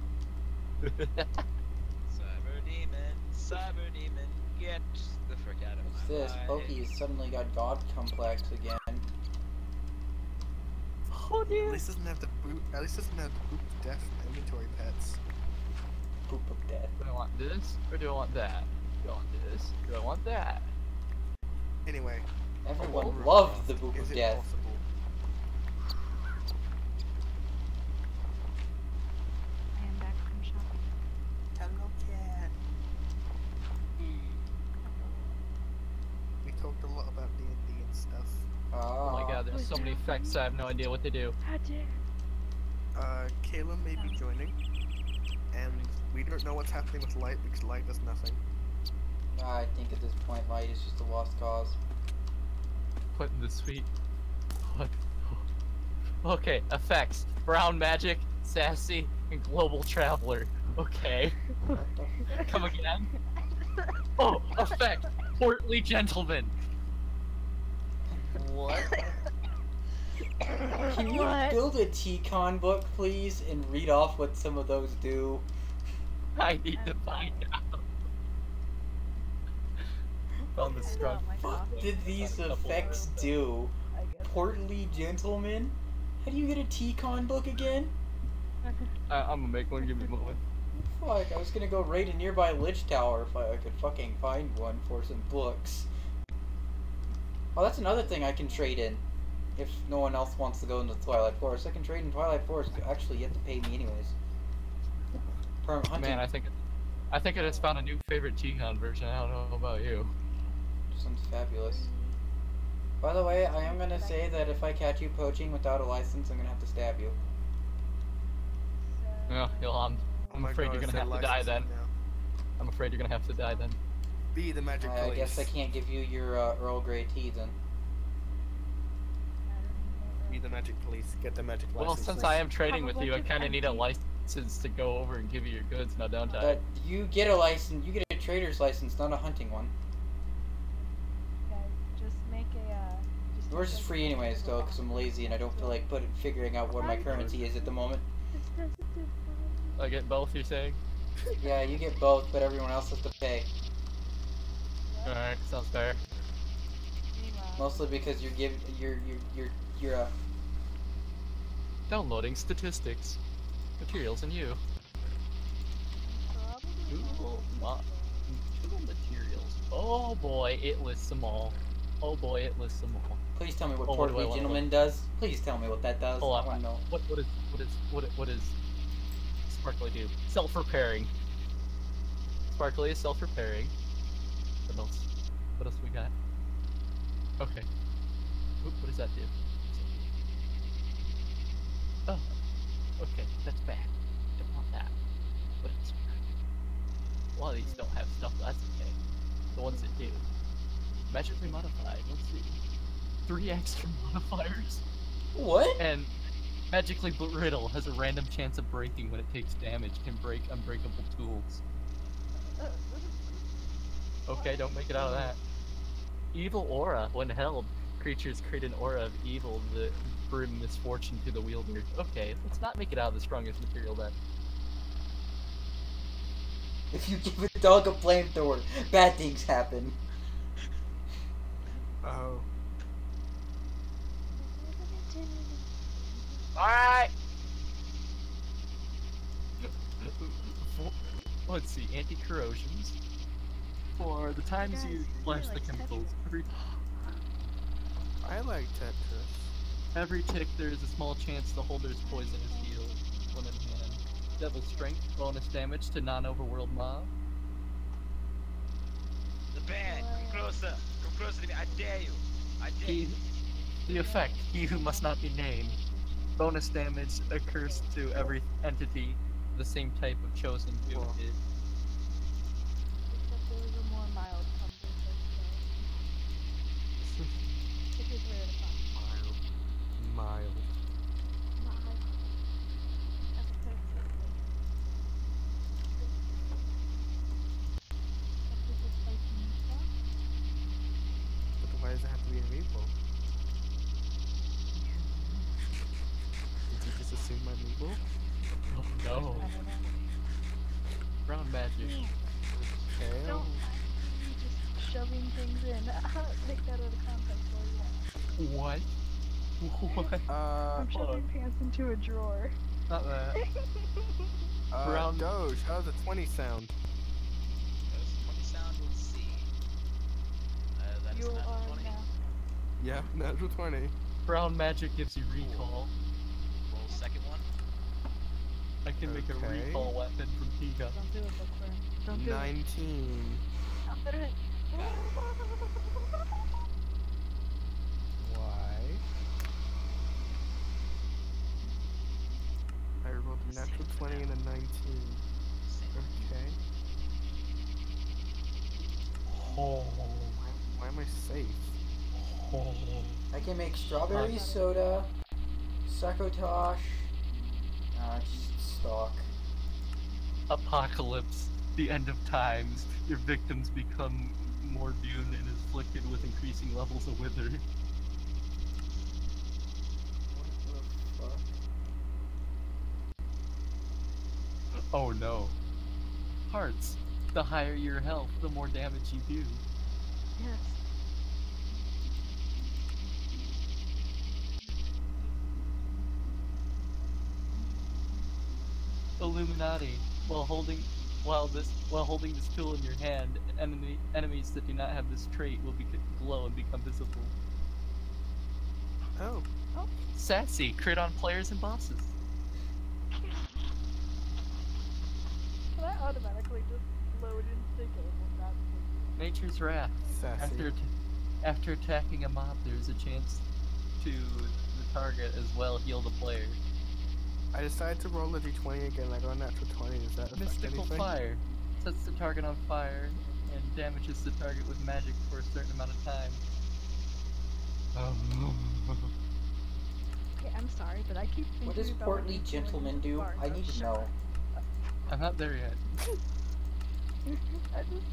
Cyber demon, get the frick out of What's my this? life. Pokey's suddenly got God complex again. Oh At dear. least doesn't have the boot. At least doesn't have the boot of death inventory pets. Poop of death. Do I want this, or do I want that? Do I want this, or do I want that? Anyway. Everyone loved the Boop Is of it Death. possible? I am back from shopping. Hello, cat. We talked a lot about D&D and stuff. Oh my god, there's so many effects, I have no idea what to do. How dare. Kayla may be joining. And we don't know what's happening with Light because Light does nothing. I think at this point Light is just a lost cause. What in the sweet? What? Okay, effects. Brown magic, sassy, and global traveler. Okay. Come again? Oh, effect. Portly gentleman. What? Can you What? build a T-Con book, please, and read off what some of those do? I need to find out. Found the strong. What did these effects do? I guess. Portly gentleman? How do you get a T-Con book again? I'm gonna make one, give me a moment. Fuck, I was gonna go raid a nearby Lich Tower if I could fucking find one for some books. Oh, that's another thing I can trade in. If no one else wants to go into Twilight Forest, I can trade in Twilight Forest. Actually, you have to pay me anyways. Perm hunting. Man, I think I just found a new favorite T-Con version. I don't know about you. Sounds fabulous. By the way, I am gonna say that if I catch you poaching without a license, I'm gonna have to stab you. Yeah, I'm Oh my afraid God, you're is gonna there have to die then. licensing now? I'm afraid you're gonna have to die then. Be the magic police. I guess I can't give you your Earl Grey tea then. Be the magic police. Get the magic Well, license. since I am trading Have a with you, I bunch of kind of need a empty- license to go over and give you your goods now, don't I? But you get a license, you get a trader's license, not a hunting one. Guys, just make a. Just Yours make is like free a anyways, little though, because I'm lazy and I don't feel like figuring out what my currency is at the moment. This doesn't do fun. I get both, you're saying? Yeah, you get both, but everyone else has to pay. Alright, sounds fair. Meanwhile, Mostly because you're Downloading statistics. Materials and you. probably Google materials. Oh boy, it lists them all. Oh boy, it lists them all. Please tell me what Oh, what do I Portly wanna Gentleman does. Please tell me what that does. Hold I on. want to know. What is Sparkly do? Self-repairing. Sparkly is self-repairing. What else? What else we got? Okay. Oop, what does that do? Oh. Okay, that's bad. Don't want that. What else we got? A lot of these don't have stuff, that's okay. The ones that do. Magically modified, let's see. 3 extra modifiers. What? And magically brittle has a random chance of breaking when it takes damage, can break unbreakable tools. Okay, don't make it out of that. Evil aura, when held, creatures create an aura of evil that bring misfortune to the wielder. Okay, let's not make it out of the strongest material then. If you give a dog a flamethrower, bad things happen. Oh. Alright! Let's see, anti-corrosions. For the times Guys, you you flash the like chemicals, I like Tetris. every tick there is a small chance the holder's poison is healed when in hand. Devil strength, bonus damage to non-overworld mob. The band, come closer. Come closer to me. I dare you. I dare you. The effect, he who must not be named. bonus damage occurs to every entity the same type of chosen to Whoa. it. Except there was a more mild comfort, which is rare to find. Mild. Mild. As opposed to spicy stuff. But why does it have to be a meatball? Did you just assume my meatball? Oh no. I don't know. Brown magic. Okay. Don't actually just shoving things in. Take that out of context while you want. What? What? I'm shoving pants into a drawer. Not that. Brown- Doge, how does a 20 sound? Those 20 sound, we'll see. That is You not are 20. now. Yeah, natural 20. Brown magic gives you recall. Roll second one. I can make a Okay. recall weapon from Tiga. Don't do it, bookworm. Don't do it. 19. Don't do it. Why? I rolled a natural 20 and a 19. Okay. Oh. Why am I safe? Oh. I can make strawberry soda, sacotosh, just stock. Apocalypse. The end of times. Your victims become more immune and afflicted with increasing levels of wither. What the fuck? Oh no. Hearts. The higher your health, the more damage you do. Yes. Illuminati. While holding this tool in your hand, enemies that do not have this trait will glow and become visible. Oh. Sassy. Crit on players and bosses. That automatically just load into game without Nature's Wrath. Sassy. After attacking a mob, there is a chance to the target as well heal the player. I decided to roll a d20 again. I got a natural 20. Does that affect Mystical anything? Fire. Sets the target on fire and damages the target with magic for a certain amount of time. Okay, I'm sorry, but I keep thinking What does about portly when you're gentleman do? bar, I need to know. I'm not there yet. I just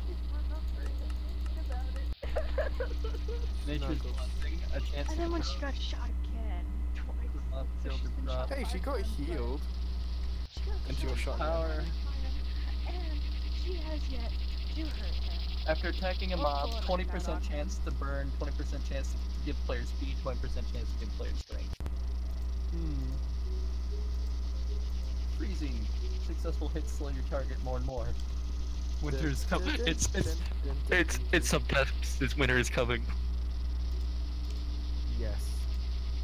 keep remembering and thinking about it. Nature's Blessing. A chance And to then when she control- got shot again, twice. not So failed she's to been drop. shot Hey, she 5 got times, but healed. She got And she was shot again. Power. And she has yet to hurt him. After attacking a Oh, mob, God, 20% I'm chance to burn, 20% chance to give players speed, 20% chance to give players strength. Freezing. Successful hits slow your target more and more. Winter is coming. It's subtext. This winter is coming. Yes.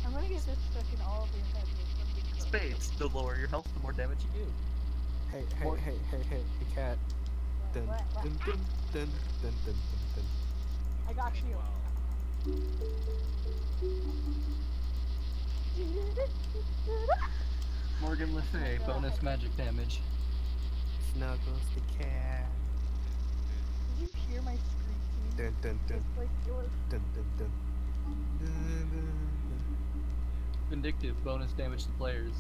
I'm gonna get this stuck in all of your heads with something close. Spades. The lower your health, the more damage you do. Hey, What? hey, cat. Dun, What? dun, dun, dun, dun, dun, dun. I got you. Morgan Le Fay, Oh my bonus God. magic damage. Snuggles the cat. Did you hear my screeching? Dun, dun, dun, It's like it was. dun, dun, dun. Dun, dun, dun. Vindictive, bonus damage to players. I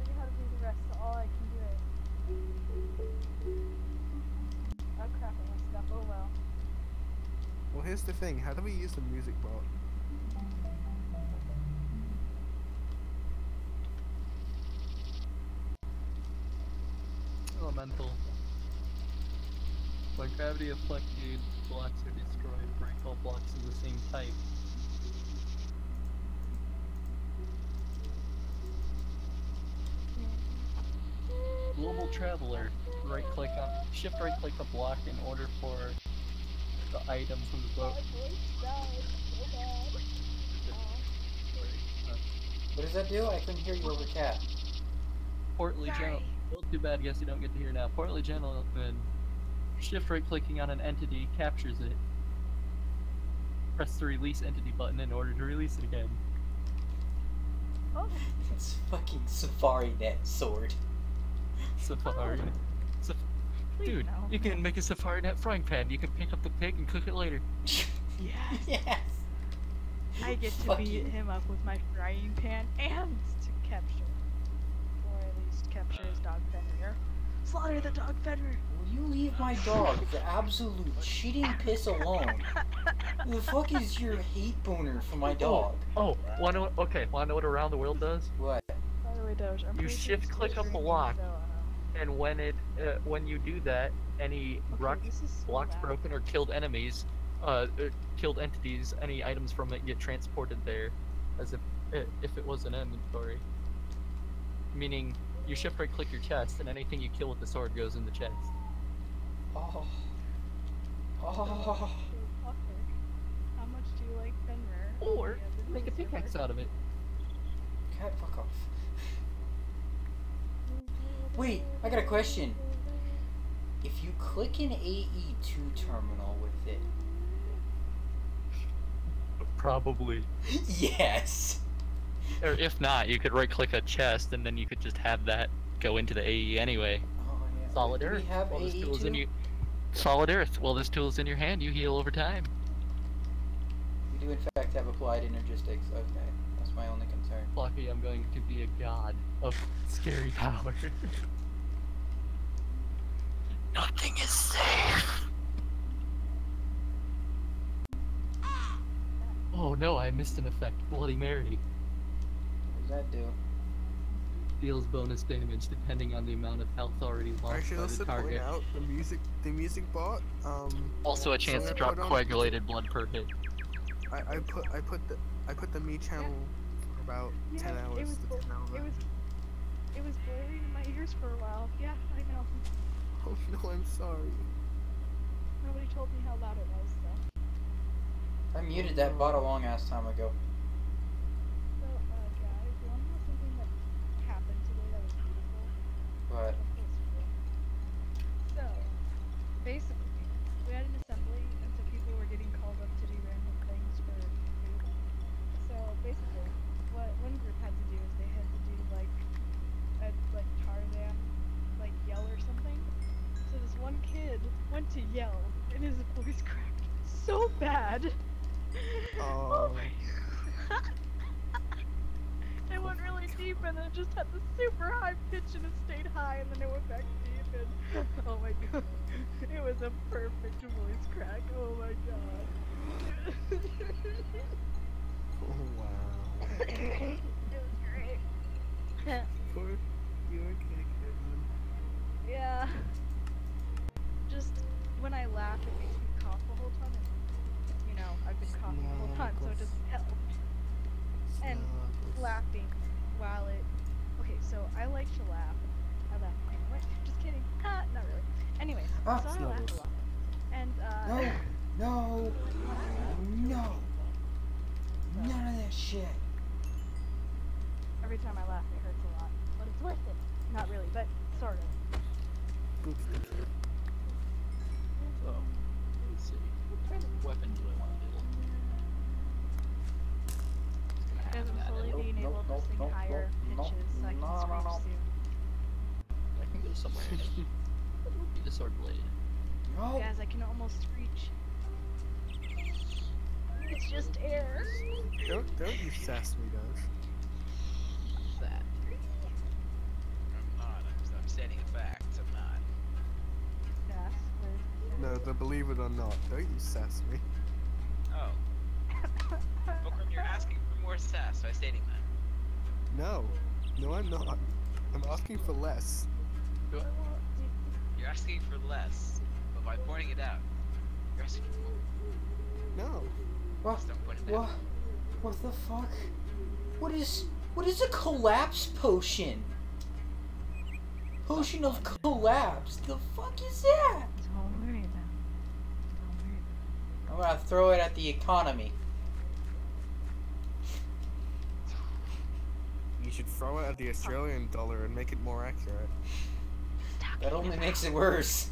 figure how to do the rest, so all I can do it. Oh crap, I messed up. Oh well. Well, here's the thing. How do we use the music bot? Elemental. When gravity afflicted, blocks are destroyed. Break all blocks of the same type. Global Traveler. Shift right click a block in order for the item from the boat. My voice died so bad. What does that do? I couldn't hear you over cat. Portly Sorry. gentleman. Well, too bad. Guess you don't get to hear now. Portly gentleman. Shift right clicking on an entity captures it. Press the release entity button in order to release it again. Oh, It's fucking Safari Net sword. Safari. please Dude, no. you can make a Safari Net frying pan. You can pick up the pig and cook it later. Yes. Yes. I get to Fucking- beat him up with my frying pan and to capture. Or at least capture his dog Fenrir. Slaughter the dog Fenrir! Will you leave my dog for absolute shitting piss alone? Who the fuck is your hate boner for my dog? Oh, wanna know what Around the World does? What? By the way, Doge, I'm You pretty sure shift you're click still up the streaming, lock. so, And when you do that, any okay, this is so blocks loud. broken or killed enemies, killed entities, any items from it get transported there, as if it was an inventory. Meaning, you shift right click your chest, and anything you kill with the sword goes in the chest. Oh. So, Oh. how much do you like Fenrir? Or Yeah, make a the pickaxe out of it. God, fuck off. Wait, I got a question. If you click an AE2 terminal with it. Probably. Yes! Or if not, you could right click a chest, and then you could just have that go into the AE anyway. Oh, yeah. Solid Do Earth. we have While this tool is in AE2? you. Solid Earth. While this tool is in your hand, you heal over time. We do in fact have applied energistics. Okay, that's my only concern. Lucky, I'm going to be a god of scary power. Nothing is safe. Oh no, I missed an effect. Bloody Mary What does that do? deals bonus damage depending on the amount of health already I lost should by also the point target. out the music bot. Also a chance so to I drop put on- coagulated blood per hit. I put the me channel for about Yeah, 10 hours. it was, to 10 hours. it was blaring in my ears for a while. Yeah, I know. Oh no, I'm sorry. Nobody told me how loud it was, so. I muted that bot a long ass time ago. So, guys, you wanna know something that happened today that was beautiful? But So, basically, we had an assembly, and so people were getting called up to do random things for food. So, basically, what one group had to do is they had to do, like, a, Tarzan, yell or something. So this one kid went to yell, and his voice cracked so bad. Oh. my god. It went really deep, and then it just had the super high pitch, and it stayed high, and then it went back deep, and oh my god. It was a perfect voice crack. Oh my god. Oh wow. It was great. Poor you okay, Kevin? Yeah. Just when I laugh, it makes me cough the whole time. And, you know, I've been coughing the whole time, so it doesn't help. And laughing while it. Okay, so I like to laugh. I laugh. What? Just kidding. Ha! Not really. Anyways, Ah, so I laugh a Snuggles. lot. And no, none of that shit. every time I laugh, it hurts a lot, but it's worth it. Not really, but sort of. So, let's see. What kind of weapon do I want to build? Because I'm slowly being able to sing higher pitches, so I can screech soon. I can go somewhere else. What would be the sword blade? No. Guys, I can almost screech. It's just air. Don't you sass me, Doge. That. I'm not. I'm stating a fact. I'm not. Yes, No, the believe it or not, don't you sass me. Oh. Fulcrum, you're asking for more sass by stating that. No, I'm not. I'm asking for less. You're asking for less, but by pointing it out, you're asking for more. No. What? Just don't point it What? out. What the fuck? What is a collapse potion? Potion of collapse. The fuck is that? Don't worry about it. Don't worry about I'm gonna throw it at the economy. You should throw it at the Australian dollar and make it more accurate. That only makes it worse.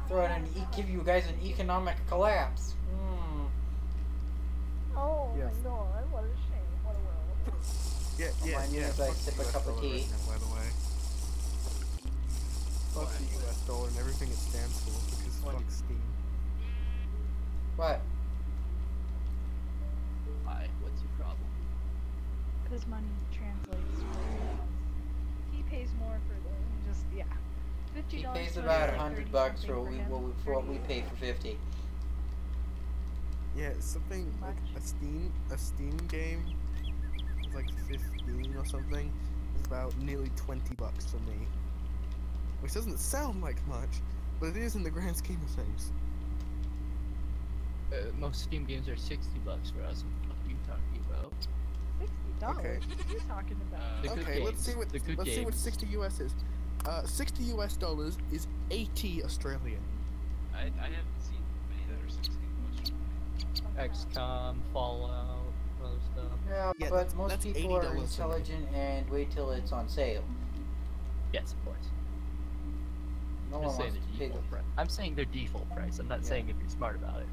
Throw it and give you guys an economic collapse. Oh Yes. my god, what a shame. What a world. Yeah, Remind me as I fuck sip the a US cup of dollar tea. right now, by the way. Fuck the US dollar and everything it stands for, because fuck Steam. What? Why? What's your problem? Because money translates. He pays more for the just yeah. $50 He pays to about us, like $100 30 for what something him, for what we 38. pay for 50. Yeah, it's something like Much. a Steam game is like 15 or something. Is about nearly $20 for me. Which doesn't sound like much, but it is in the grand scheme of things. Most Steam games are $60 for us. What are you talking about? $60? Okay. What are you talking about? The good Okay, let's see games, what the good let's see what games. 60 US is. 60 US dollars is 80 Australian. I haven't seen many that are 16 bucks. XCOM, Fallout, other stuff. Yeah, Yeah, but most that's people $80 are for me. intelligent and wait till it's on sale. Yes, of course. No I'm one just saying wants to the pay the. default price. I'm saying their default price. I'm not Yeah. saying if you're smart about it.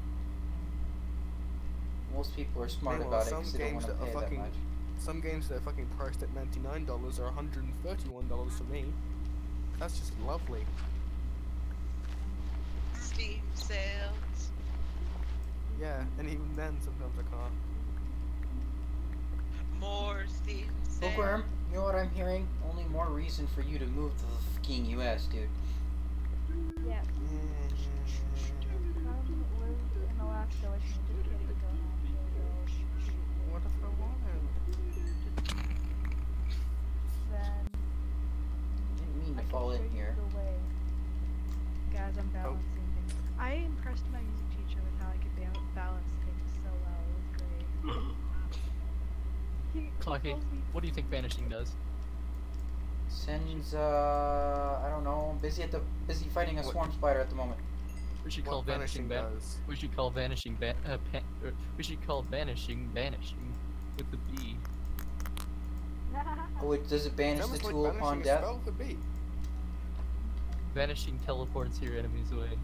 Most people are smart Meanwhile, about it some because they don't games want to that are pay that fucking much. some games that are fucking priced at $99 are $131 for me. That's just lovely. Steam sales. Yeah, and even then sometimes I can't. More Steam sales. Bookworm, you know what I'm hearing? Only more reason for you to move to the fucking US, dude. Yes. Come live in Alaska with me. Just kidding. Don't actually go. What if I want to? Then Didn't mean I to can fall show in you here. the way. Guys, I'm balancing things. I impressed my music teacher with how I could balance things so well. It was great. He Clocky, tells me what do you think Vanishing does? Sends I don't know, busy fighting a What- swarm spider at the moment. We should call What Vanishing does? We should call Vanishing we should call Vanishing with the B. Oh, wait, does it banish Sounds the like tool upon banishing a death? spell could be. Vanishing teleports your enemies away.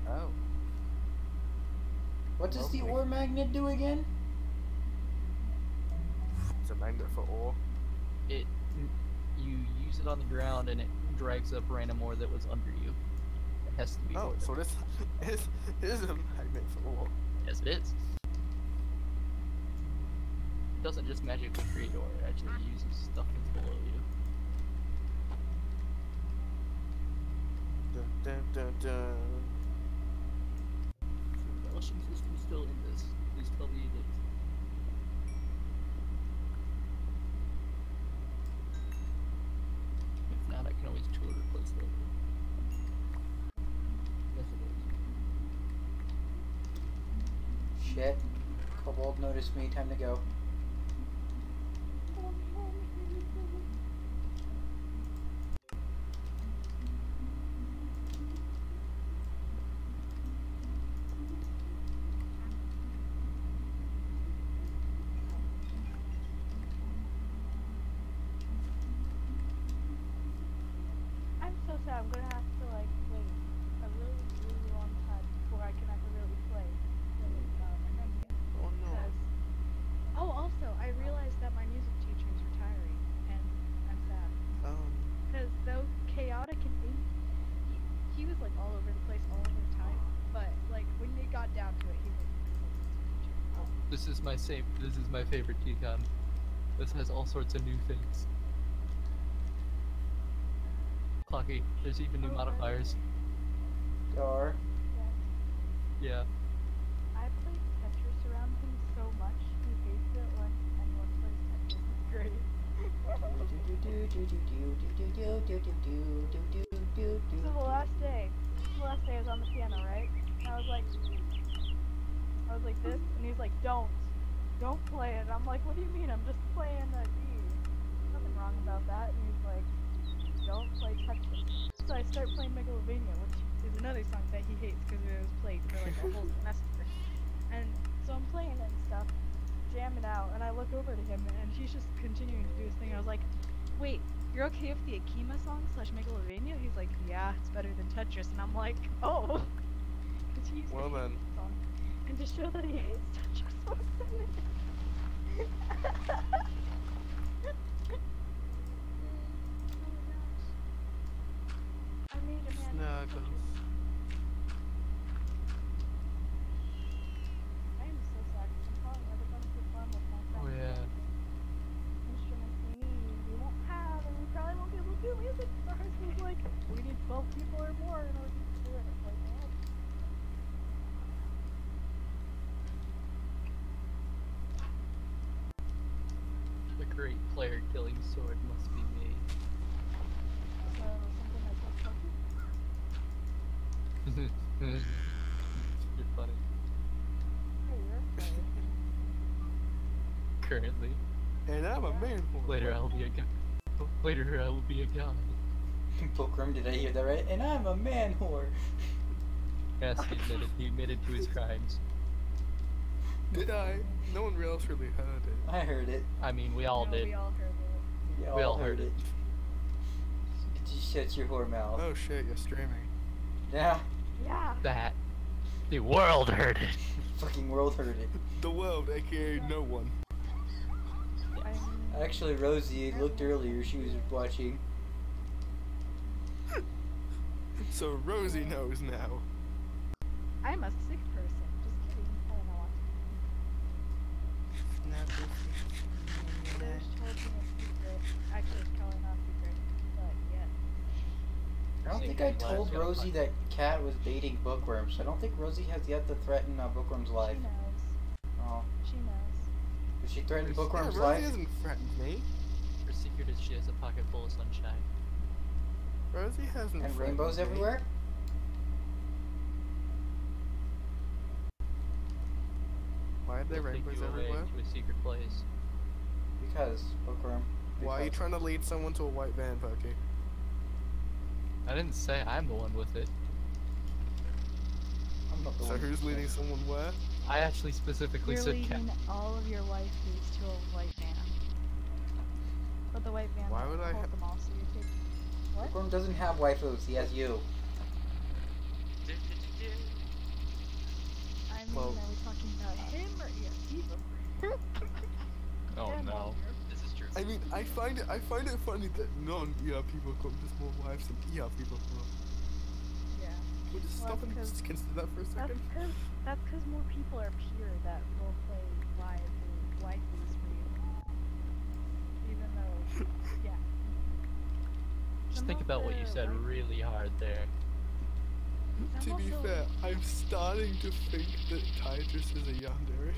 Oh. What does the Lovely. ore magnet do again? It's a magnet for ore. You use it on the ground and it drags up random ore that was under you. It has to be Oh, ore. so this is a magnet for ore. Yes, it is. It doesn't just magically create ore, it actually uses stuff that's below you. Dun, dun, dun, dun. The embellishing system still in this. Please tell me it is. If not, I can always tool replace later. Yes, it is. Shit. Kobold noticed me, time to go. I'm so sad. I'm gonna have to like wait a really, really long time before I can ever really play. Amnesia. Oh no. Oh, also, I realized that my music teacher is retiring, and I'm sad. Because though chaotic and he was like all over the place all of the time, but like when it got down to it, he was my music teacher. This is my favorite TCon. This has all sorts of new things. Clocky, there's even new modifiers. Dar. Yeah. I played Tetris around him so much, he hates it when anyone plays Tetris. It's great. So the last day I was on the piano, right? And I was like this, and he's like, don't play it. And I'm like, what do you mean? I'm just playing the E. Nothing wrong about that. And he's like, don't play Tetris. So I start playing Megalovania, which is another song that he hates because it was played for like a whole semester. And so I'm playing it and stuff, jamming out, and I look over to him, and he's just continuing to do his thing. I was like, wait, you're okay with the Akima song / Megalovania? He's like, yeah, it's better than Tetris. And I'm like, oh. Because he's Well then. song. And to show that he hates Tetris more than me. I made a man. Snuggles. I am so sad 'cause I'm probably never going to fun with my friends. Oh yeah. Instruments we won't have, and we probably won't be able to do music. Our high school's like, we need 12 people or more in order to do it. It's like, well, The great player killing sword must be me. so something like that. You're funny. Hey, you're funny. Currently. And I'm a man. Later I will be a god. Later I will be a god. Bookworm, did I hear that right? And I'm a man whore. Yes, he admitted to his crimes. Did I? No one else really heard it. I heard it. I mean, we all No, did. We all heard it. We all heard it. Did you shut your whore mouth? Oh shit, you're streaming. Yeah. Yeah. That. The world heard it. Fucking world heard it. The world, aka no one. I mean, Actually, Rosie looked earlier. She was watching. So Rosie knows now. I'm a sick person. Just kidding. I don't know what. There's told me a secret. Actually, it's probably not secret, but yeah. I don't think I told Rosie that Kat was baiting Bookworm, so I don't think Rosie has yet to threaten Bookworm's life. She knows. Oh. She knows. Did she threaten Bookworm's Rosie life? hasn't threatened me. Her secret is she has a pocket full of sunshine. Rosie hasn't And threatened rainbows me. everywhere? Why are there We'll take rainbows you away everywhere? to a secret place. Because, Bookworm. Why are you because- trying to lead someone to a white van, Pokey? I didn't say I'm the one with it. I'm not the So one who's who leading said- someone where? I actually specifically You're said cat. leading all of your waifus to a white van. But the white van Why won't would I hold have- them all, so you take... What? Bookworm doesn't have waifus, he has you. I mean, Well- are we talking about him or Eva? Oh Him no. all year. This is true. I mean, I find it funny that non-ER people come to small wives and ER people come. Yeah. Can we just Well, stop and because- just consider that for a second? That's because more people are pure that will play waifus for you. Even though, yeah. Just Some think of about what you the said waifus- really hard there. To be also- fair, I'm starting to think that Titus is a yandere.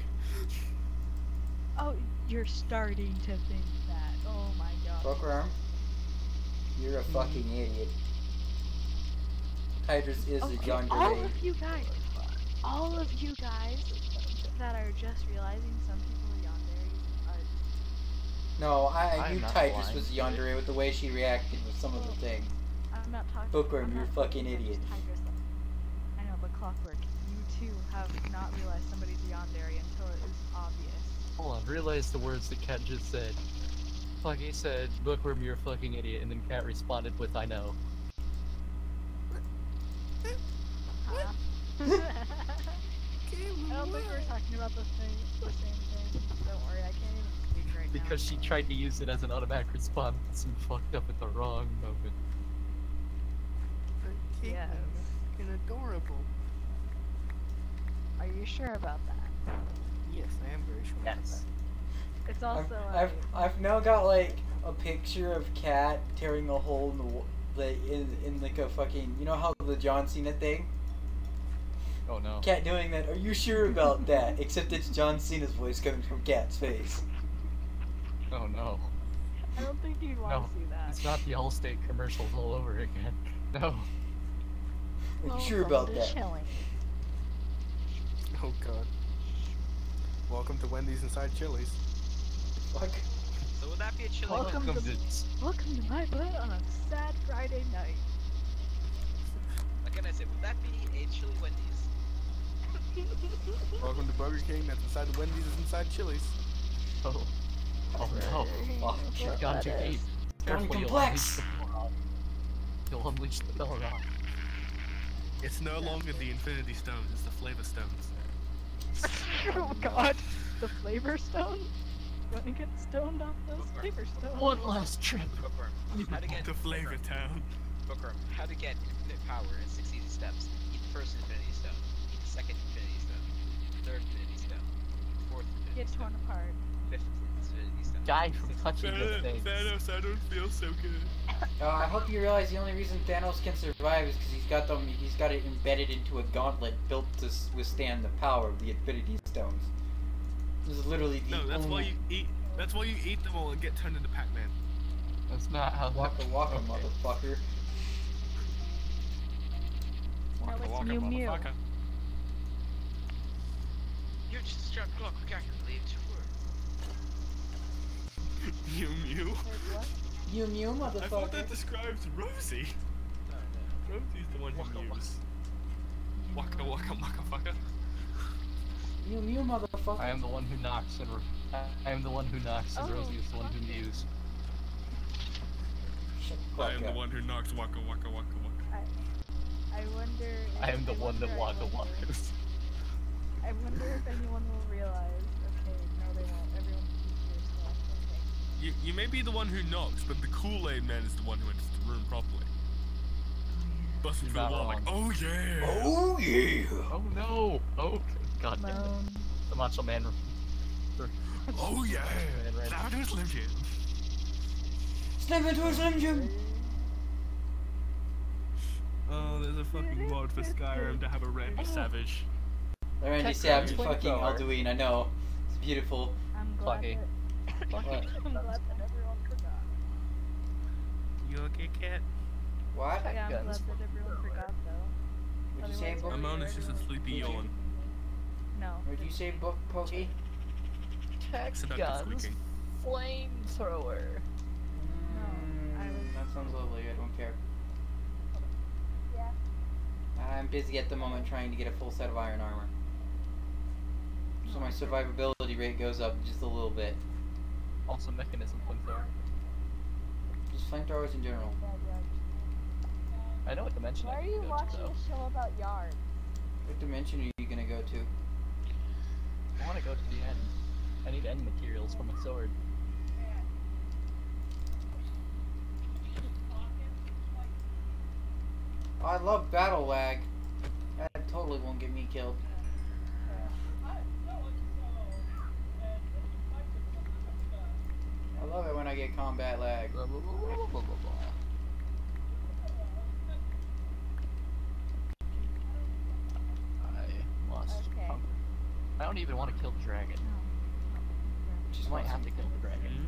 Oh, you're starting to think that. Oh my god. Bookworm, you're a fucking idiot. Hydrus is a Okay, yandere. all of you guys that are just realizing some people are yanderes are... No, I I'm knew not Titus blind, was a dude. yandere with the way she reacted with some of the things. I'm not talking... Bookworm, I'm you're a not fucking talking about idiot. just tigers, though. I know, but Clockwork, you too have not realized somebody's a yandere until it is obvious. Hold on, realize the words that Cat just said. Fucking said, Bookworm, you're a fucking idiot, and then Cat responded with, I know. Huh? I don't think we're talking about the same thing. Don't worry, I can't even speak right now. Because she tried to use it as an automatic response and fucked up at the wrong moment. Yes. Fucking adorable. Are you sure about that? Yes, I am very sure. Yes. It's also I've now got like a picture of Kat tearing a hole in in like a fucking, you know how the John Cena thing? Oh no. Kat doing that. Are you sure about that? Except it's John Cena's voice coming from Kat's face. Oh no. I don't think you'd want No, to see that. it's not the Allstate commercials all over again. No. Are you sure about Welcome to that? Chilling. Oh god. Welcome to Wendy's Inside Chili's. Fuck. So would that be a chili? Welcome Welcome to- to Welcome to my butt on a sad Friday night. What can I say? Would that be a chili Wendy's? Welcome to Burger King. That's inside the Wendy's is inside Chili's. Oh. Oh no. Fuck. You've gone too deep. Johnny Careful, you'll Complex. unleash the Balrog. You'll unleash the Balrog. It's no longer the Infinity Stones, it's the Flavor Stones. Oh god. The flavor stone? Gonna get stoned off those flavor stones. One last trip. Bookworm. How to get To Flavor Town. Bookworm. How to get infinite power in 6 easy steps. Eat the first Infinity Stone. Eat the second Infinity Stone. Eat the third Infinity Stone. Eat the fourth Infinity Get Stone. torn apart. Fifth Infinity Stone. Die from touching the things. Thanos, I don't feel so good. I hope you realize the only reason Thanos can survive is because he's got it embedded into a gauntlet built to withstand the power of the Infinity Stones. This is literally the No, that's why only... you eat. That's why you eat them all and get turned into Pac-Man. That's not how. Waka waka, Okay. motherfucker. No, it's Waka, Mew Mew. motherfucker. You just struck clock accurately to work. Mew Mew. Wait, what? Mew Mew, I thought motherfucker. that describes Rosie. No, Rosie's the one Waka, who waka. mews. Waka waka motherfucker. Mew Mew, motherfucker. I am the one who knocks, and I am the one who knocks, and Oh, Rosie is the one who mews. Shut the fuck I am the up. one who knocks waka waka waka waka. I wonder if, I am the one that waka wakas. I wonder if anyone will realize. Okay, no they won't. Everyone keeps their stuff. Okay. You may be the one who knocks, but the Kool-Aid Man is the one who enters the room properly. Busting You're through the not wall like, wrong. oh yeah! Oh yeah! Oh no! Oh god damn it. Moan. The Macho Man. Oh yeah! Man ran. Now do a Slim Jim. Snap into a Slim Jim! Oh, there's a fucking mod for Skyrim to have a Randy Savage. Randy Check Savage that fucking flamethrower. Alduin, I know. It's beautiful. I'm glad Fucky. that What? I'm glad that everyone forgot. You okay, cat? What? Yeah, I'm glad Guns. that everyone forgot though. What'd you say, Otherwise, Book? Amon is just a sleepy yawn. No. What'd you say, Book, Pokey? Tech Seductive guns. squeaking. Flamethrower. I was- That sounds lovely, I don't care. Yeah. I'm busy at the moment trying to get a full set of iron armor. So my survivability rate goes up just a little bit. Also mechanism flamethrower. Just flamethrowers in general. I know what dimension Why I are can you go to, watching though. a show about yards? What dimension are you gonna go to? I want to go to the end. I need end materials for my sword. Oh, I love battle lag. That totally won't get me killed. I love it when I get combat lag. Blah, blah, blah, blah, blah, blah, blah. I lost Okay. hunger. I don't even want to kill the dragon. Just I might want have some- to kill the dragon.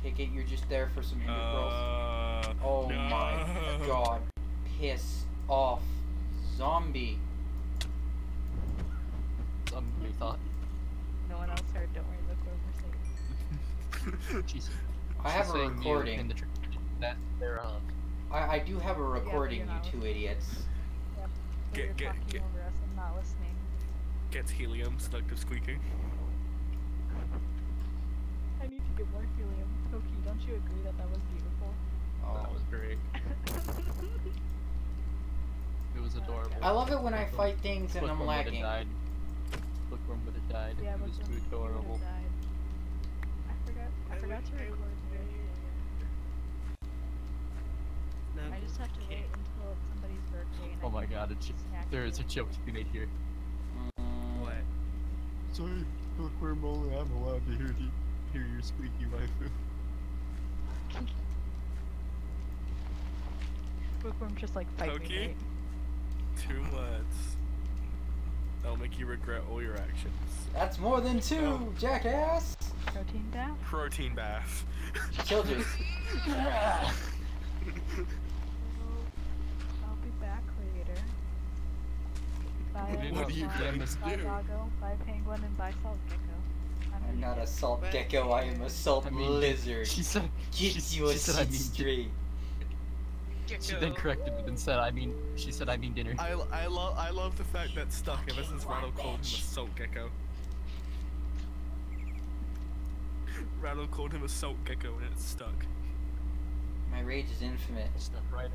Take it, you're just there for some ender pearls. Oh no. my god. Piss off. Zombie. Somebody thought. No one else heard. Don't worry, look where we're safe. She's I have a saying you recording. in the that they're I do have a recording, you're not you two idiots. Yep. So you're Get- talking get- over us and not listening. Gets helium, seductive squeaking. I need to get more helium. Pokey, don't you agree that that was beautiful? that Oh. was great. It was adorable. I love it when I Bookworm- fight things and I'm Bookworm would've lacking. died. Bookworm would have died. Yeah, It but was then too he would've adorable. died. I forgot to record today. I just have to wait until it's somebody's birthday and Oh I my can god, snack there is a it. joke to be made here. What? Sorry, Bookworm, only I'm allowed to hear your squeaky waifu. Bookworm just like fight Pokey? me, right? 2 words. That'll make you regret all your actions. That's more than two, Oh. jackass! Protein bath? Protein bath. Children. I'll be back later. Bye What do you Bye plan to Bye do? Doggo, bye Penguin, and bye Salt Gecko. I'm not a salt gecko, I am a salt I mean, lizard. She said, Get you a she said I shit mean straight. She then corrected me and said, she said I mean dinner. I love the fact that stuck ever since Rattle called him a salt gecko. Rattle called him a salt gecko and it's stuck. My rage is infinite. Stuck right in,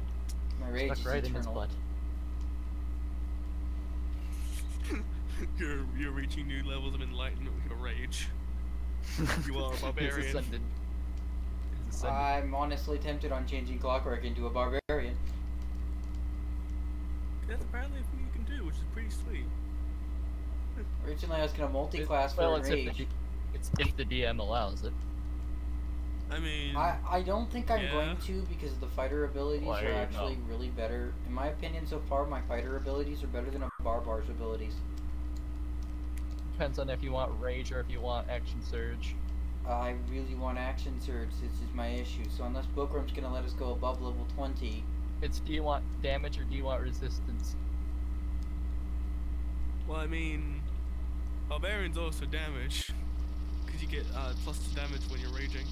My rage stuck is right in his eternal. butt. You're reaching new levels of enlightenment with your rage. You are a He's barbarian. ascended. He's ascended. I'm honestly tempted on changing Clockwork into a barbarian. That's apparently a thing you can do, which is pretty sweet. Originally, I was gonna multi-class for Well, it's Rage. if the DM allows it. I mean, I don't think I'm yeah. going to because the fighter abilities Well, are there you actually go. really better. In my opinion, so far, my fighter abilities are better than a barbar's abilities. Depends on if you want rage or if you want action surge. I really want action surge. This is my issue. So unless Bookworm's gonna let us go above level 20, It's do you want damage or do you want resistance? well, I mean, barbarians also damage, because you get +2 damage when you're raging.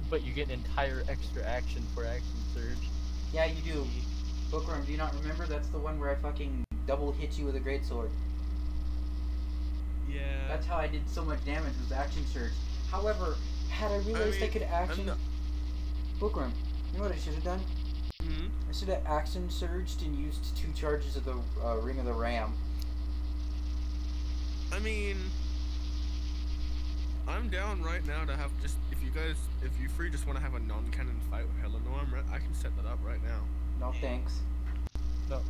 But you get an entire extra action for action surge. yeah, you do. Bookworm, do you not remember? That's the one where I fucking double hit you with a greatsword. Yeah. That's how I did so much damage with action surge. However, had I realized I could action... Bookworm, you know what I should have done? Hmm. I should have action surged and used 2 charges of the Ring of the Ram. I mean, I'm down right now to have just if you three just want to have a non-canon fight with Eleanor, I can set that up right now. No thanks. No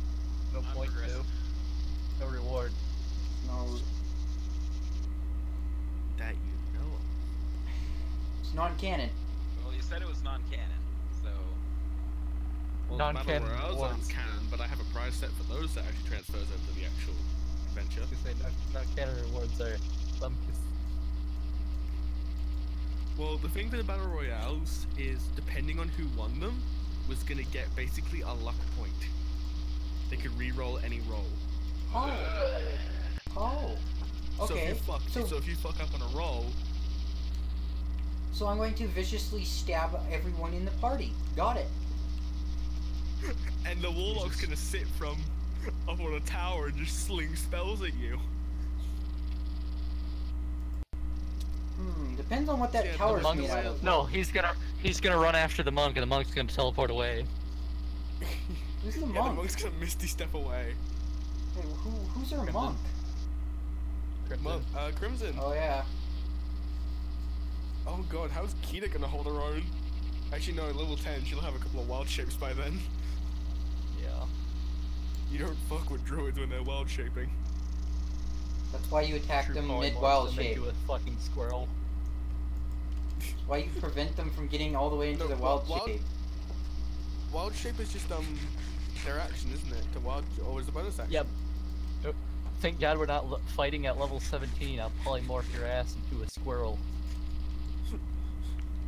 I'm point to. progressive. No reward. No, That you know. it's non-canon. Well, you said it was non-canon, so Well, Non-canon Battle Royales aren't rewards. canon, but I have a prize set for those that actually transfers over to the actual adventure. You say not canon rewards are some. Well, the thing with the Battle Royales is, depending on who won them, was gonna get basically a luck point. They could re-roll any roll. Oh. Oh. So Okay. if you fuck up on a roll, So I'm going to viciously stab everyone in the party. Got it. and the warlock's gonna sit from up on a tower and just sling spells at you. Depends on what that Yeah, the tower's monk made out of. No, he's gonna run after the monk, and the monk's gonna teleport away. Who's the Yeah, the monk? monk's gonna misty step away. Hey, who's our Crimson. monk? Crimson. Crimson. Oh yeah. Oh god, how's Kita gonna hold her own? Actually, no, level 10, she'll have a couple of wild shapes by then. Yeah. You don't fuck with druids when they're wild shaping. That's why you attack True them polymorphs mid-wild that make shape. you a fucking squirrel. That's why you prevent them from getting all the way into No, the wild wild- shape. Wild shape is just their action, isn't it? To wild, or is the bonus action? Yep. Thank God we're not fighting at level 17. I'll polymorph your ass into a squirrel.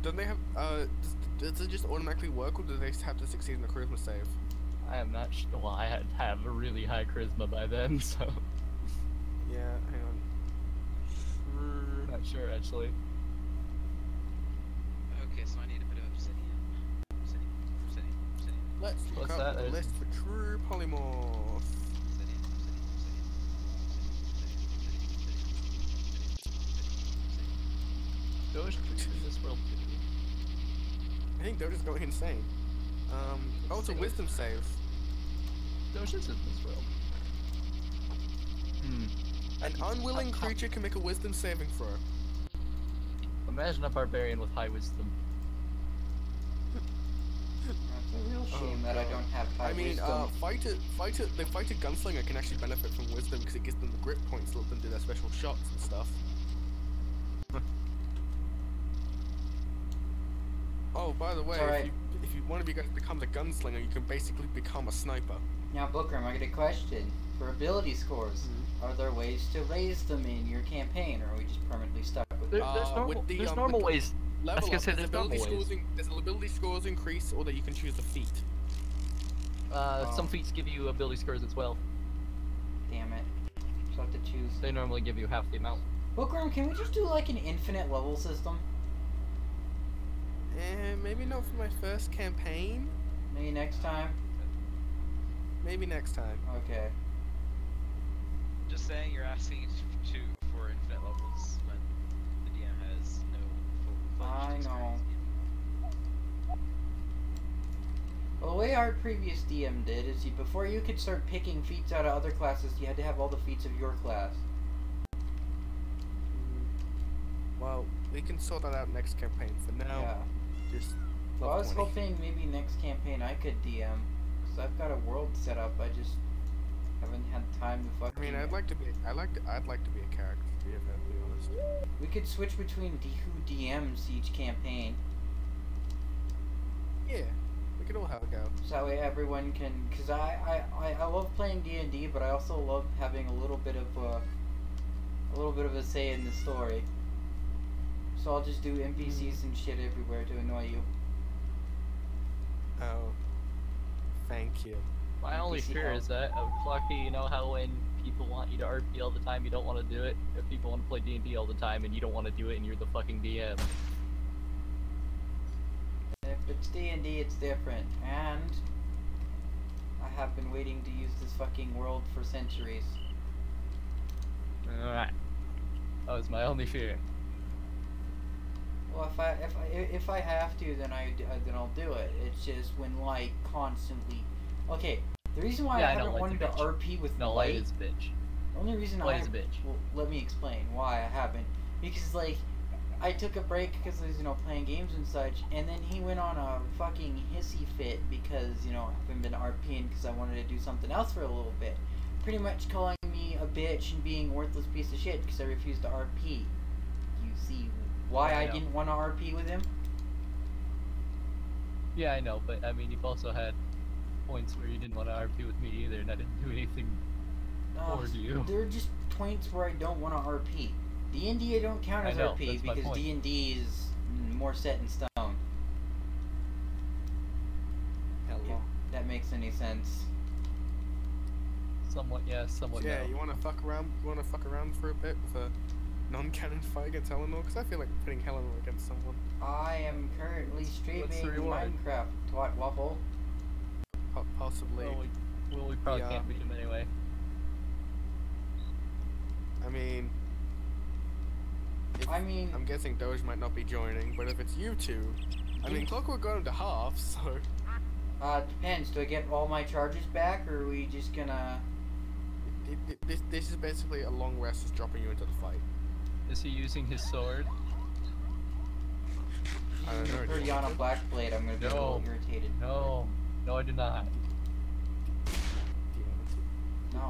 Don't they have does it just automatically work, or do they have to succeed in the charisma save? I am not sure. Well, I have a really high charisma by then, so Yeah, hang on. not sure actually. okay, so I need a bit of obsidian. Let's look What's up that? the list for true polymorph. Doge in this world too. I think they're just going insane. Oh, it's a wisdom save. Doge is in this world. An unwilling creature can make a wisdom saving throw. Imagine a barbarian with high wisdom. That's a real shame that I God. don't have high I mean, wisdom. the fighter gunslinger can actually benefit from wisdom because it gives them the grip points to let them do their special shots and stuff. Oh, by the way, alright. if one of you guys becomes a gunslinger, you can basically become a sniper. Now, Bookworm, I got a question. For ability scores, are there ways to raise them in your campaign, or are we just permanently stuck with There's it? normal, with the, there's with normal the ways. Level gonna up, say there's there's ability normal scores, ways. there's an ability scores increase, or that you can choose a feat. Some feats give you ability scores as well. Damn it. So I have to choose. They normally give you half the amount. Bookworm, can we just do like an infinite level system? Maybe not for my first campaign. Maybe next time? Maybe next time. Okay. Just saying, you're asking for infinite levels when the DM has no full-fledged I know. experience in. Well, the way our previous DM did is before you could start picking feats out of other classes, you had to have all the feats of your class. Well, we can sort that out next campaign. For now, Yeah. just Well, I was 20. hoping maybe next campaign I could DM, because I've got a world set up. I just haven't had time to I fucking. mean, I'd like to be a character. To be perfectly honest. We could switch between who DMs each campaign, Yeah, we could all have a go. so that way everyone can. Because I love playing D&D, but I also love having a little bit of a say in the story. So I'll just do NPCs and shit everywhere to annoy you. Oh, thank you. My only NPC fear help. is that, Clucky, you know how when people want you to RP all the time, you don't want to do it? If people want to play D&D all the time and you don't want to do it and you're the fucking DM. If it's D&D, it's different. And I have been waiting to use this fucking world for centuries. Alright. That was my only fear. Well, if I have to, then I'll do it. It's just when Light constantly. Okay, the reason why Yeah, I I know haven't Light's a wanted to bitch. RP with No, Light. Light is a bitch. The only reason Light is a bitch. Well, let me explain why I haven't. Because like, I took a break because I was playing games and such, and then he went on a fucking hissy fit because I haven't been RPing because I wanted to do something else for a little bit. Pretty much calling me a bitch and being a worthless piece of shit because I refused to RP. You see why Yeah, I I know. didn't want to RP with him? Yeah, I know, but I mean, you've also had points where you didn't want to RP with me either, and I didn't do anything for you. There are just points where I don't want to RP. D&D I don't count I as know, RP that's my because point. D&D is more set in stone. Hello. If that makes any sense. Somewhat yes, somewhat Yeah, no. you want to fuck around? You want to fuck around for a bit with a non-canon fight against Eleanor? Because I feel like putting Eleanor against someone. I am currently What's the streaming reward? Minecraft, twat waffle. Possibly. Well, we probably Yeah. can't beat him anyway. I mean, I'm guessing Doge might not be joining, but if it's you two, I mean, Clockwork got him to half, so. Depends. Do I get all my charges back, or are we just gonna? This is basically a long rest, just dropping you into the fight. Is he using his sword? I don't know. Pretty on a black blade. I'm gonna be a little No. irritated. No. No, I do not.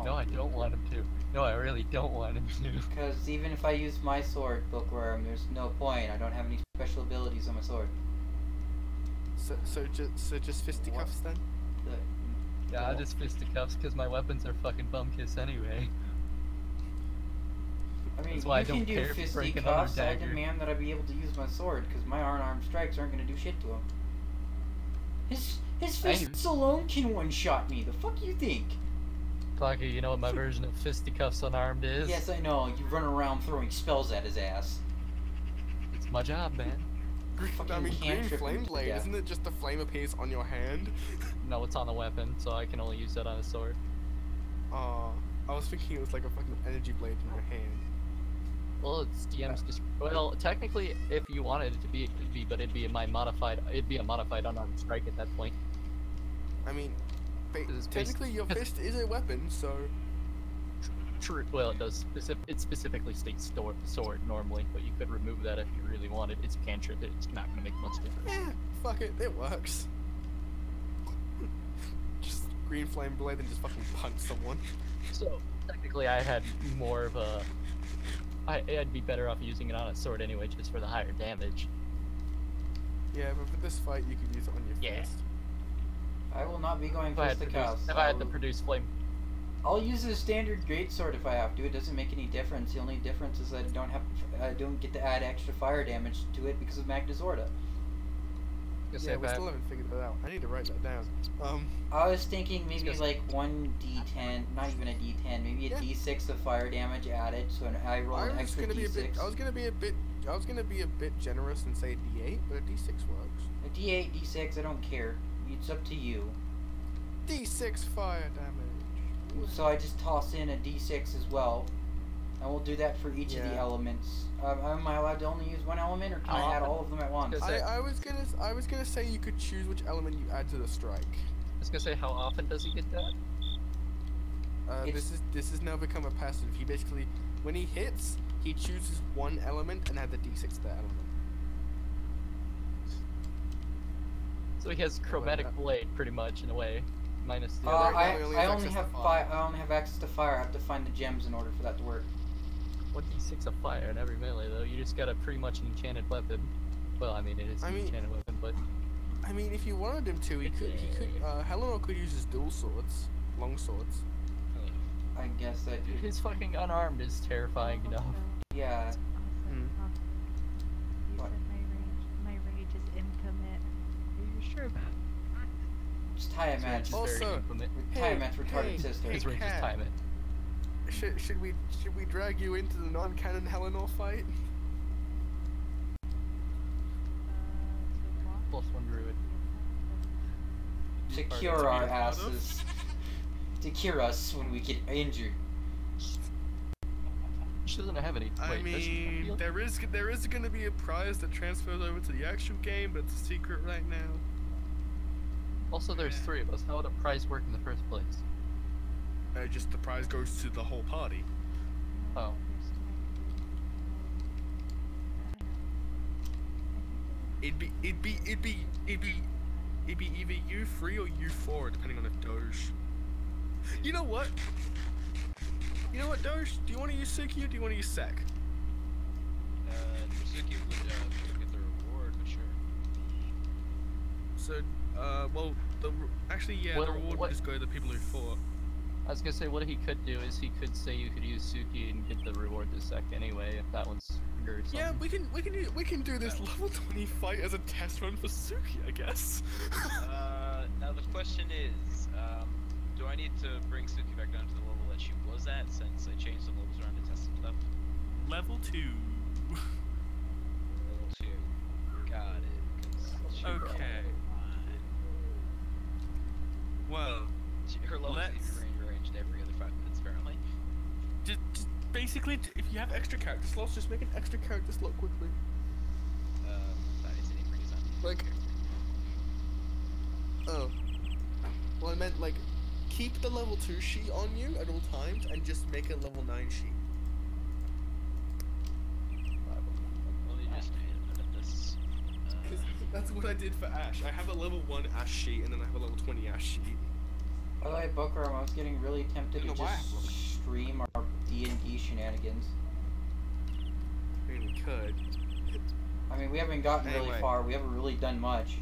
No, I don't want him to. No, I really don't want him to. Because even if I use my sword, Bookworm, there's no point. I don't have any special abilities on my sword. So just fisticuffs then? Yeah, I just fisticuffs because my weapons are fucking bum kiss anyway. I mean, That's why I you can don't do care if you break another fisticuffs. I dagger. demand that I be able to use my sword, because my unarmed strikes aren't gonna do shit to him. His fists alone can one-shot me. The fuck you think? Clocky, you know what my version of fisticuffs unarmed is? Yes, I know. You run around throwing spells at his ass. It's my job, man. I mean, green cantrip flame him to blade, death. isn't it just the flame appears on your hand? No, it's on the weapon, so I can only use that on a sword. I was thinking it was like a fucking energy blade in your hand. Well, it's DM's just. Well, technically, if you wanted it to be, it could be, but it'd be a modified unarmed strike at that point. I mean, It's technically your fist is a weapon, so. True. Well, it does. It specifically states sword normally, but you could remove that if you really wanted. It's a cantrip. It's not gonna make much difference. Yeah, fuck it, it works. Just green flame blade and just fucking punch someone. So technically, I had more of a. I'd be better off using it on a sword anyway, just for the higher damage. Yeah, but for this fight, you could use it on your Yeah. fist. I will not be going If I had fisticuffs. to produce flame. I'll use a standard greatsword if I have to. It doesn't make any difference. The only difference is I don't get to add extra fire damage to it because of Magnezorda. Yeah, we still haven't figured that out. I need to write that down. I was thinking maybe Disgusting. like one D10, not even a D10, maybe a Yeah. D6 of fire damage added, so I roll an extra D6. I was gonna be a bit generous and say D8, but a D6 works. A D8, D6, I don't care. It's up to you. D6 fire damage. So I just toss in a D6 as well. And we'll do that for each of the Yeah. elements. Am I allowed to only use one element, or can I add all of them at once? Because I was gonna say you could choose which element you add to the strike. was gonna say, how often does he get that? This has now become a passive. He basically, when he hits, he chooses one element and adds a d6 to that element. So he has chromatic blade, pretty much, in a way, minus the other. other. I only have fire. I only have access to fire. I have to find the gems in order for that to work. 1d6 of fire in every melee, though. You just got a pretty much enchanted weapon. Well, I mean, it is an enchanted weapon, but... I mean, if you wanted him to, he could, Helenor could use his dual swords, long swords. I guess that... His fucking unarmed is terrifying enough. Yeah. You said my rage is intimate. Are you sure about it? Just tie a match. Also, tie a match, retarded sister. His rage is time it. Should we drag you into the non-canon Helenor fight? +1 druid. Secure our asses. Secure us when we get injured. She doesn't have any. I mean, there is going to be a prize that transfers over to the actual game, but it's a secret right now. Also, there's 3 of us. How would a prize work in the first place? Just the prize goes to the whole party. Oh. It'd be either you 3 or you 4, depending on the Doge. You know what? Doge? Do you want to use Suki or do you want to use Sek? Suki would get the reward, but sure. So, well, the reward would just go to the people who fought. I was gonna say, what he could do is he could say you could use Suki and get the reward to Sek anyway, if that one's or something. Yeah, we can do this level 20 fight as a test run for Suki, I guess. Now the question is, do I need to bring Suki back down to the level that she was at since I changed some levels around to test some stuff? Level 2. Level 2. Got it. Okay. Well, her level ranged every other 5 minutes apparently. Just basically, if you have extra character slots, just make an extra character slot quickly. That is an redesign. Like, oh, well, I meant like, keep the level 2 sheet on you at all times, and just make a level 9 sheet. Well, you just did this. Because that's what I did for Ash. I have a level 1 Ash sheet, and then I have a level 20 Ash sheet. By the way, Booker, I was getting really tempted to just stream our D&D shenanigans. I mean, we could. I mean, we haven't gotten really far. We haven't really done much.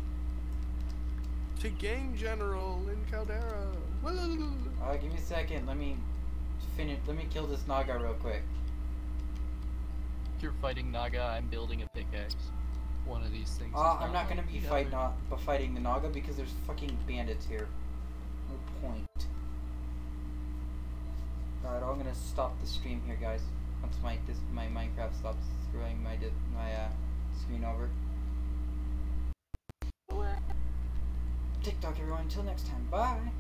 To Gang General in Caldera. Give me a second. Let me kill this Naga real quick. If you're fighting Naga, I'm building a pickaxe. One of these things. I'm not gonna be fighting the Naga because there's fucking bandits here. No point. Alright, I'm gonna stop the stream here, guys. Once my Minecraft stops screwing my screen over. TikTok, everyone. Until next time. Bye.